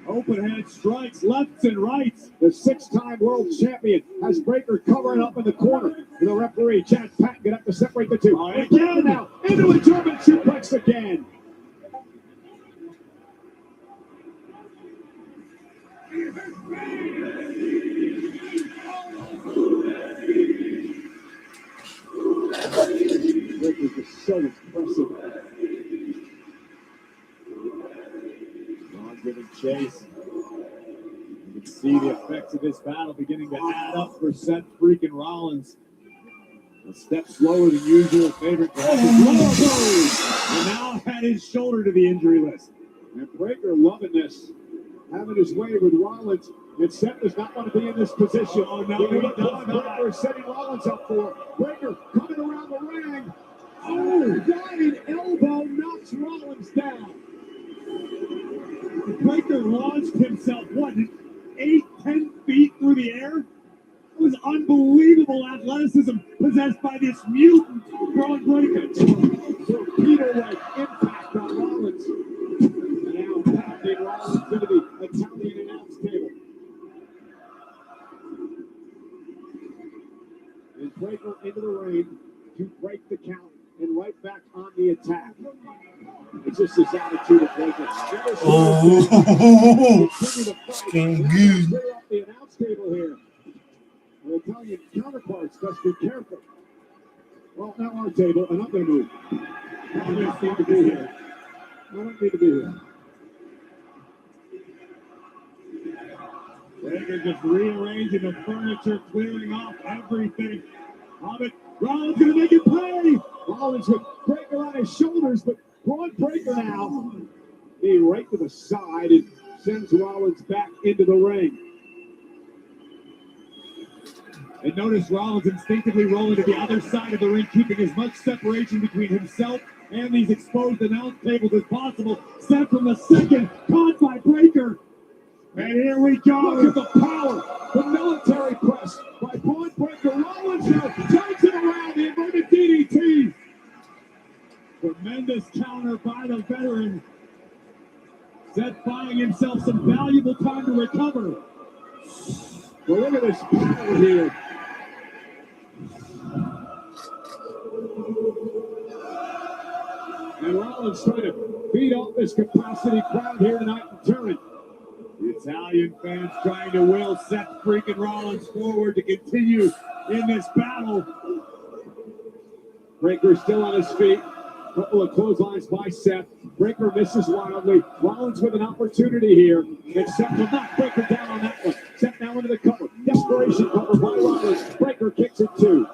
Open head strikes lefts and rights. The six-time world champion has Breaker covering up in the corner. And the referee, Chad Patton, get up to separate the two. Again now, into a German suplex again. Breaker's just so impressive. Giving chase. You can see the effects of this battle beginning to add up for Seth freaking Rollins. A step slower than usual, favorite to have and now had his shoulder to the injury list. And Breaker loving this, having his way with Rollins. And Seth does not want to be in this position. Oh, no, he does not. Breaker is setting Rollins up for Breaker coming around the ring. Oh, diving elbow knocks Rollins down. Breaker launched himself, 8-10 feet through the air? It was unbelievable athleticism possessed by this mutant Braun Breaker. Torpedo-like impact on Rollins. And now pounding Rollins into the Italian announce table. And Breaker into the ring to break the count and right back on the attack. It's just his attitude of Breaker. Skin good. Clear up the announce table here. Our Italian counterparts must be careful. Well, now our table, and I'm going to move. I don't need to be here. I don't need to be here. Breaker just rearranging the furniture, clearing off everything. Rollins going to make it play. Rollins with Breaker on his shoulders, but Braun Breaker now. Knee right to the side and sends Rollins back into the ring. And notice Rollins instinctively rolling to the other side of the ring, keeping as much separation between himself and these exposed announce tables as possible. Seth from the second, caught by Breaker. And here we go. Look at the power, the military press by Braun Breaker. Rollins now turns it around, the inverted DDT. Tremendous counter by the veteran. Seth buying himself some valuable time to recover. Well, look at this power here. And Rollins trying to feed off this capacity crowd here tonight in Turin. The Italian fans trying to will Seth freaking Rollins forward to continue in this battle. Breaker still on his feet. Couple of clotheslines by Seth. Breaker misses wildly. Rollins with an opportunity here. And Seth will knock Breaker down on that one. Seth now into the cover. Desperation cover by Rollins. Breaker kicks it too.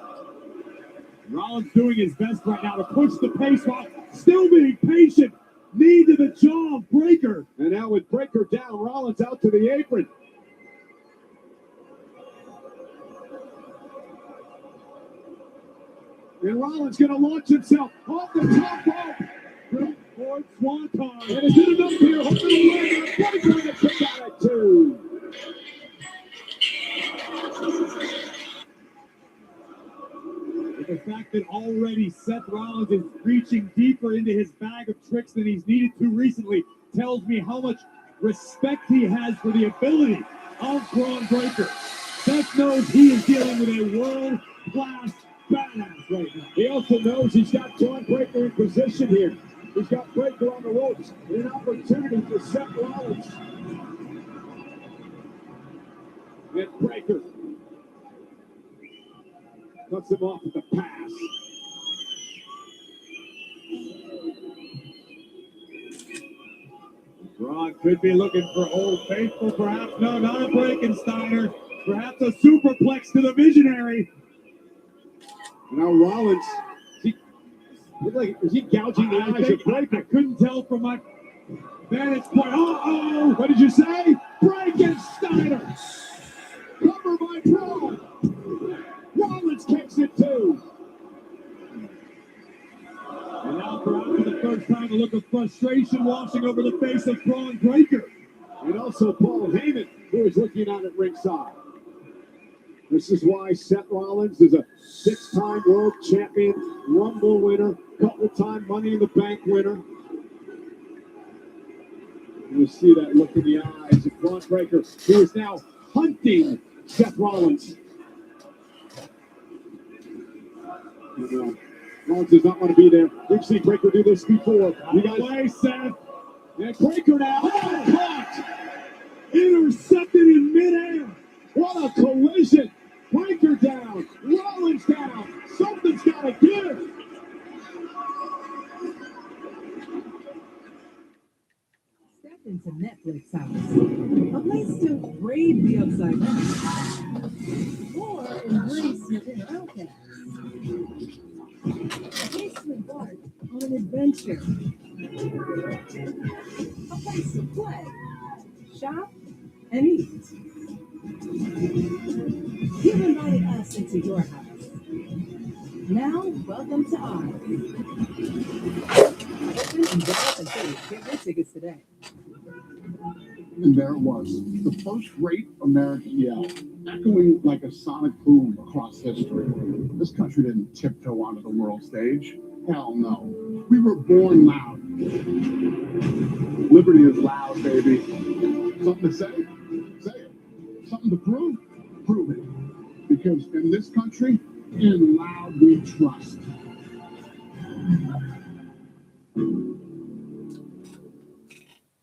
Rollins doing his best right now to push the pace while still being patient. Knee to the jaw of Breaker. And now with Breaker down, Rollins out to the apron. And Rollins going to launch himself off the top rope. Great Ford Swanton. And is it enough here? Hopefully, Breaker with a kick out at 2. With the fact that already Seth Rollins is reaching deeper into his bag of tricks than he's needed to recently tells me how much respect he has for the ability of Braun Breaker. Seth knows he is dealing with a world-class badass right now. He also knows he's got Braun Breaker in position here. He's got Breaker on the ropes and an opportunity for Seth Rollins. And Breaker cuts him off with the pass. Braun could be looking for Old Faithful, perhaps. No, not a Breakensteiner. Perhaps a superplex to the Visionary. Now Rollins, is he gouging the eyes of Breaker? I couldn't tell from my vantage point. Uh-oh! What did you say? Breakensteiner! Cover by Braun! Rollins kicks it too! And now perhaps for the first time, a look of frustration washing over the face of Braun Breaker. And also Paul Heyman, who is looking out at ringside. This is why Seth Rollins is a 6-time world champion, Rumble winner, couple-time Money in the Bank winner. You see that look in the eyes of Braun Breaker, who is now hunting Seth Rollins. Rollins does not want to be there. We've seen Breaker do this before. You got away, Seth. And Breaker now. Oh, caught! Intercepted in midair. What a collision. Breaker down. Rollins down. Something's got to give. Step into Netflix house. A place to brave the upside down. Or embrace your inner outcast. A place to embark on an adventure. A place to play, shop, and eat. You've invited us into your house. Now, welcome to ours. Open and grab and get your tickets today. And there it was, the first-rate American yell, echoing like a sonic boom across history. This country didn't tiptoe onto the world stage. Hell no. We were born loud. Liberty is loud, baby. Something to say? Say it. Something to prove? Prove it. Because in this country, in loud we trust.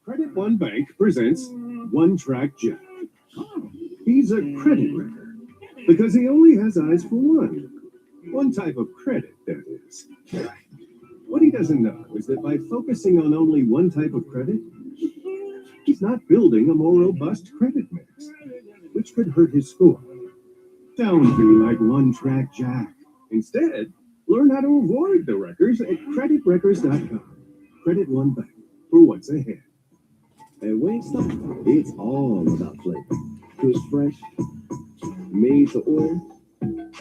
Credit One Bank presents One Track Jack. He's a credit wrecker because he only has eyes for one type of credit, that is. What he doesn't know is that by focusing on only one type of credit, he's not building a more robust credit mix, which could hurt his score. Don't be like One Track Jack. Instead, learn how to avoid the wreckers at creditwreckers.com. Credit One Bank for what's ahead. At Wingstop, it's all about flavor. Crisp fresh, made to order,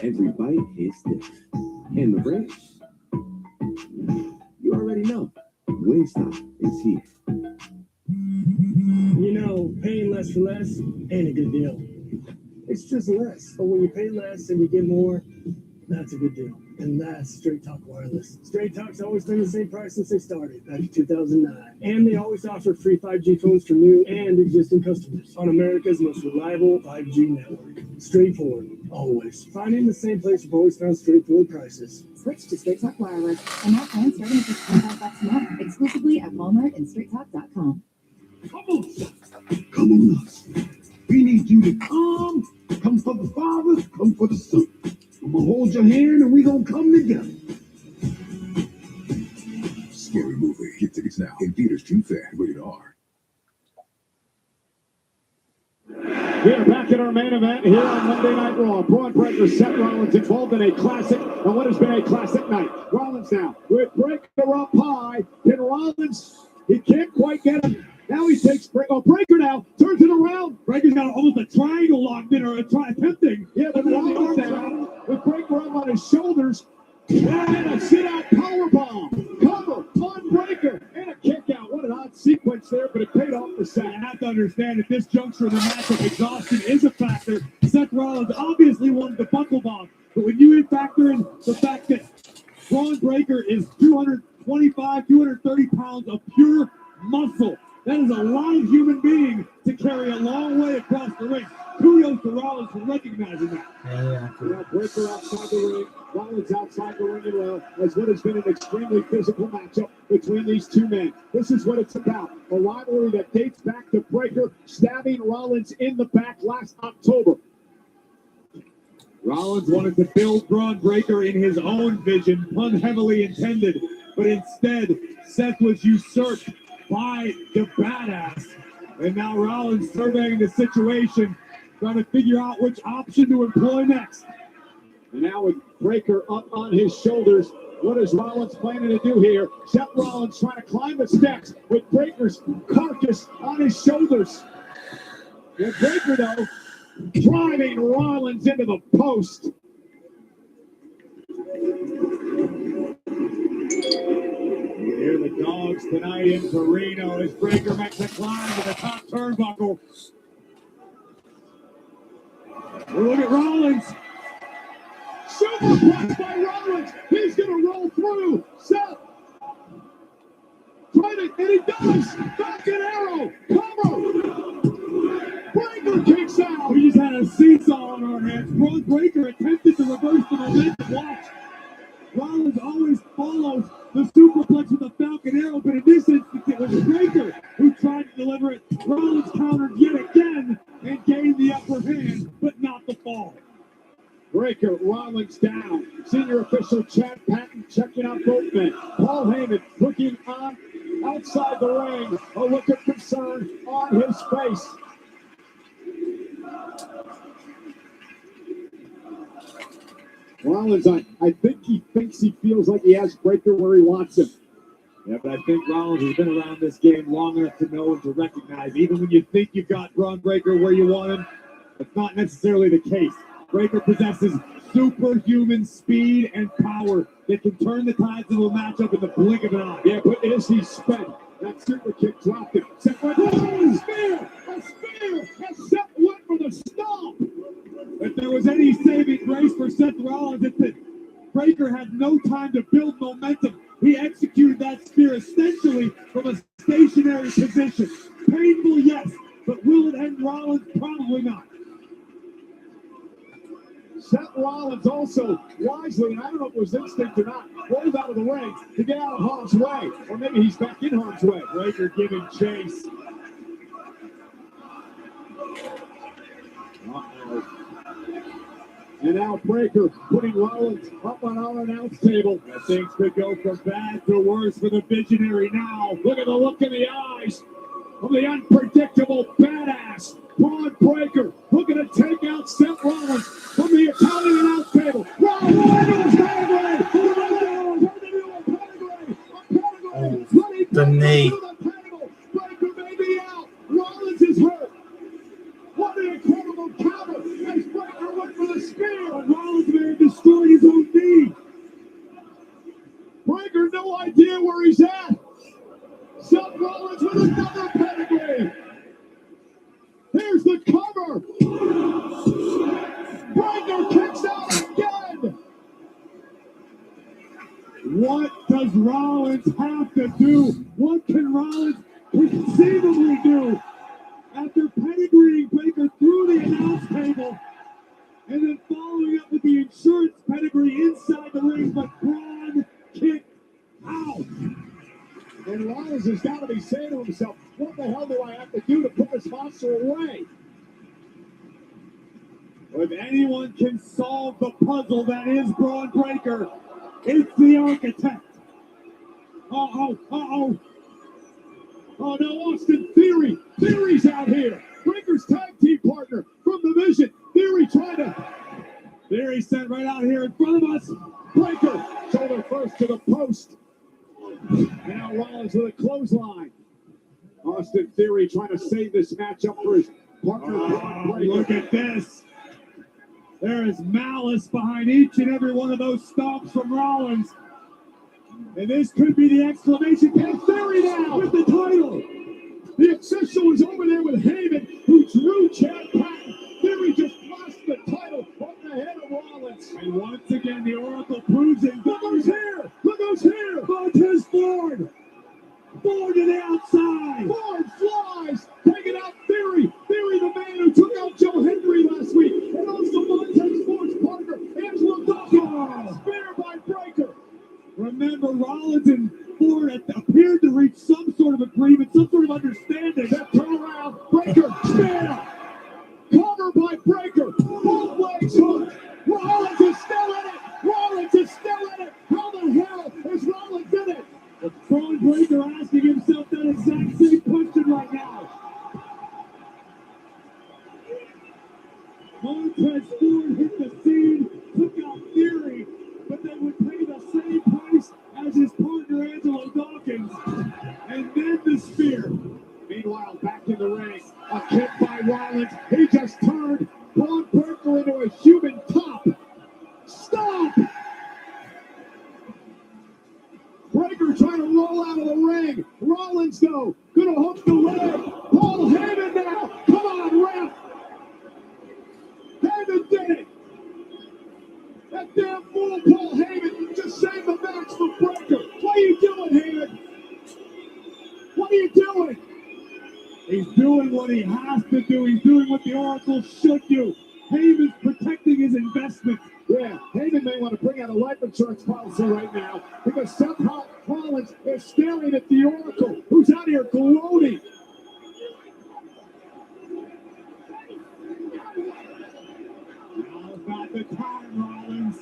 every bite hits different. And the breaks, you already know. Wingstop is here. You know, paying less for less ain't a good deal. It's just less. But when you pay less and you get more, that's a good deal. And that's Straight Talk Wireless. Straight Talk's always been the same price since they started, back in 2009. And they always offer free 5G phones for new and existing customers on America's most reliable 5G network. Straightforward, always. Finding the same place you've always found straightforward prices. Switch to Straight Talk Wireless, and now plans starting at just $25 a month, exclusively at Walmart and StraightTalk.com. Come on us. We need you to come. Come for the Father, come for the Son. I'm gonna hold your hand and we gonna come together. Scary Movie. Get tickets now in theaters June 5th. Rated R. We are back at our main event here on Monday Night Raw. Braun Breaker, Seth Rollins involved in a classic, and what has been a classic night. Rollins now with Breaker up high. Can Rollins, he can't quite get him. Now he takes Breaker now, turns it around. Breaker's got almost a triangle locked in, or attempting. Yeah, but Rollins now with Breaker up on his shoulders. And a sit-out powerbomb. Cover on Breaker. And a kick out. What an odd sequence there, but it paid off for Seth. I have to understand at this juncture of the matchup, exhaustion is a factor. Seth Rollins obviously wanted the buckle bomb, but when you factor in the fact that Braun Breaker is 225, 230 pounds of pure muscle, that is a lot of human being to carry a long way across the ring. Kudos to Rollins for recognizing that. Now Breaker outside the ring, Rollins outside the ring as well, as what has been an extremely physical matchup between these two men. This is what it's about, a rivalry that dates back to Breaker stabbing Rollins in the back last October. Rollins wanted to build Braun Breaker in his own vision, pun heavily intended, but instead, Seth was usurped by the Badass. And now Rollins surveying the situation, trying to figure out which option to employ next. And now with Breaker up on his shoulders, what is Rollins planning to do here? Seth Rollins trying to climb the steps with Breaker's carcass on his shoulders. And Breaker, though, driving Rollins into the post. You hear the dogs tonight in Torino as Breaker makes a climb to the top turnbuckle. Look at Rollins. Superplex by Rollins. He's going to roll through. Seth. Trying to, and he does. Falcon Arrow. Cover. Breaker kicks out. We just had a seesaw on our hands. Braun Breaker attempted to reverse the momentum. Watch. Rollins always follows the superplex with a Falcon Arrow, but in this instance, it was Breaker who tried to deliver it. Rollins countered yet again and gained the upper hand, but not the fall. Breaker, Rollins down. Senior official Chad Patton checking out both men. Paul Heyman looking on outside the ring. A look of concern on his face. Rollins, I think he thinks he feels like he has Breaker where he wants him. Yeah, but I think Rollins has been around this game long enough to know and to recognize, even when you think you've got Braun Breaker where you want him, that's not necessarily the case. Breaker possesses superhuman speed and power that can turn the tides of a matchup in the blink of an eye. Yeah, but as he spent, that super kick dropped him. Seth went, a spear! A spear! And Seth went for the stomp! If there was any saving grace for Seth Rollins, it's that Breaker had no time to build momentum. He executed that spear essentially from a stationary position. Painful, yes, but will it end Rollins? Probably not. Seth Rollins also wisely, and I don't know if it was instinct or not, rolled out of the ring to get out of harm's way. Or maybe he's back in harm's way. Breaker giving chase. And now Breaker putting Rollins up on our announce table. Things could go from bad to worse for the visionary now. Look at the look in the eyes of the unpredictable Badass. Braun Breaker looking to take out Seth Rollins from the Italian announce table. Rollins the knee. Breaker may be out. Rollins is hurt. What an incredible counter as Breaker went for the spear. Rollins may have destroyed his own knee. Breaker, no idea where he's at. Seth Rollins with another pedigree. Here's the cover. Breaker kicks out again. What does Rollins have to do? What can Rollins conceivably do after pedigreeing Breaker through the announce table and then following up with the insurance pedigree inside the ring, but Braun kicked out? And Rollins has got to be saying to himself, what the hell do I have to do to put this monster away? If anyone can solve the puzzle that is Braun Breaker, it's the architect. Oh no, Austin Theory. Theory's out here. Breaker's tag team partner from the Vision. Theory trying to... Theory sent right out here in front of us. Breaker, shoulder first to the post. Now Rollins with a clothesline. Austin Theory trying to save this matchup for his partner. Look at this. There is malice behind each and every one of those stomps from Rollins. And this could be the exclamation point. Theory now with the title. The official is over there with Heyman, who drew Chad Patton. Theory just lost the title on the head of Rollins. And once again, the Oracle proves it. Look who's here! Look who's here! Montez Ford! Ford to the outside! Ford flies! Taking out Theory! Theory, the man who took out Joe Hendry last week. And also Montez Ford's partner, Angelo Dawkins. Spear by Breaker. Remember, Rollins and Ford appeared to reach some sort of agreement, some sort of understanding. That turnaround, Breaker, spear! Cover by Breaker, both legs hook. Rollins is still in it. Rollins is still in it. How the hell is Rollins in it? Braun Breaker asking himself that exact same question right now. Montez Ford hit the scene, took out Theory, but they would pay the same price as his partner Angelo Dawkins, and then the spear. Meanwhile, back in the ring, a kick by Rollins. He just turned Braun Breaker into a human top. Stop! Breaker trying to roll out of the ring. Rollins, though, gonna hook the leg. Paul Heyman now. Come on, ref. Heyman did it. That damn fool Paul Heyman just saved the match for Breaker. What are you doing, Heyman? What are you doing? He's doing what he has to do. He's doing what the Oracle should do. Heyman's protecting his investment. Yeah, Heyman may want to bring out a life insurance policy right now because somehow Rollins is staring at the Oracle, who's out here gloating. Now's not the time, Rollins.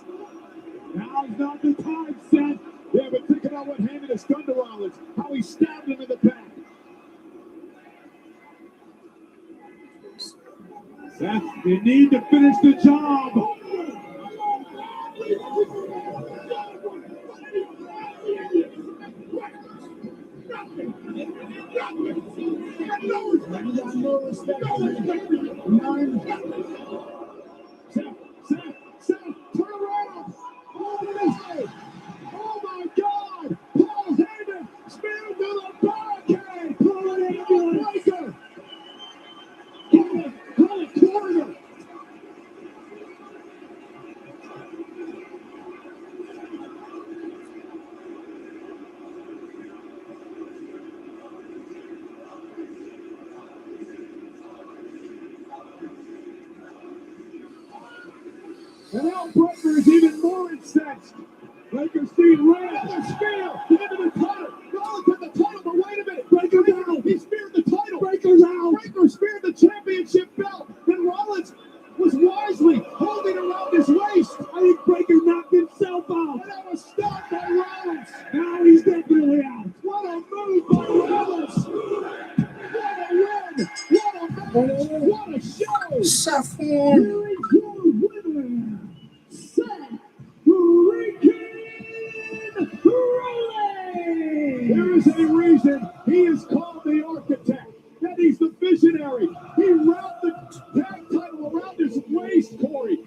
Now's not the time, Seth. Yeah, but think about what Heyman has done to Rollins, how he stabbed him in the back. Seth, you need to finish the job. Seth, turn around! Oh my God! Paul Heyman speared to the barricade! Pull it in, Breaker! Call it corner! And now Breaker is even more incensed. Breaker's seen red. The spear into the title. Rollins had the title, but wait a minute. Breaker down. He speared the title. Breaker's out. Breaker speared the championship belt. Then Rollins was wisely holding around his waist. I think Breaker knocked himself out. And that was stopped by Rollins. Now he's definitely out. What a move by Rollins. What a win. What a match. What a show. Seth won. Here is your winner, Seth freaking Rollins. There is a reason he is called the architect. That he's the visionary. He wrapped the tag title around his waist, Corey,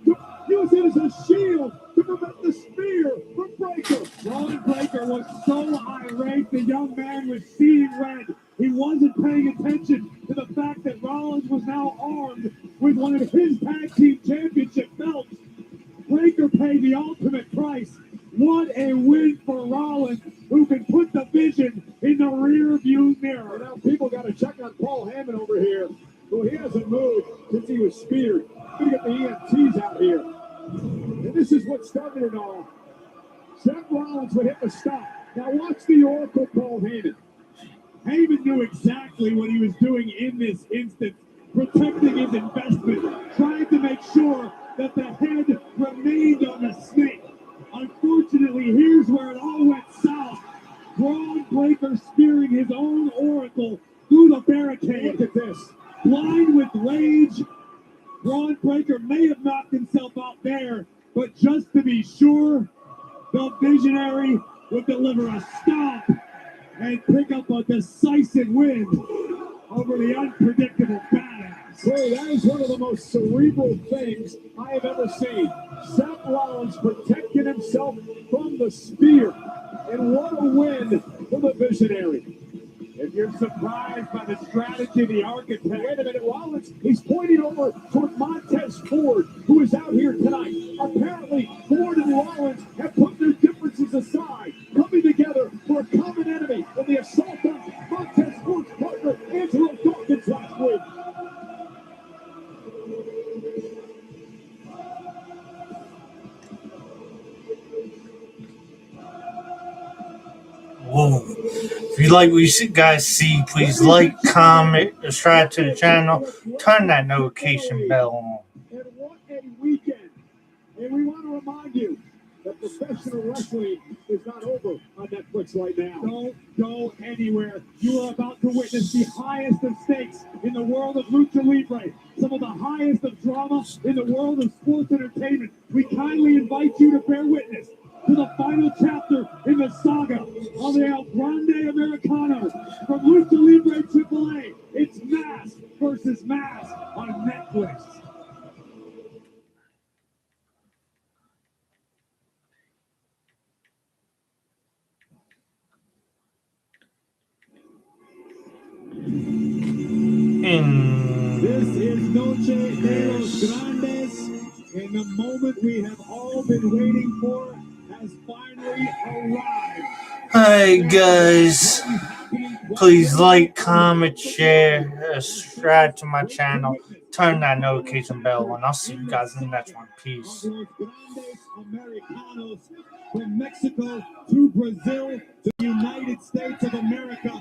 to use it as a shield to prevent the spear from Breaker. Braun Breaker was so irate, the young man was seeing red. He wasn't paying attention to the fact that Rollins was now armed with one of his tag team championship belts. Breaker paid the ultimate price. What a win for Rollins, who can put the vision in the rear view mirror. Now people got to check on Paul Heyman over here, who he hasn't moved since he was speared. Gonna get the EMTs out here. And this is what started it all. Seth Rollins would hit the stop. Now watch the Oracle Paul Heyman. Heyman knew exactly what he was doing in this instance, protecting his investment, trying to make sure that the head remained on the snake. Unfortunately, here's where it all went south. Braun Breaker spearing his own Oracle through the barricade. Look at this. Blind with rage, Braun Breaker may have knocked himself out there, but just to be sure, the visionary would deliver a stop and pick up a decisive win over the unpredictable badass. Corey, that is one of the most cerebral things I have ever seen. Seth Rollins protecting himself from the spear. And what a win for the Visionary. If you're surprised by the strategy of the architect, wait a minute, Rollins, he's pointing over toward Montez Ford, who is out here tonight. Apparently, Ford and Rollins have put their differences aside, coming together for a common enemy in the assault on Montez Ford's partner, Angelo Dawkins, last week. Whoa. If you like what you guys see, please like, comment, subscribe to the channel, turn that notification bell on. And what a weekend. And we want to remind you that professional wrestling is not over on Netflix right now. Don't go anywhere. You are about to witness the highest of stakes in the world of Lucha Libre. Some of the highest of drama in the world of sports entertainment. We kindly invite you to bear witness to the final chapter in the saga of the El Grande Americano from Lucha Libre AAA. It's Mask versus Mask on Netflix. This is Noche de los Grandes, and the moment we have all been waiting for has finally arrived. Hey guys, please like, comment, share, subscribe to my channel, turn that notification bell on. I'll see you guys in the next one. Peace. Americanos from Mexico to Brazil to the United States of America.